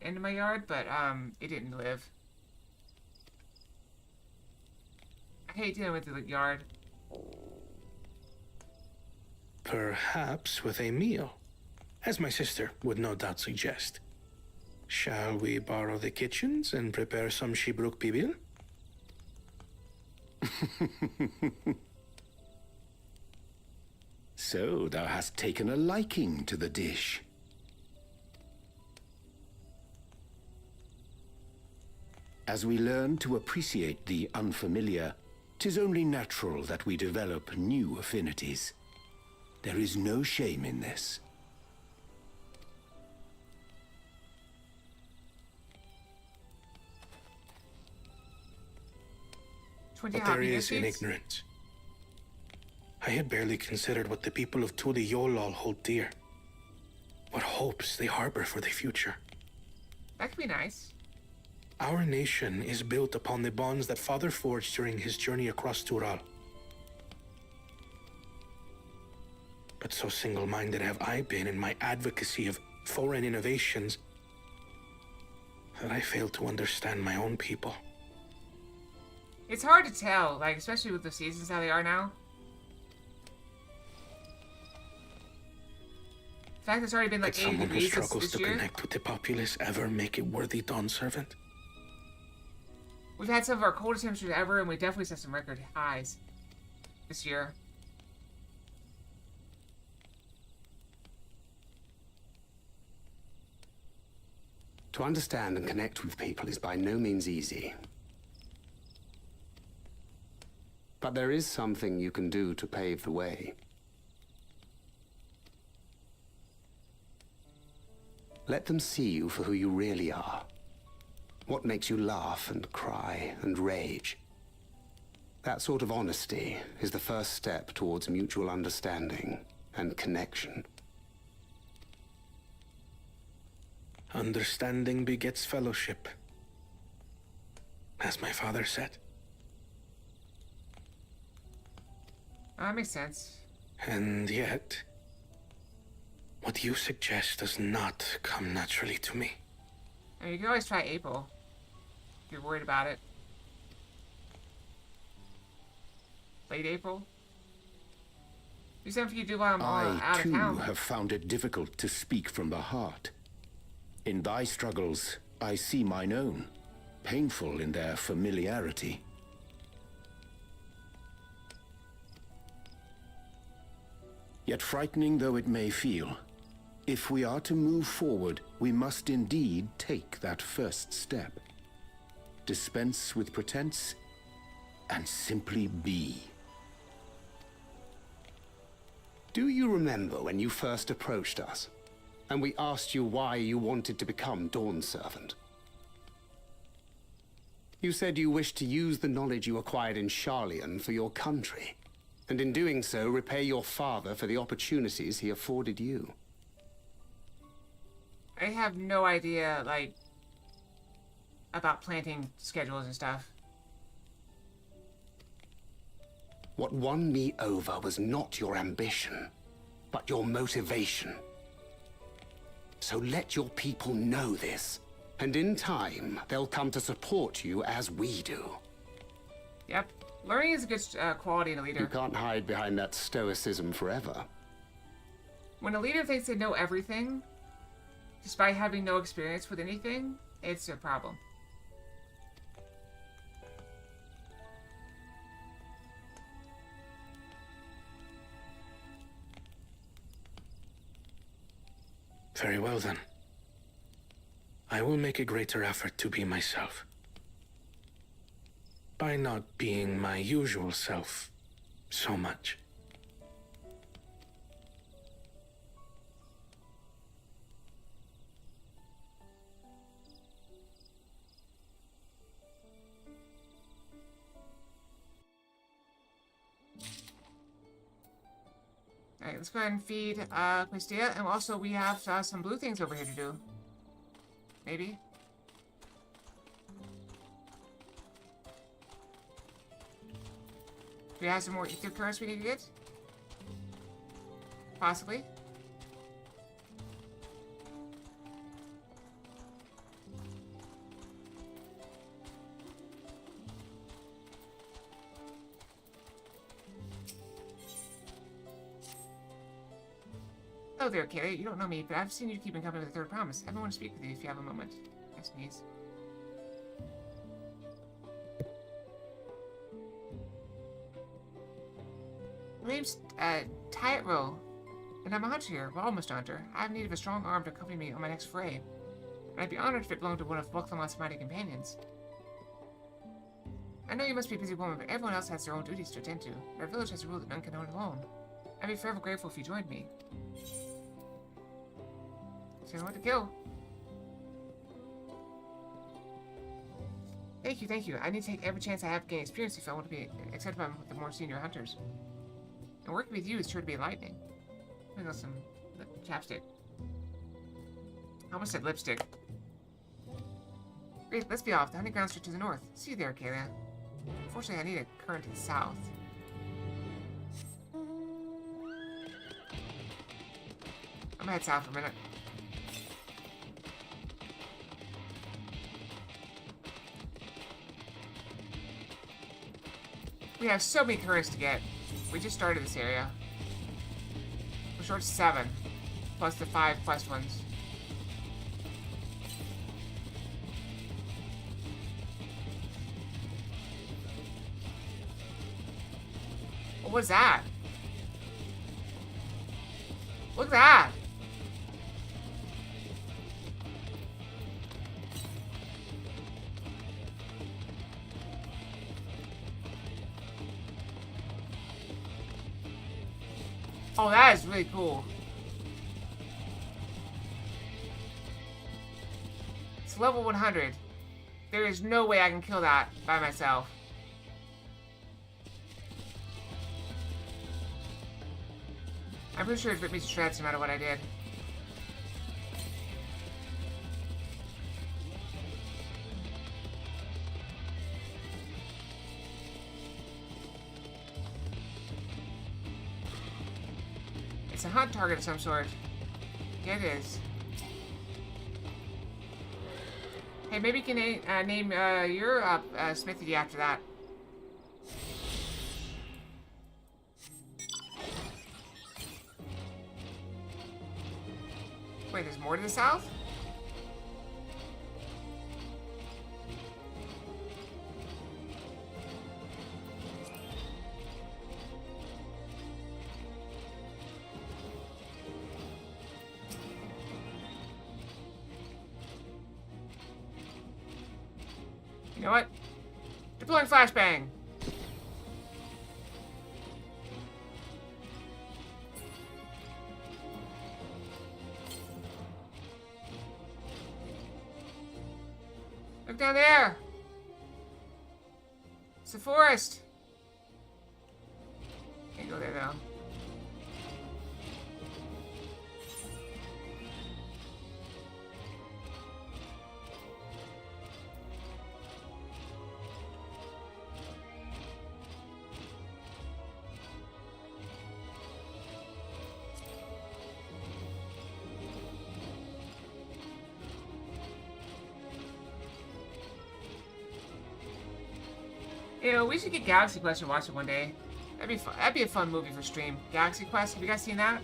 Speaker 1: into my yard, but it didn't live. I hate dealing with the yard.
Speaker 8: Perhaps with a meal, as my sister would no doubt suggest. Shall we borrow the kitchens and prepare some Shibruk Bibil?
Speaker 13: So thou hast taken a liking to the dish. As we learn to appreciate the unfamiliar, 'tis only natural that we develop new affinities. There is no shame in this.
Speaker 8: But there is in ignorance. I had barely considered what the people of Tulihyollal hold dear. What hopes they harbor for the future.
Speaker 1: That could be nice.
Speaker 8: Our nation is built upon the bonds that Father forged during his journey across Tural. But so single-minded have I been in my advocacy of foreign innovations that I failed to understand my own people.
Speaker 1: It's hard to tell, like, especially with the seasons how they are now. In fact, it's already been like 80
Speaker 8: someone who
Speaker 1: degrees
Speaker 8: struggles to
Speaker 1: year.
Speaker 8: connect with the populace ever make a worthy Dawn servant?
Speaker 1: We've had some of our coldest temperatures ever, and we definitely set some record highs this year.
Speaker 13: To understand and connect with people is by no means easy. But there is something you can do to pave the way. Let them see you for who you really are. What makes you laugh and cry and rage. That sort of honesty is the first step towards mutual understanding and connection.
Speaker 8: Understanding begets fellowship, as my father said.
Speaker 1: That makes sense.
Speaker 8: And yet, what you suggest does not come naturally to me.
Speaker 1: I mean, you can always try April if you're worried about it. Late April? You said for you do while I'm out of town.
Speaker 15: I, too, have found it difficult to speak from the heart. In thy struggles, I see mine own, painful in their familiarity. Yet frightening though it may feel, if we are to move forward, we must indeed take that first step. Dispense with pretense, and simply be.
Speaker 13: Do you remember when you first approached us, and we asked you why you wanted to become Dawn Servant? You said you wished to use the knowledge you acquired in Sharlayan for your country, and in doing so, repay your father for the opportunities he afforded you.
Speaker 1: I have no idea, like, about planting schedules and stuff.
Speaker 13: What won me over was not your ambition, but your motivation. So let your people know this, and in time, they'll come to support you as we do.
Speaker 1: Yep. Learning is a good quality in a leader.
Speaker 13: You can't hide behind that stoicism forever.
Speaker 1: When a leader thinks they know everything, despite having no experience with anything, it's a problem.
Speaker 8: Very well then. I will make a greater effort to be myself. By not being my usual self so much.
Speaker 1: Alright, let's go ahead and feed Quistia, and also we have some blue things over here to do. Maybe? Do we have some more ether currents we need to get? Possibly. Oh there, Kaylee. You don't know me, but I've seen you keeping company with the third promise. I want to speak with you if you have a moment. I sneeze. My name's Tightrow, and I'm a hunter here. Well, almost a hunter. I have need of a strong arm to accompany me on my next foray. And I'd be honored if it belonged to one of Welchlamat's mighty companions. I know you must be a busy woman, but everyone else has their own duties to attend to. Our village has a rule that none can own alone. I'd be forever grateful if you joined me. So you know what to kill. Thank you. I need to take every chance I have to gain experience if I want to be accepted by the more senior hunters. And working with you is sure to be enlightening. I got some chapstick. I almost said lipstick. Great, let's be off. The hunting grounds are to the north. See you there, Kayla. Unfortunately, I need a current to the south. I'm gonna head south for a minute. We have so many currents to get. We just started this area. We're short 7, plus the 5 quest ones. What was that? Look at that! Oh, that is really cool. It's level 100. There is no way I can kill that by myself. I'm pretty sure it ripped me to shreds no matter what I did. a hunt target of some sort. Yeah, it is. Hey, maybe you can name your smithy after that. Wait, there's more to the south? You know what? Deploying flashbang. Look down there. It's the forest. Can't go there though. You know, we should get Galaxy Quest and watch it one day. That'd be fun. That'd be a fun movie for stream. Galaxy Quest. Have you guys seen that?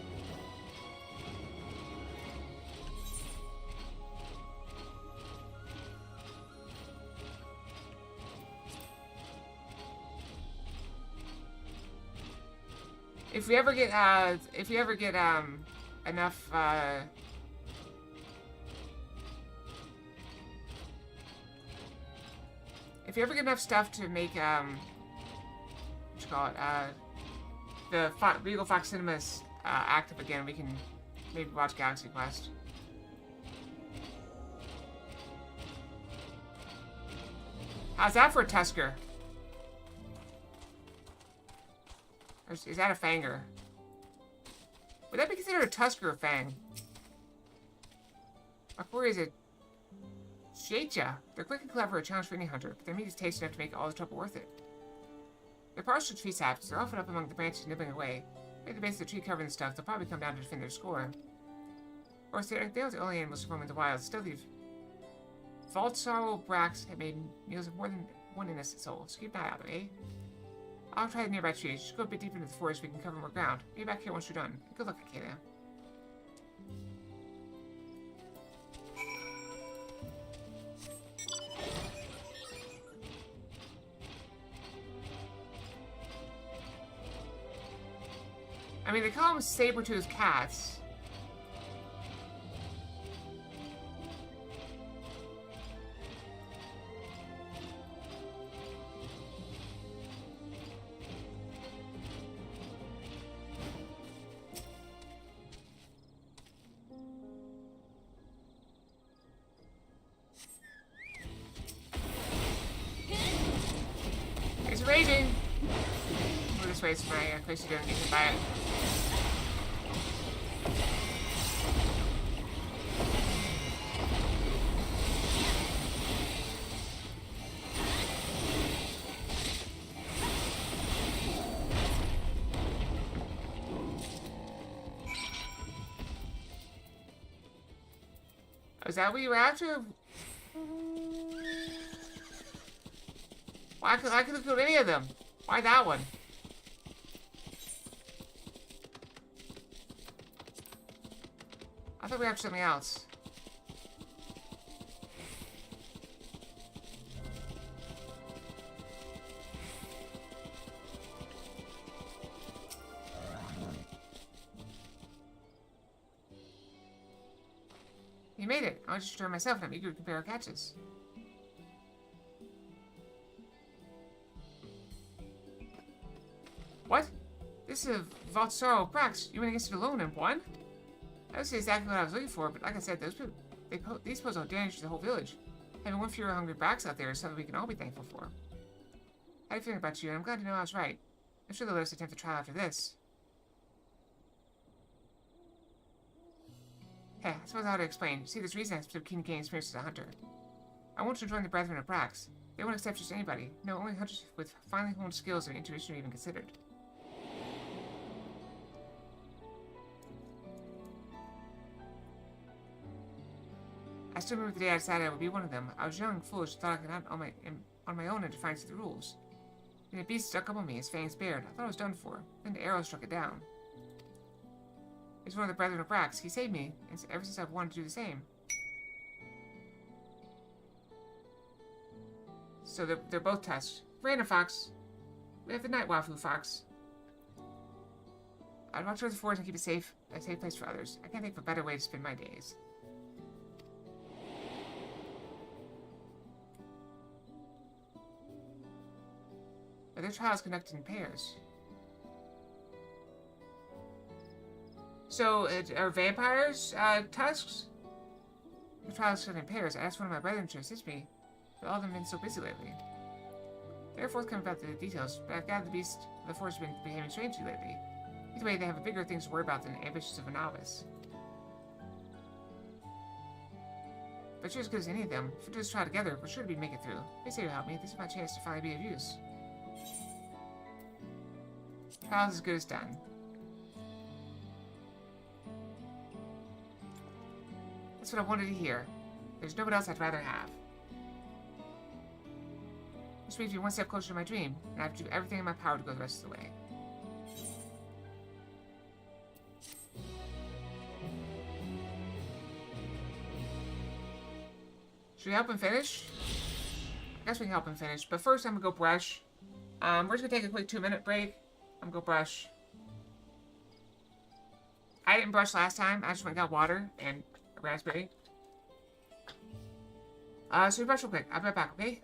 Speaker 1: If we ever get enough if you ever get enough stuff to make, what you call it, the Regal Fox Cinemas active again, we can maybe watch Galaxy Quest. How's that for a Tusker? Or is that a Fanger? Would that be considered a Tusker or a Fang? My query is it Shacha. They're quick and clever, a challenge for any hunter, but their meat is tasty enough to make all the trouble worth it. They're partial to tree saps. They're often up among the branches nibbling away. At the base of the tree covered in stuff, they'll probably come down to defend their score. Of course, they're the only animals roaming the wild. Still, these Valtzarl bracks have made meals of more than one innocent soul, so keep an eye out, eh? I'll try the nearby trees. Just go a bit deeper into the forest so we can cover more ground. Be back here once you're done. Good luck, Akela. I mean, they call them saber-toothed cats. It's raging. Move this way so my crazy don't get hit by it. Is that what you were after? Why could I could kill any of them? Why that one? I thought we had something else. You made it. I was just trying myself and I'm eager to compare our catches. What? This is Valtzarl Prax. You went against it alone and won? That was exactly what I was looking for, but like I said, these pose no damage to the whole village. Having one fewer hungry Brax out there is something we can all be thankful for. How do you feel about you? And I'm glad to know I was right. I'm sure they'll let us attempt the trial after this. Hey, I suppose I ought to explain. See, there's reason I'm so keen to gain experience as a hunter. I want to join the Brethren of Brax. They won't accept just anybody. No, only hunters with finely honed skills and intuition are even considered. I still remember the day I decided I would be one of them. I was young, foolish, thought I could hunt on my own in defiance of the rules. Then a beast stuck up on me, his fangs bared. I thought I was done for. Then the arrow struck it down. He's one of the Brethren of Brax. He saved me, and ever since I've wanted to do the same. So they're both tusks. Random fox. We have the night waifu fox. I'd watch over the forest and keep it safe, a safe place for others. I can't think of a better way to spend my days. But their trials conducted in pairs. So, are vampires, tusks? The trials conducted in pairs. I asked one of my brethren to assist me, but all of them have been so busy lately. They're forthcoming about the details, but I've gathered the beast of the forest has been behaving strangely lately. Either way, they have bigger things to worry about than the ambitions of a novice. But you're as good as any of them. If we just try together, we're sure to make it through. Please say you'll help me. This is my chance to finally be of use. Trials as good as done. That's what I wanted to hear. There's no one else I'd rather have. This brings me one step closer to my dream, and I have to do everything in my power to go the rest of the way. Should we help him finish? I guess we can help him finish, but first I'm gonna go brush. We're just gonna take a quick 2-minute break. I'm gonna go brush. I didn't brush last time. I just went and got water and a raspberry. So we brush real quick. I'll be right back, okay?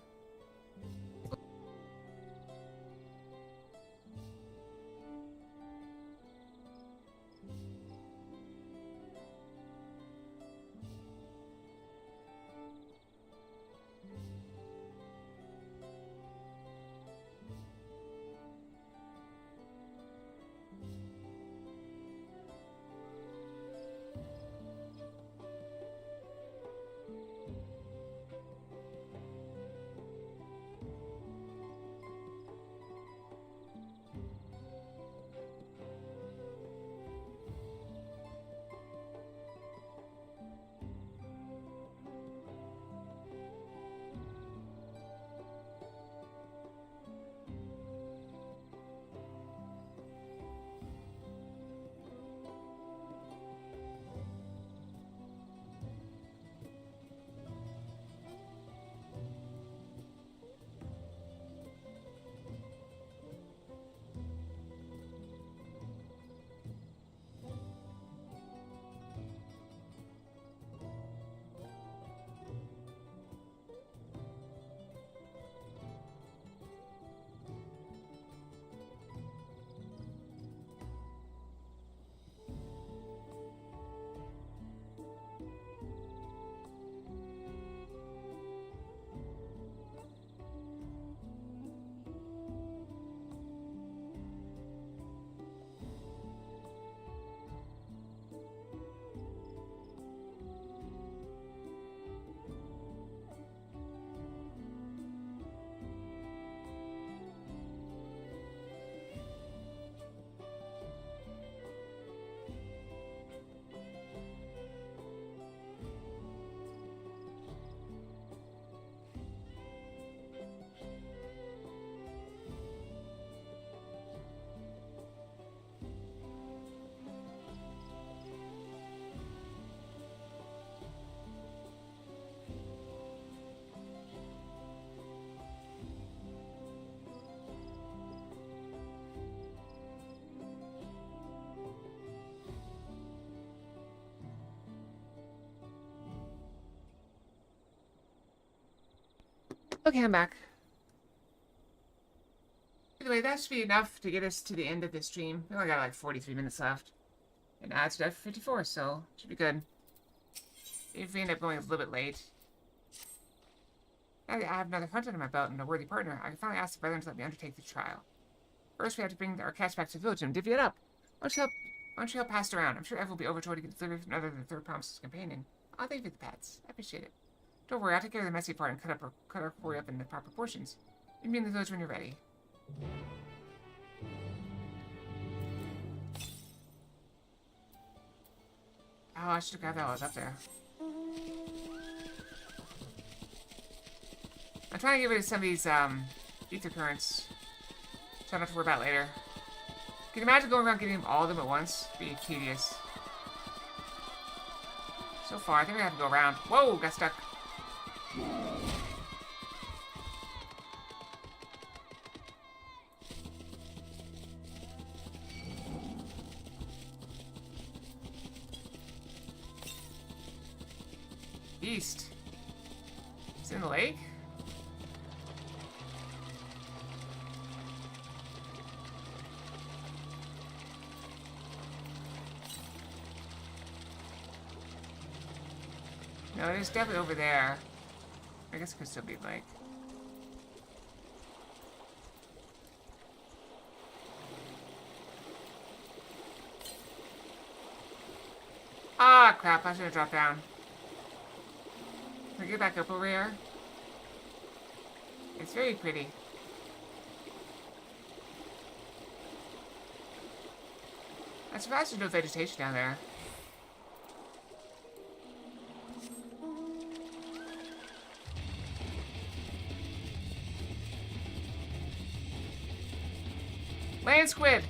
Speaker 1: Okay, I'm back. Anyway, that should be enough to get us to the end of this stream. We only got like 43 minutes left. And now it's FFXIV, so it should be good. If we end up going a little bit late. Now that I have another hunt under my belt and a worthy partner, I can finally ask the brethren to let me undertake the trial. First, we have to bring our cats back to the village and divvy it up. Why don't you help pass it around? I'm sure Ev will be overjoyed to get delivered from none other than the third promise's companion. I'll thank you for the pets. I appreciate it. Don't worry, I'll take care of the messy part and cut our quarry up in the proper portions. You can be in the village when you're ready. Oh, I should have grabbed that while I was up there. I'm trying to get rid of some of these ether currents, so I don't have to worry about it later. Can you imagine going around getting all of them at once? It'd be tedious. So far, I think we have to go around. Whoa, got stuck. East. It's in the lake? No, it is definitely over there. I guess it could still be like. Ah, crap! I should have dropped down. Can I get back up over here? It's very pretty. I'm surprised there's no vegetation down there. Land squid!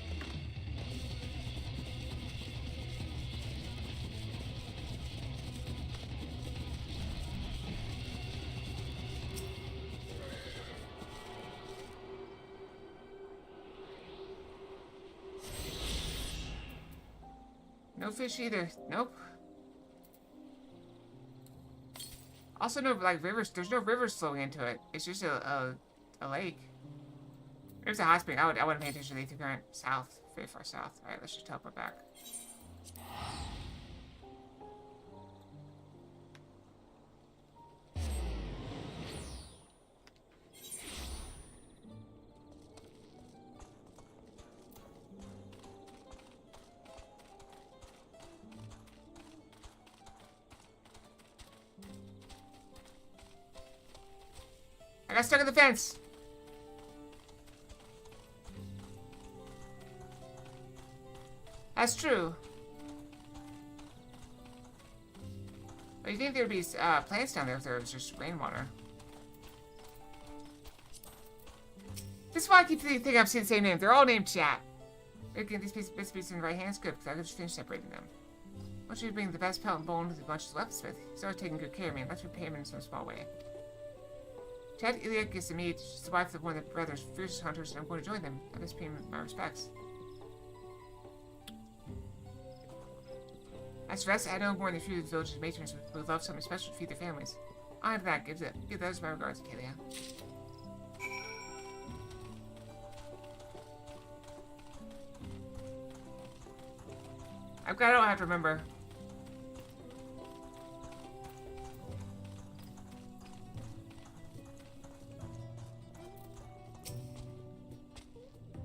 Speaker 1: No fish either. Nope. Also, no like rivers. There's no rivers flowing into it. It's just a lake. There's a hot spring. I wouldn't pay attention to the ether current. South, very far south. All right, let's just teleport back. I got stuck in the fence. That's true. But you think there'd be plants down there if there was just rainwater? This is why I keep thinking I'm seeing the same name. They're all named Chat. Get these pieces in the right hands, good, because I could just finish separating them. I want you to bring the best pelt and bone with the bunches left with. He's always taking good care of me, and let's repay him in some small way. Chad Iliac is to me. She's the wife of one of the brother's fiercest hunters, and I'm going to join them. I must pay him my respects. As for us, I know more than a few of the village's matrons who love something special to feed their families. I'll have that. Give those my regards, Kalia. I'm glad I don't have to remember.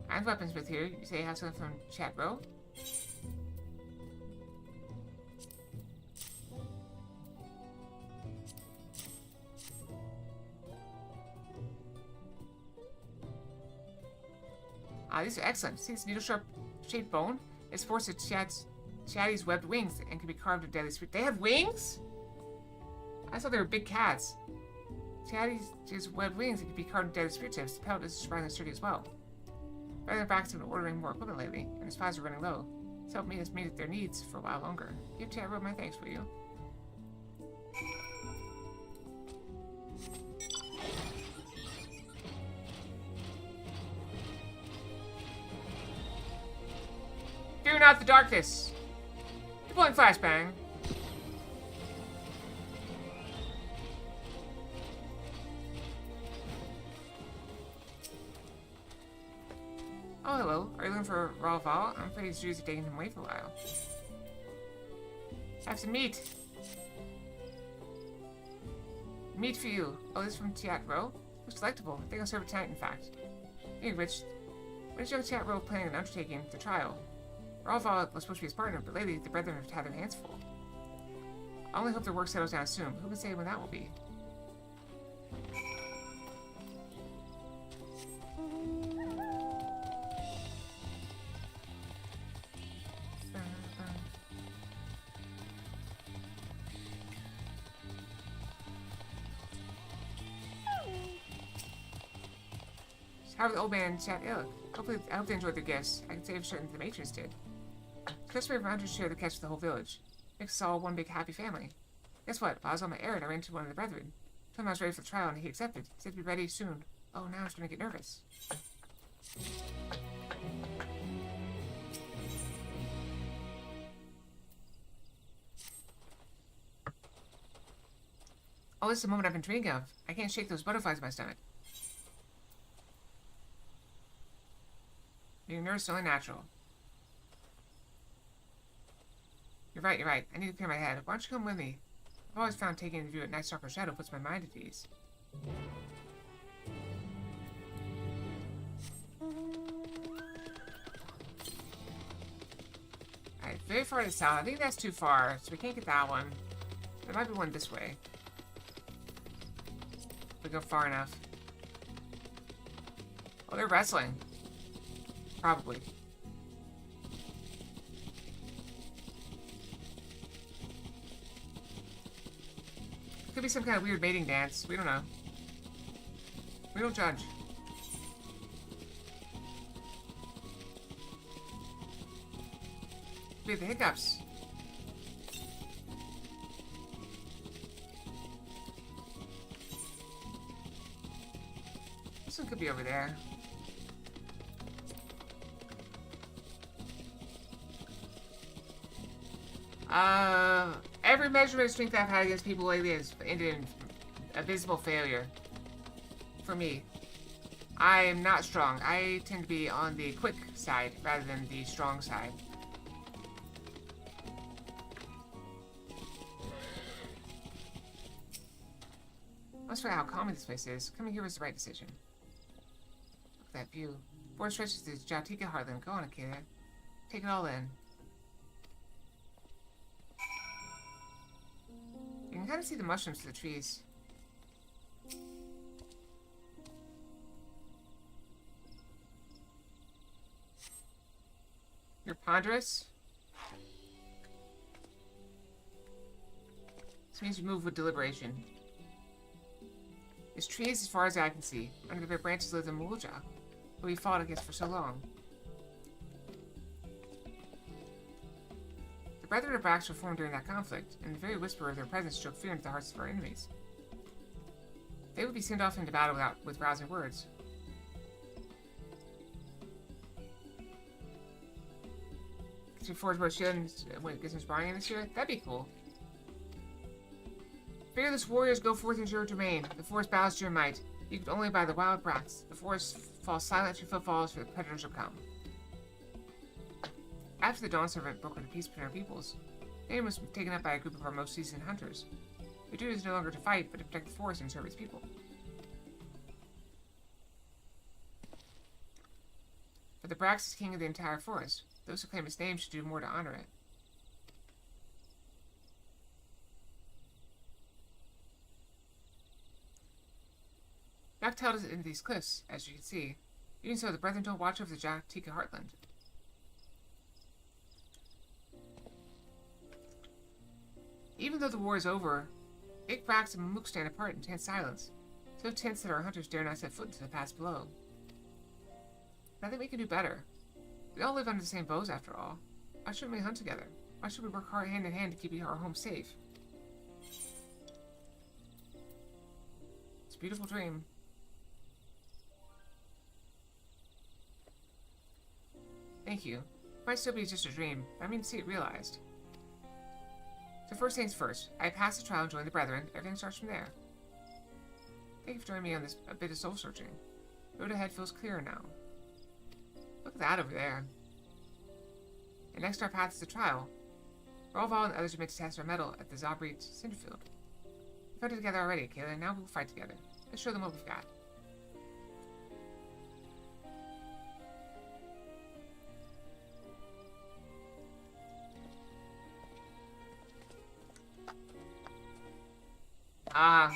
Speaker 1: I have weapons with here. You say you have something from Chat Row? Ah, these are excellent. See this needle-sharp shaped bone? It's forced to Chatty's webbed wings and can be carved into deadly spirit. They have wings? I thought they were big cats. Chatty's webbed wings and can be carved into deadly spirit tips. The pelt is surprisingly sturdy as well. Rather Bax have been ordering more equipment lately, and his supplies are running low. This helped me has meet their needs for a while longer. Give Chat Row my thanks, will you? Fear not the darkness. Deploying flashbang. Oh, hello. Are you looking for raw Val? I'm afraid his Jews are taking him away for a while. Have some meat. Meat for you. Oh, this is from Chat Row? Looks delectable. I think I'll serve it tonight, in fact. Speaking of which, when is young Chat Row planning on undertaking the trial? Raw Val was supposed to be his partner, but lately the brethren have had their hands full. I only hope their work settles down soon. Who can say when that will be? However, the old man said, ill. I hope they enjoyed their gifts. I can say for certain the matrons did. Customary for hunters share the catch with the whole village. Makes us all one big happy family. Guess what? While I was on my errand, I ran into one of the brethren. Told him I was ready for the trial, and he accepted. He said to be ready soon. Oh, now I'm starting to get nervous. Oh, this is the moment I've been dreaming of. I can't shake those butterflies in my stomach. Being nervous is only natural. You're right, you're right. I need to clear my head. Why don't you come with me? I've always found taking the view at Night Stalker's shadow puts my mind at ease. Alright, very far to the south. I think that's too far, so we can't get that one. There might be one this way. If we go far enough. Oh, they're wrestling. Probably. Could be some kind of weird mating dance. We don't know. We don't judge. We have the hiccups. This one could be over there. Every measurement of strength I've had against people lately has ended in abysmal failure. For me. I am not strong. I tend to be on the quick side rather than the strong side. I must figure out how calming this place is. Coming here was the right decision. Look at that view. Forest stretches to Jautika Heartland. Go on, Akira. Take it all in. You can kind of see the mushrooms through the trees. You're ponderous? This means you move with deliberation. This tree is as far as I can see. Under the very branches lives a Mulja, who we fought against for so long. The Brethren of Brax were formed during that conflict, and the very whisper of their presence struck fear into the hearts of our enemies. They would be sent off into battle with rousing words. Get you forge both shield and get some sparring in this year? That'd be cool. Fearless warriors go forth into your domain. The forest bows to your might. You can only by the wild brats. The forest falls silent at your footfalls, for the predators will come. After the Dawn Servant broke into peace between our peoples, Nain was taken up by a group of our most seasoned hunters. Their duty is no longer to fight, but to protect the forest and serve its people. But the Brax is king of the entire forest. Those who claim its name should do more to honor it. Back tailed us into these cliffs, as you can see. Even so, the Brethren don't watch over the Jautika Heartland. Even though the war is over, Ik Brax and Mook stand apart in tense silence. So tense that our hunters dare not set foot into the pass below. But I think we can do better. We all live under the same bows after all. Why shouldn't we hunt together? Why should we work hard hand in hand to keep our home safe? It's a beautiful dream. Thank you. It might still be just a dream, but I mean to see it realized. So first things first, I passed the trial and joined the Brethren. Everything starts from there. Thank you for joining me on this a bit of soul searching. The road ahead feels clearer now. Look at that over there. And next our path is the trial. Rolval and others are meant to test our mettle at the Zabrit Cinderfield. We fought together already, Kayla, and now we'll fight together. Let's show them what we've got. Ah.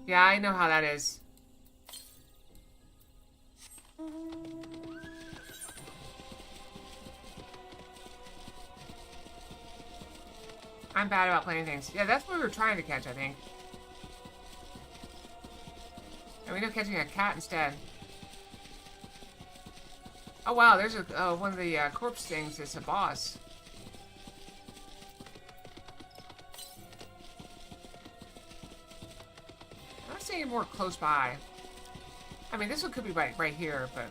Speaker 1: Yeah, I know how that is. I'm bad about playing things. Yeah, that's what we were trying to catch, I think. And we ended up catching a cat instead. Oh wow, there's a one of the corpse things. It's a boss. I'm not seeing more close by. I mean, this one could be right here, but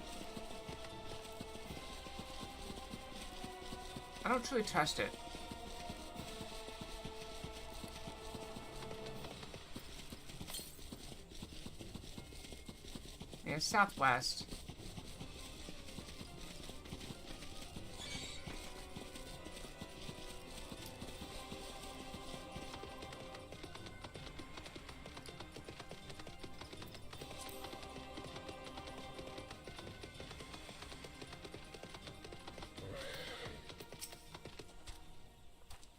Speaker 1: I don't truly trust it. Yeah, southwest.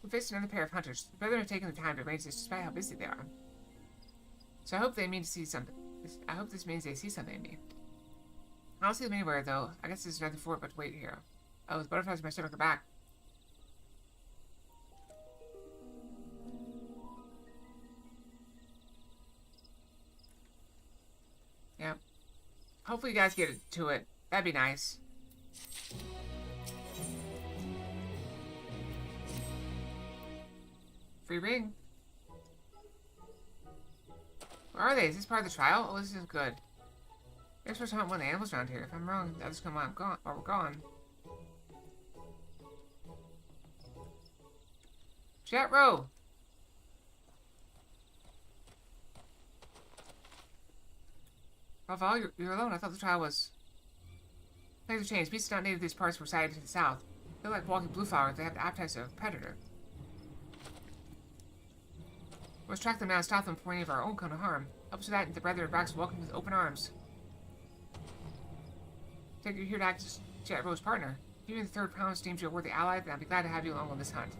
Speaker 1: We faced another pair of hunters. The brethren have taken the time to arrange this despite how busy they are. So I hope they mean to see something. I hope this means they see something in me. I don't see them anywhere, though. I guess there's nothing for it but to wait here. Oh, the butterflies in my stomach are back. Yeah. Hopefully you guys get to it. That'd be nice. Free ring. Where are they? Is this part of the trial? Oh, this is good. They're supposed to hunt one of the animals around here. If I'm wrong, the others come on, gone, or we're gone. Chat row. Raval, you're alone. I thought the trial was... Things have changed. Beasts not native to these parts were sighted to the south. They're like walking blue flowers. They have the appetites of a predator. Let's track them down and stop them before any of our own come to harm. Help us with that, and the brethren of Brax welcome with open arms. Take you here to act as Jet Row's partner. If you and the third pound deems you a worthy ally, then I'll be glad to have you along on this hunt.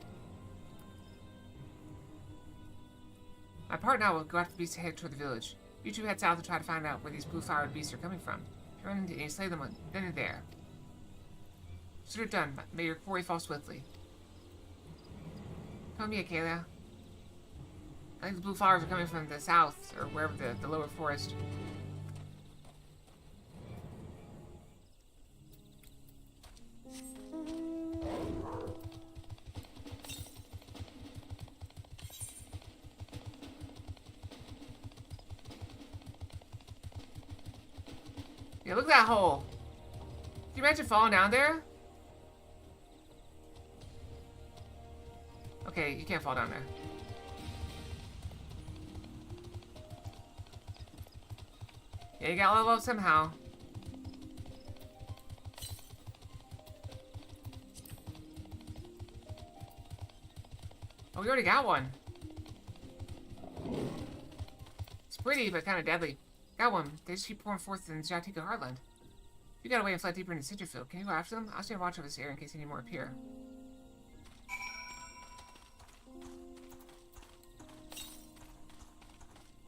Speaker 1: My partner and I will go after the beasts ahead toward the village. You two head south and try to find out where these blue-flowered beasts are coming from. If you run into any, slay them then and there. Consider it done. May your quarry fall swiftly. Come here, Kayla. I think the blue flowers are coming from the south, or wherever the lower forest. Yeah, look at that hole. Can you imagine falling down there? Okay, you can't fall down there. Yeah, you gotta level up somehow. Oh, we already got one. It's pretty, but kind of deadly. Got one. They just keep pouring forth in Jatika Heartland. You got away and fled deeper into Citrusfield. Can you go after them? I'll stay and watch over this area in case any more appear.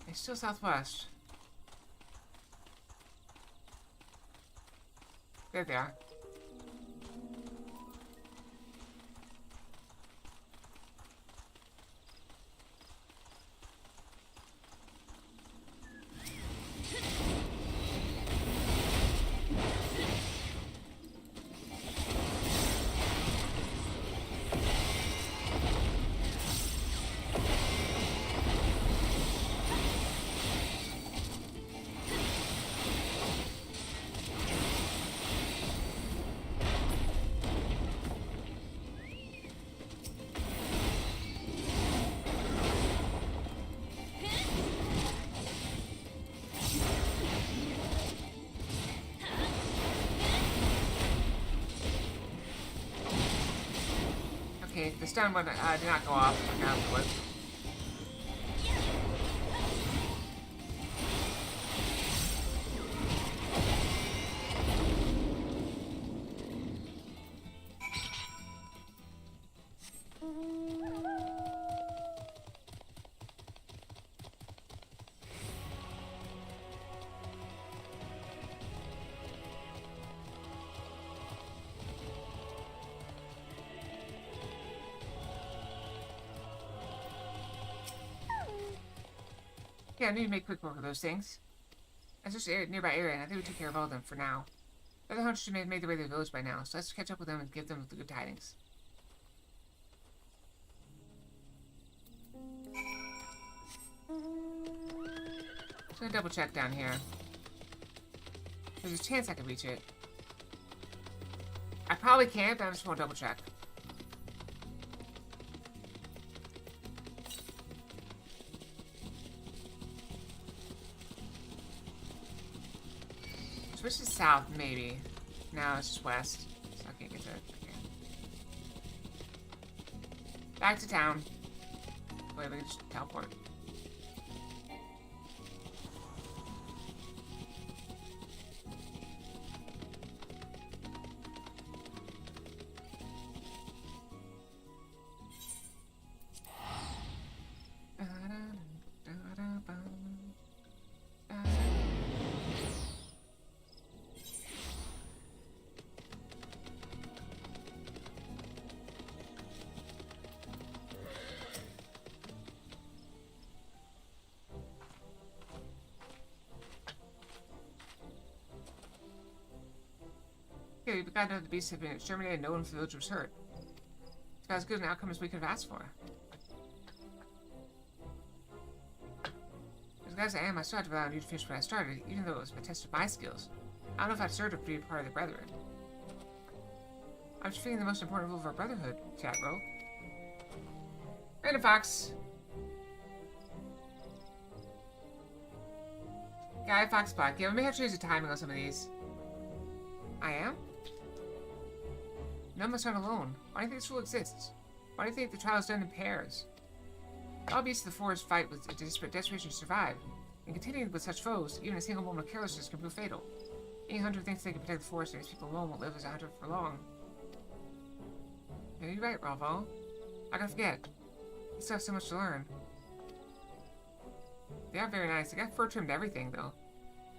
Speaker 1: It's still southwest. There they are. Okay, the stun one did not go off. I forgot what it was. Yeah, I need to make quick work of those things. That's just a nearby area, and I think we took care of all of them for now. The other hunters should have made their way to the village by now, so let's catch up with them and give them the good tidings. Just gonna double check down here. There's a chance I could reach it. I probably can't, but I just want to double check. Switch to south, maybe. No, it's just west, so I can't get to it. Okay. Back to town. Wait, we can just teleport. We got to know the beasts have been exterminated and no one in the village was hurt. It's about as good an outcome as we could have asked for. As good as I am, I still have to rely on you to finish what I started, even though it was a test of my skills. I don't know if I'd serve to be a part of the Brethren. I'm just feeling the most important rule of our brotherhood, chat bro. Random Fox. Guy Fox Black. Yeah, we may have to change the timing on some of these. I am? None must run alone. Why do you think this rule exists? Why do you think the trial is done in pairs? All beasts of the forest fight with desperation to survive, and continuing with such foes, even a single moment of carelessness can prove fatal. Any hunter thinks they can protect the forest and his people alone won't live as a hunter for long. Yeah, you're right, Ralvo. I gotta forget. You still have so much to learn. They are very nice. They got fur trimmed everything, though.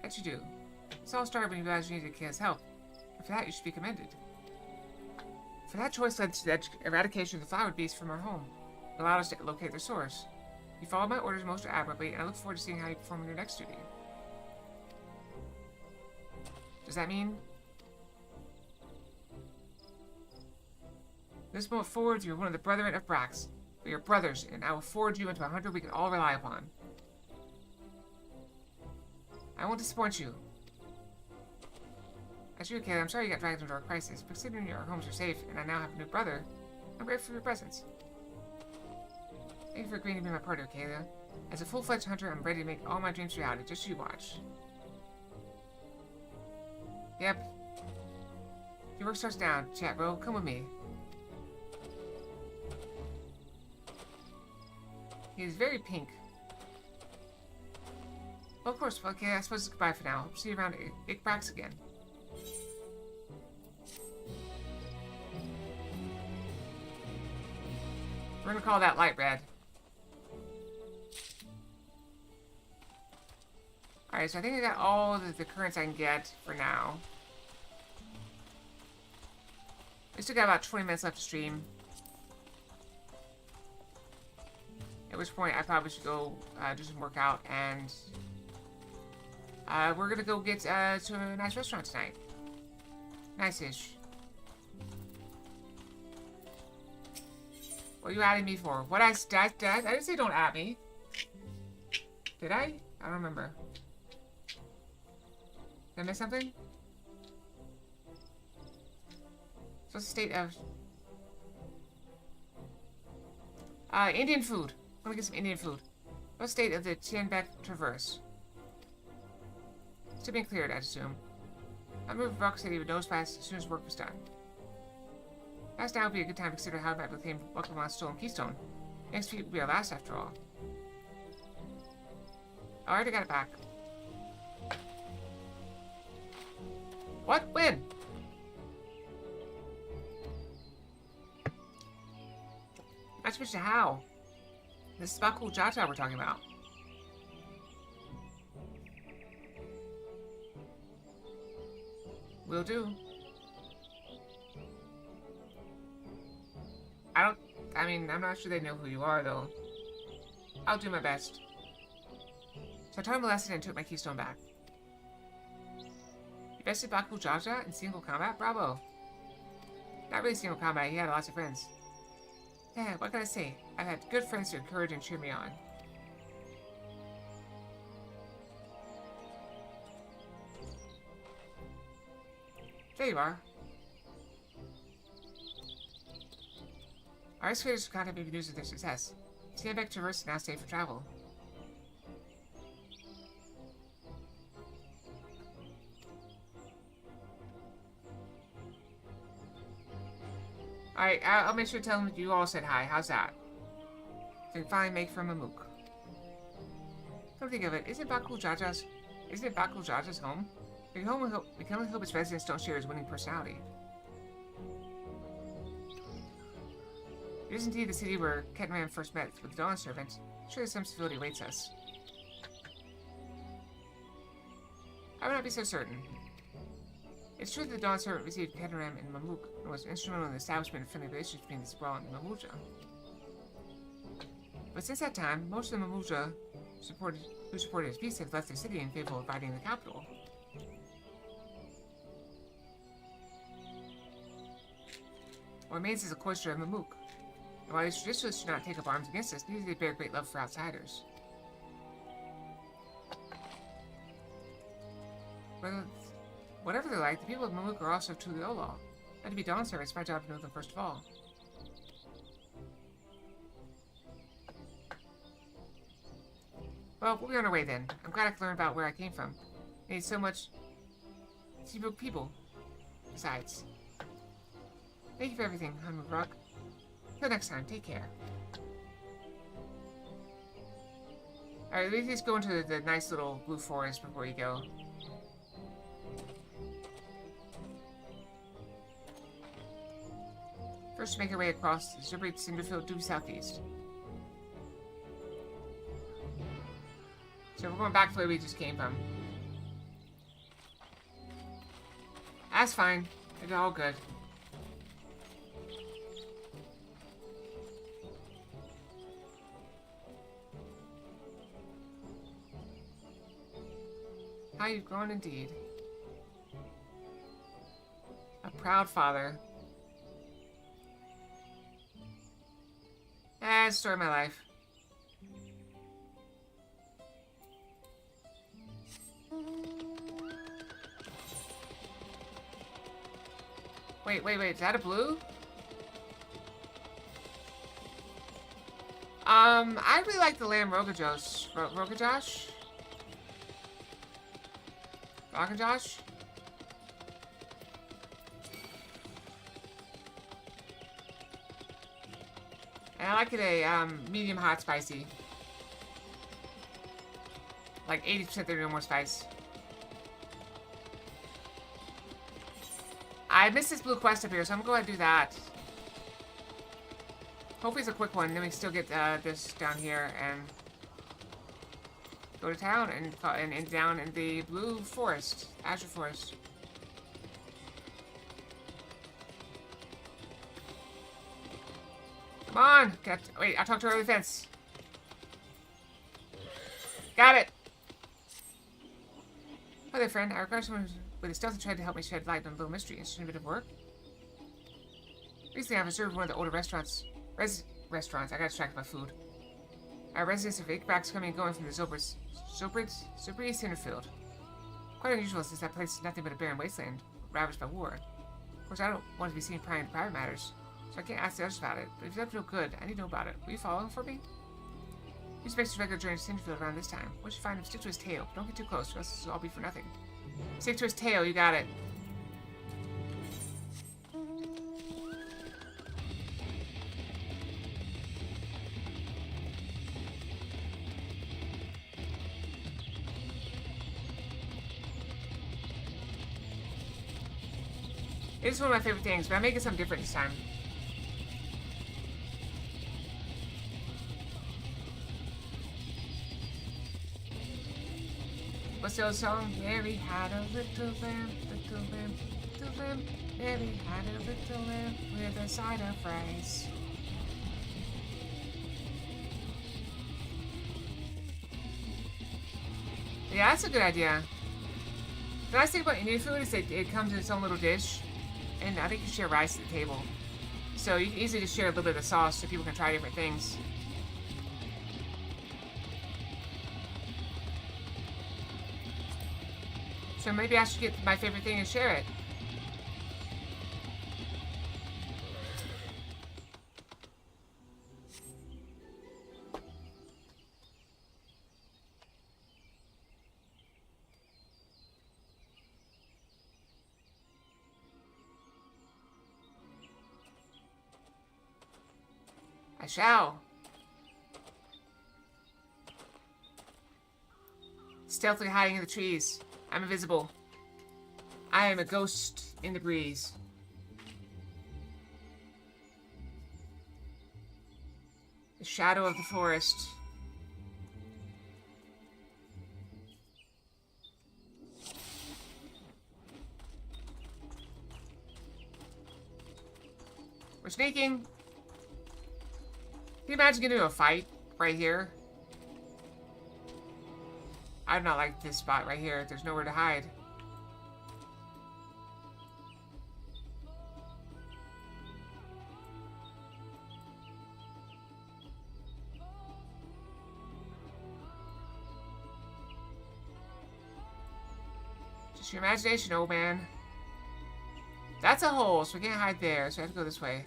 Speaker 1: That you do. This all started when you realized you needed Kayla's help. And for that, you should be commended. For that choice led to the eradication of the flower beasts from our home. It allowed us to locate their source. You followed my orders most admirably, and I look forward to seeing how you perform in your next duty. Does that mean... This moment forward, you're one of the Brethren of Brax. We are brothers, and I will forge you into a hunter we can all rely upon. I won't disappoint you. As you, Kayla, I'm sorry you got dragged into our crisis, but considering our homes are safe and I now have a new brother, I'm grateful for your presence. Thank you for agreeing to be my partner, Kayla. As a full-fledged hunter, I'm ready to make all my dreams reality. Just you watch. Yep. Your work starts down, chat bro. Come with me. He's very pink. Well, of course. Well, okay, I suppose it's goodbye for now. Hope to see you around Brax again. We're gonna call that light red. Alright, so I think I got all the currents I can get for now. We still got about 20 minutes left to stream. At which point I probably should go do some workout, and we're gonna go get to a nice restaurant tonight. Nice-ish. What are you adding me for? What I didn't say don't at me. Did I? I don't remember. Did I miss something? So what's the state of... Indian food. I'm gonna get some Indian food. What's the state of the Tianbec Traverse? Still being cleared, I'd assume. I'll move Rock City with nose pass as soon as work was done. Last now would be a good time to consider how I might reclaim Bucklamon's stolen keystone. Next week will be our last, after all. I already got it back. What? When? I switched to how? This is about cool Jata we're talking about. Will do. I mean, I'm not sure they know who you are, though. I'll do my best. So I taught him a lesson and took my keystone back. You bested Baku Jaja in single combat? Bravo. Not really single combat, he had lots of friends. Yeah, what can I say? I've had good friends to encourage and cheer me on. There you are. Our excavators contact me with news of their success. Stand back to Traverse and now stay for travel. Alright, I'll make sure to tell them you all said hi. How's that? So we can finally make from Mamuk. Come think of it, isn't it Baku Jaja's home? We can only hope its residents don't share his winning personality. It is indeed the city where Ketman first met with the Dawn Servant. Surely some civility awaits us. I would not be so certain. It's true that the Dawn Servant received Ketram in Mamuk and was instrumental in the establishment of friendly relations between the Sprawl and Mamuja. But since that time, most of the Mamuja who supported his peace have left the city in favor of fighting the capital. What remains is a cloister of Mamuk. And while these traditionalists do not take up arms against us, neither do they bear great love for outsiders. Whatever they're like, the people of Mamuk are also truly Ola. Not to be Dawn Servants, it's my job to know them first of all. Well, we'll be on our way then. I'm glad I could learn about where I came from. I need so much Seabrook people. Besides. Thank you for everything, Hanmuk Rock. Till next time, take care. Alright, let's go into the nice little blue forest before you go. First, make our way across the Zubrid Cinderfield due southeast. So we're going back to where we just came from. That's fine. It's all good. How you've grown indeed. A proud father. That's the story of my life. Wait, is that a blue? I really like the lamb Rogajosh. Rogajosh? Rogajosh? And I like it a medium hot spicy. Like 80% there, no more spice. I missed this blue quest up here, so I'm gonna go ahead and do that. Hopefully it's a quick one, then we can still get this down here and go to town and down in the blue forest, azure forest. Come on! Wait, I'll talk to her over the fence. Got it! Hi there, friend. I regard someone with a stealthy tried to help me shed light on a little mystery. Interested in a bit of work? Recently, I've observed one of the older restaurants. I got distracted by food. Our residents of Ickbrack's coming and going from the Zobrid Cinderfield. Quite unusual since that place is nothing but a barren wasteland, ravaged by war. Of course, I don't want to be seen prying into private matters, so I can't ask the others about it, but if you have to know good, I need to know about it. Will you follow him for me? He expects his regular journey to Cinderfield around this time. Once you find him, stick to his tail. Don't get too close, or else this will all be for nothing. Stick to his tail, you got it. It is one of my favorite things, but I'm making something different this time. What's the old song? Mary had a little lamb, little lamb, little lamb. Mary had a little lamb with a side of rice. Yeah, that's a good idea. The nice thing about Indian food is that it comes in its own little dish, and I think you share rice at the table. So you can easily just share a little bit of the sauce so people can try different things. So maybe I should get my favorite thing and share it. I shall. Stealthily hiding in the trees. I'm invisible. I am a ghost in the breeze. The shadow of the forest. We're sneaking. Can you imagine getting into a fight right here? I do not like this spot right here. There's nowhere to hide. Just your imagination, old man. That's a hole, so we can't hide there, so I have to go this way.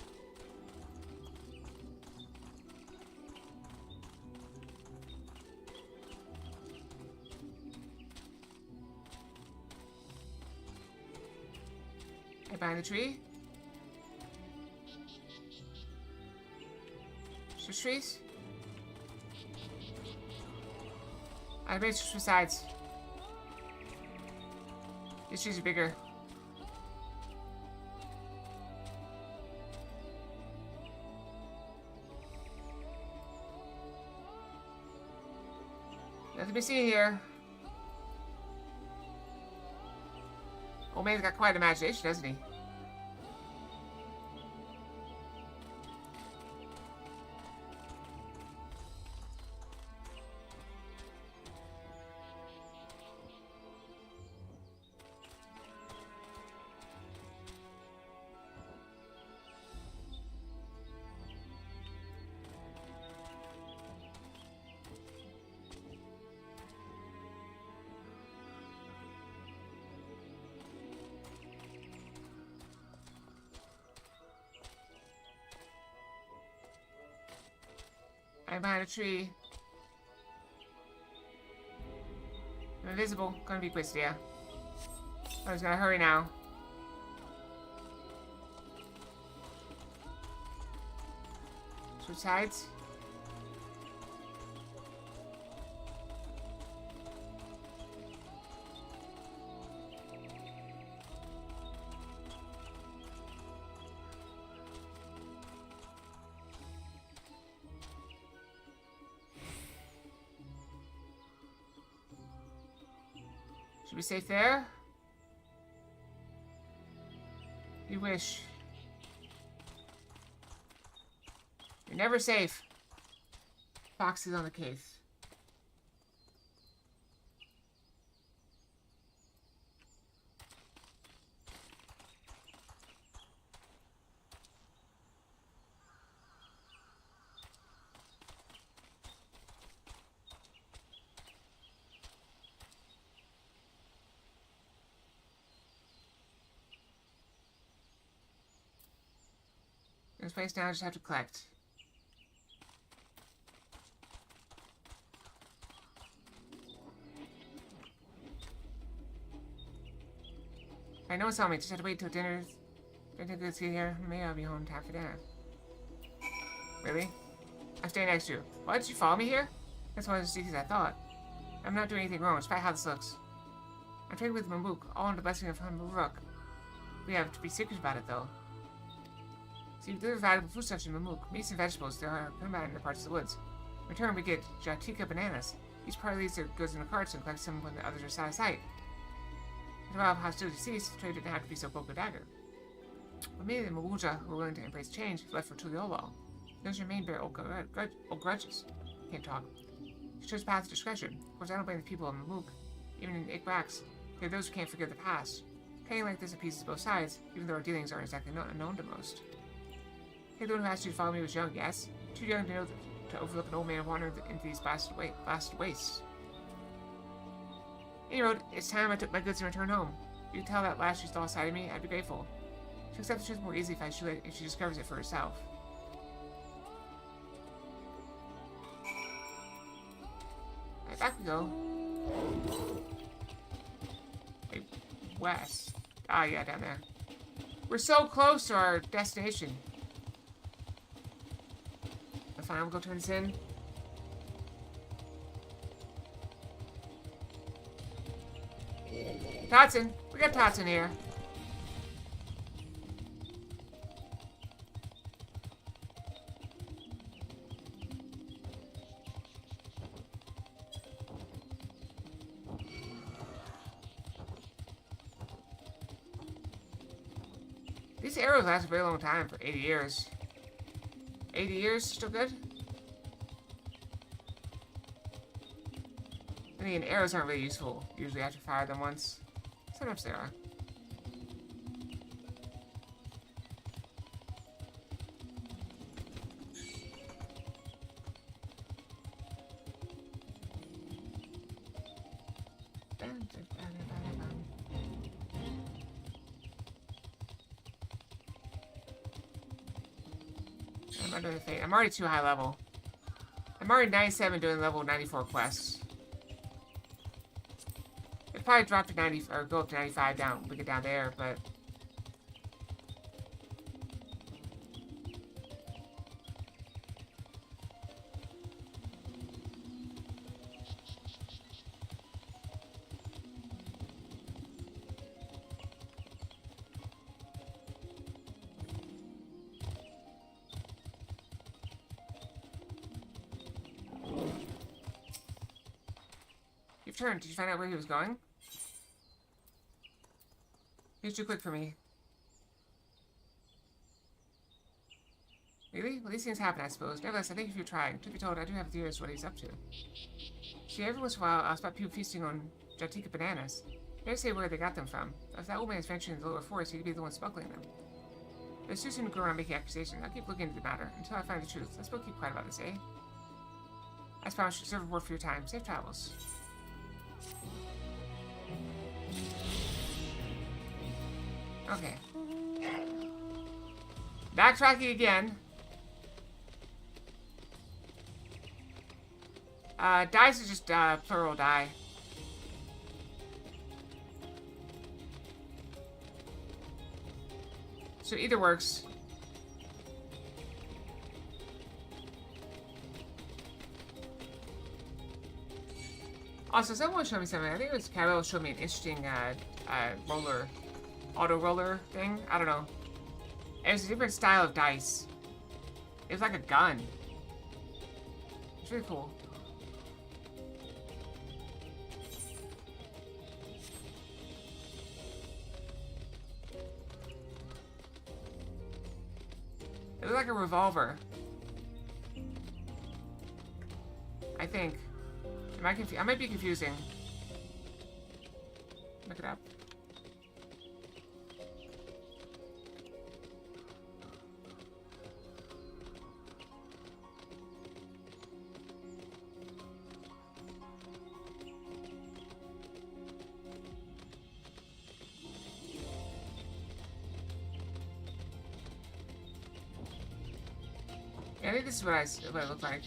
Speaker 1: Behind the tree. Switch trees. I made switch sides. These trees are bigger. Nothing to be seen here. Old man's got quite an imagination, doesn't he? I'm behind a tree. I'm invisible. Gonna be quick, yeah. I was gonna hurry now. Switch sides. Should we safe there? You wish. You're never safe. Fox is on the case. This place now, I just have to collect. I know it's on me, just have to wait till dinner. Dinner goods get here. Maybe I'll be home in time for dinner. Really? I'm staying next to you. Why did you follow me here? That's why I was as easy as I thought. I'm not doing anything wrong, despite how this looks. I'm trading with Mamook, all under the blessing of Hamuruk. We have to be secret about it, though. See, we deliver valuable foodstuffs in Mamook. Meats and vegetables, there are combat in the parts of the woods. In return, we get Jatika bananas. Each party leaves their goods in the carts and collects some when the others are out of sight. And while hostility ceased, the trade didn't have to be so broken dagger. But maybe the Mawuja who were willing to embrace change left for Tuliolo. Those remain bear old grudges. Can't talk. She chose path of discretion. Of course, I don't blame the people of Mamook. Even in Ikbrax, There are those who can't forget the past. Pain like this appeases both sides, even though our dealings aren't exactly unknown to most. Hey, the one who asked you to follow me was young, yes? Too young to know to overlook an old man wandering into these blasted wastes. Any road, it's time I took my goods and returned home. If you could tell that lass she saw inside of me, I'd be grateful. She'll accept the truth more easily if she discovers it for herself. Alright, back we go. Hey, west. Ah, yeah, down there. We're so close to our destination. Fine, we'll go turn this in. Totson. We got Totson here. These arrows last a very long time, for 80 years. 80 years, still good? I mean, arrows aren't really useful, usually after you fire them once. Sometimes they are. I'm already too high level. I'm already 97 doing level 94 quests. It'd probably drop to 90 or go up to 95 down, we get down there, but you've turned. Did you find out where he was going? He was too quick for me. Really? Well, these things happen, I suppose. Nevertheless, I thank you for trying. Truth be told, I do have theories what he's up to. See, every once in a while, I'll spot people feasting on Jatika bananas. Never say where they got them from. If that old man is venturing into the lower forest, he could be the one smuggling them. But it's too soon to go around making accusations. I'll keep looking into the matter until I find the truth. Let's both keep quiet about this, eh? I promise you serve a word for your time. Safe travels. Okay. Backtracking again. Dice is just plural die. So either works. Also, someone showed me something. I think it was Cabell showed me an interesting roller, auto roller thing. I don't know. It was a different style of dice. It was like a gun. It's really cool. It looked like a revolver. I think. I might be confusing. Look it up. Yeah, I think this is what it looked like.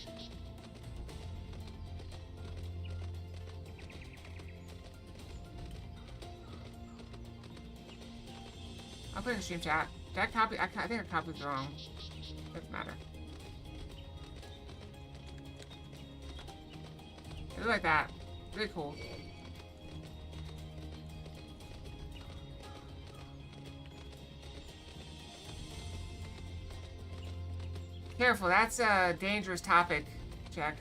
Speaker 1: I'll put it in the stream chat. Did I copy? I think I copied it wrong. Doesn't matter. It looked like that. Really cool. Careful, that's a dangerous topic, Jack.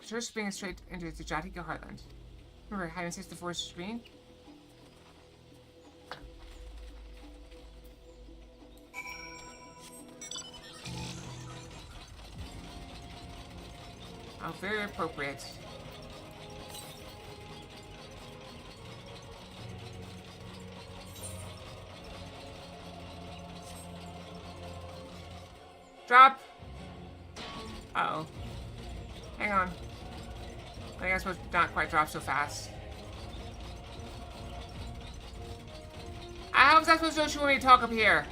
Speaker 1: Sure, springing straight into the Jatika heartland. Remember, hide and seek the forest screen? Oh, very appropriate. Drop! Uh-oh. Hang on. I think I'm supposed to not quite drop so fast. How was I supposed to know she wanted me to talk up here?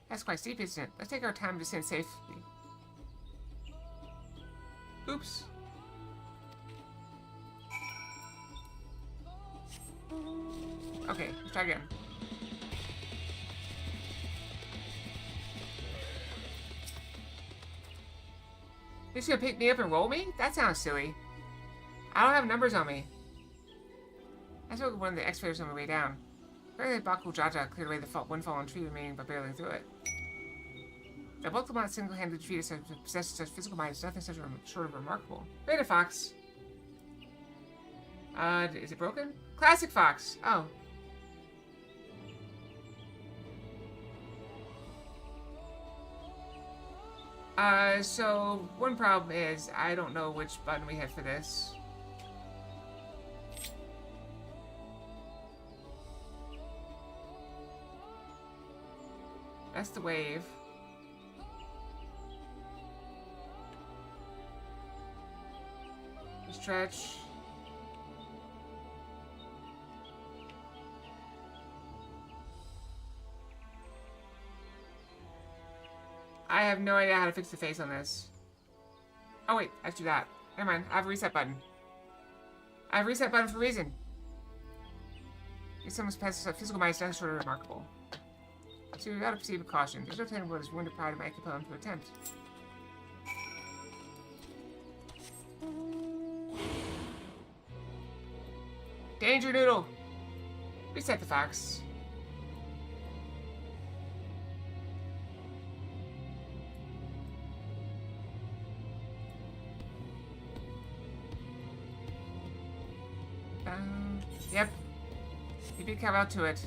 Speaker 1: That's quite steep, isn't it? Let's take our time to descend safely. Oops. Okay, let's try again. He's gonna pick me up and roll me? That sounds silly. I don't have numbers on me. I took one of the excavators on my way down. Apparently Baku Jaja cleared away the one fallen tree remaining but barely through it. The bulk of my single-handed defeat possesses such physical might is nothing such short of remarkable. Beta Fox. Is it broken? Classic Fox. Oh. So one problem is I don't know which button we hit for this. That's the wave. Stretch. I have no idea how to fix the face on this. Oh wait, I have to do that. Never mind, I have a reset button. I have a reset button for a reason. If someone's physical might is nothing short of remarkable. So we gotta proceed with caution. There's no telling what is wounded pride might compel him to attempt. Danger Noodle! Reset the fox. Yep. You beat come out to it.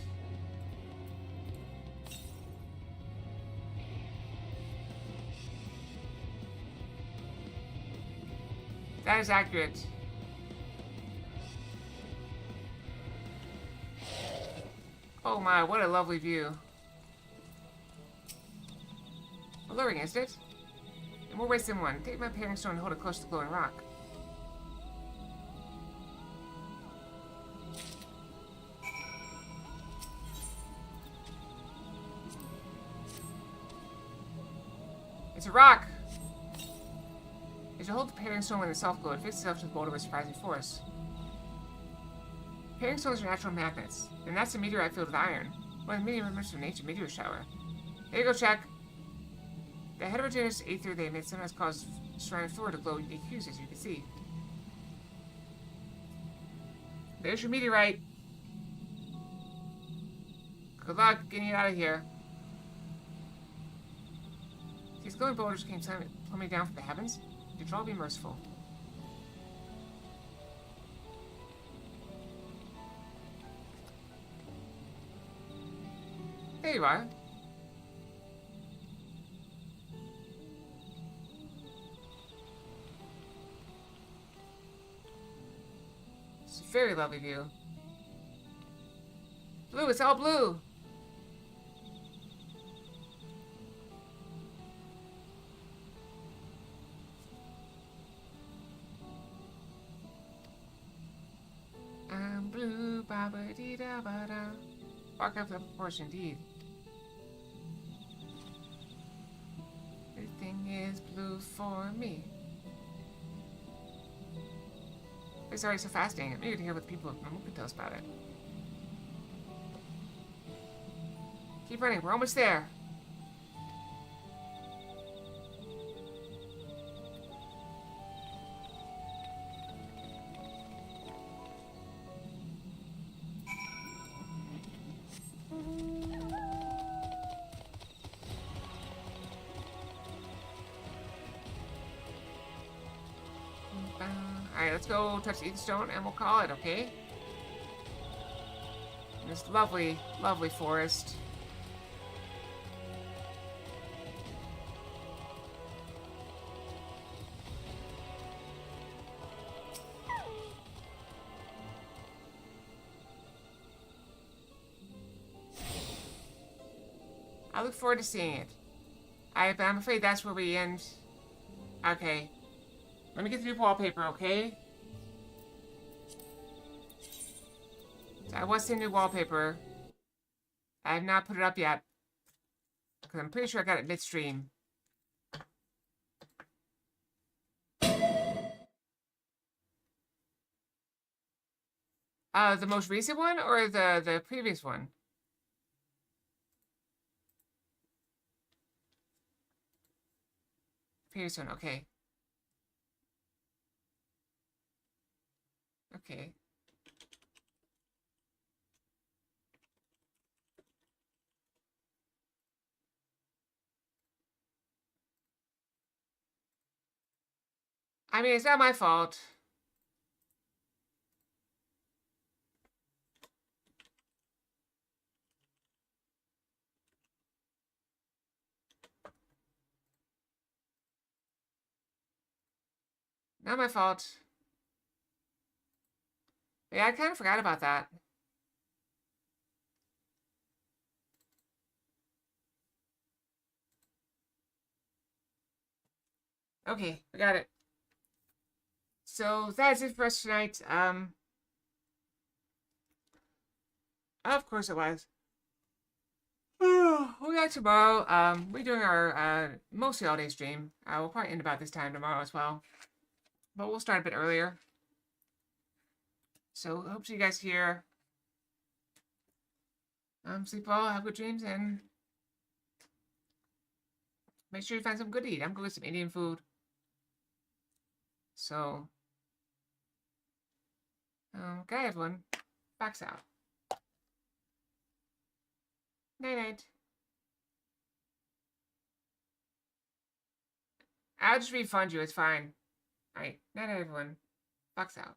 Speaker 1: That is accurate. Oh my, what a lovely view. Alluring, isn't it? In more ways than one. Take my paring stone and hold it close to the glowing rock. It's a rock! As you hold the paring stone with a soft glow, it fixes itself to the boulder with surprising force. Paring stones are natural magnets, and that's a meteorite filled with iron. One of the many remnants of an ancient meteor shower. There you go, check. The heterogeneous aether they emit sometimes causes surrounding floor to glow in unique hues, as you can see. There's your meteorite. Good luck getting it out of here. These glowing boulders came plummeting down from the heavens. Your troll be merciful. There you are. It's a very lovely view. Blue, it's all blue. I'm blue, ba-ba-dee-da-ba-da. Walk up the proportion, indeed. Everything is blue for me. It's already so fascinating. I'm eager to hear what the people of Mamu can tell us about it. Keep running, we're almost there. Alright, let's go touch the Ether Stone and we'll call it, okay? In this lovely, lovely forest. I look forward to seeing it. But I'm afraid that's where we end. Okay. Let me get the new wallpaper, okay? So I was seeing new wallpaper. I have not put it up yet. Because I'm pretty sure I got it midstream. The most recent one or the previous one? Previous one, okay. Okay. I mean, it's not my fault. Not my fault. Yeah, I kind of forgot about that. Okay, I got it. So that's it for us tonight. Of course it was. We got tomorrow. We're doing our mostly all day stream. We'll probably end about this time tomorrow as well. But we'll start a bit earlier. So hope to see you guys here. Sleep well, have good dreams, and make sure you find some good to eat. I'm going with some Indian food. So, okay, everyone. Backs out. Night-night. I'll just refund you. It's fine. Alright. Night-night, everyone. Backs out.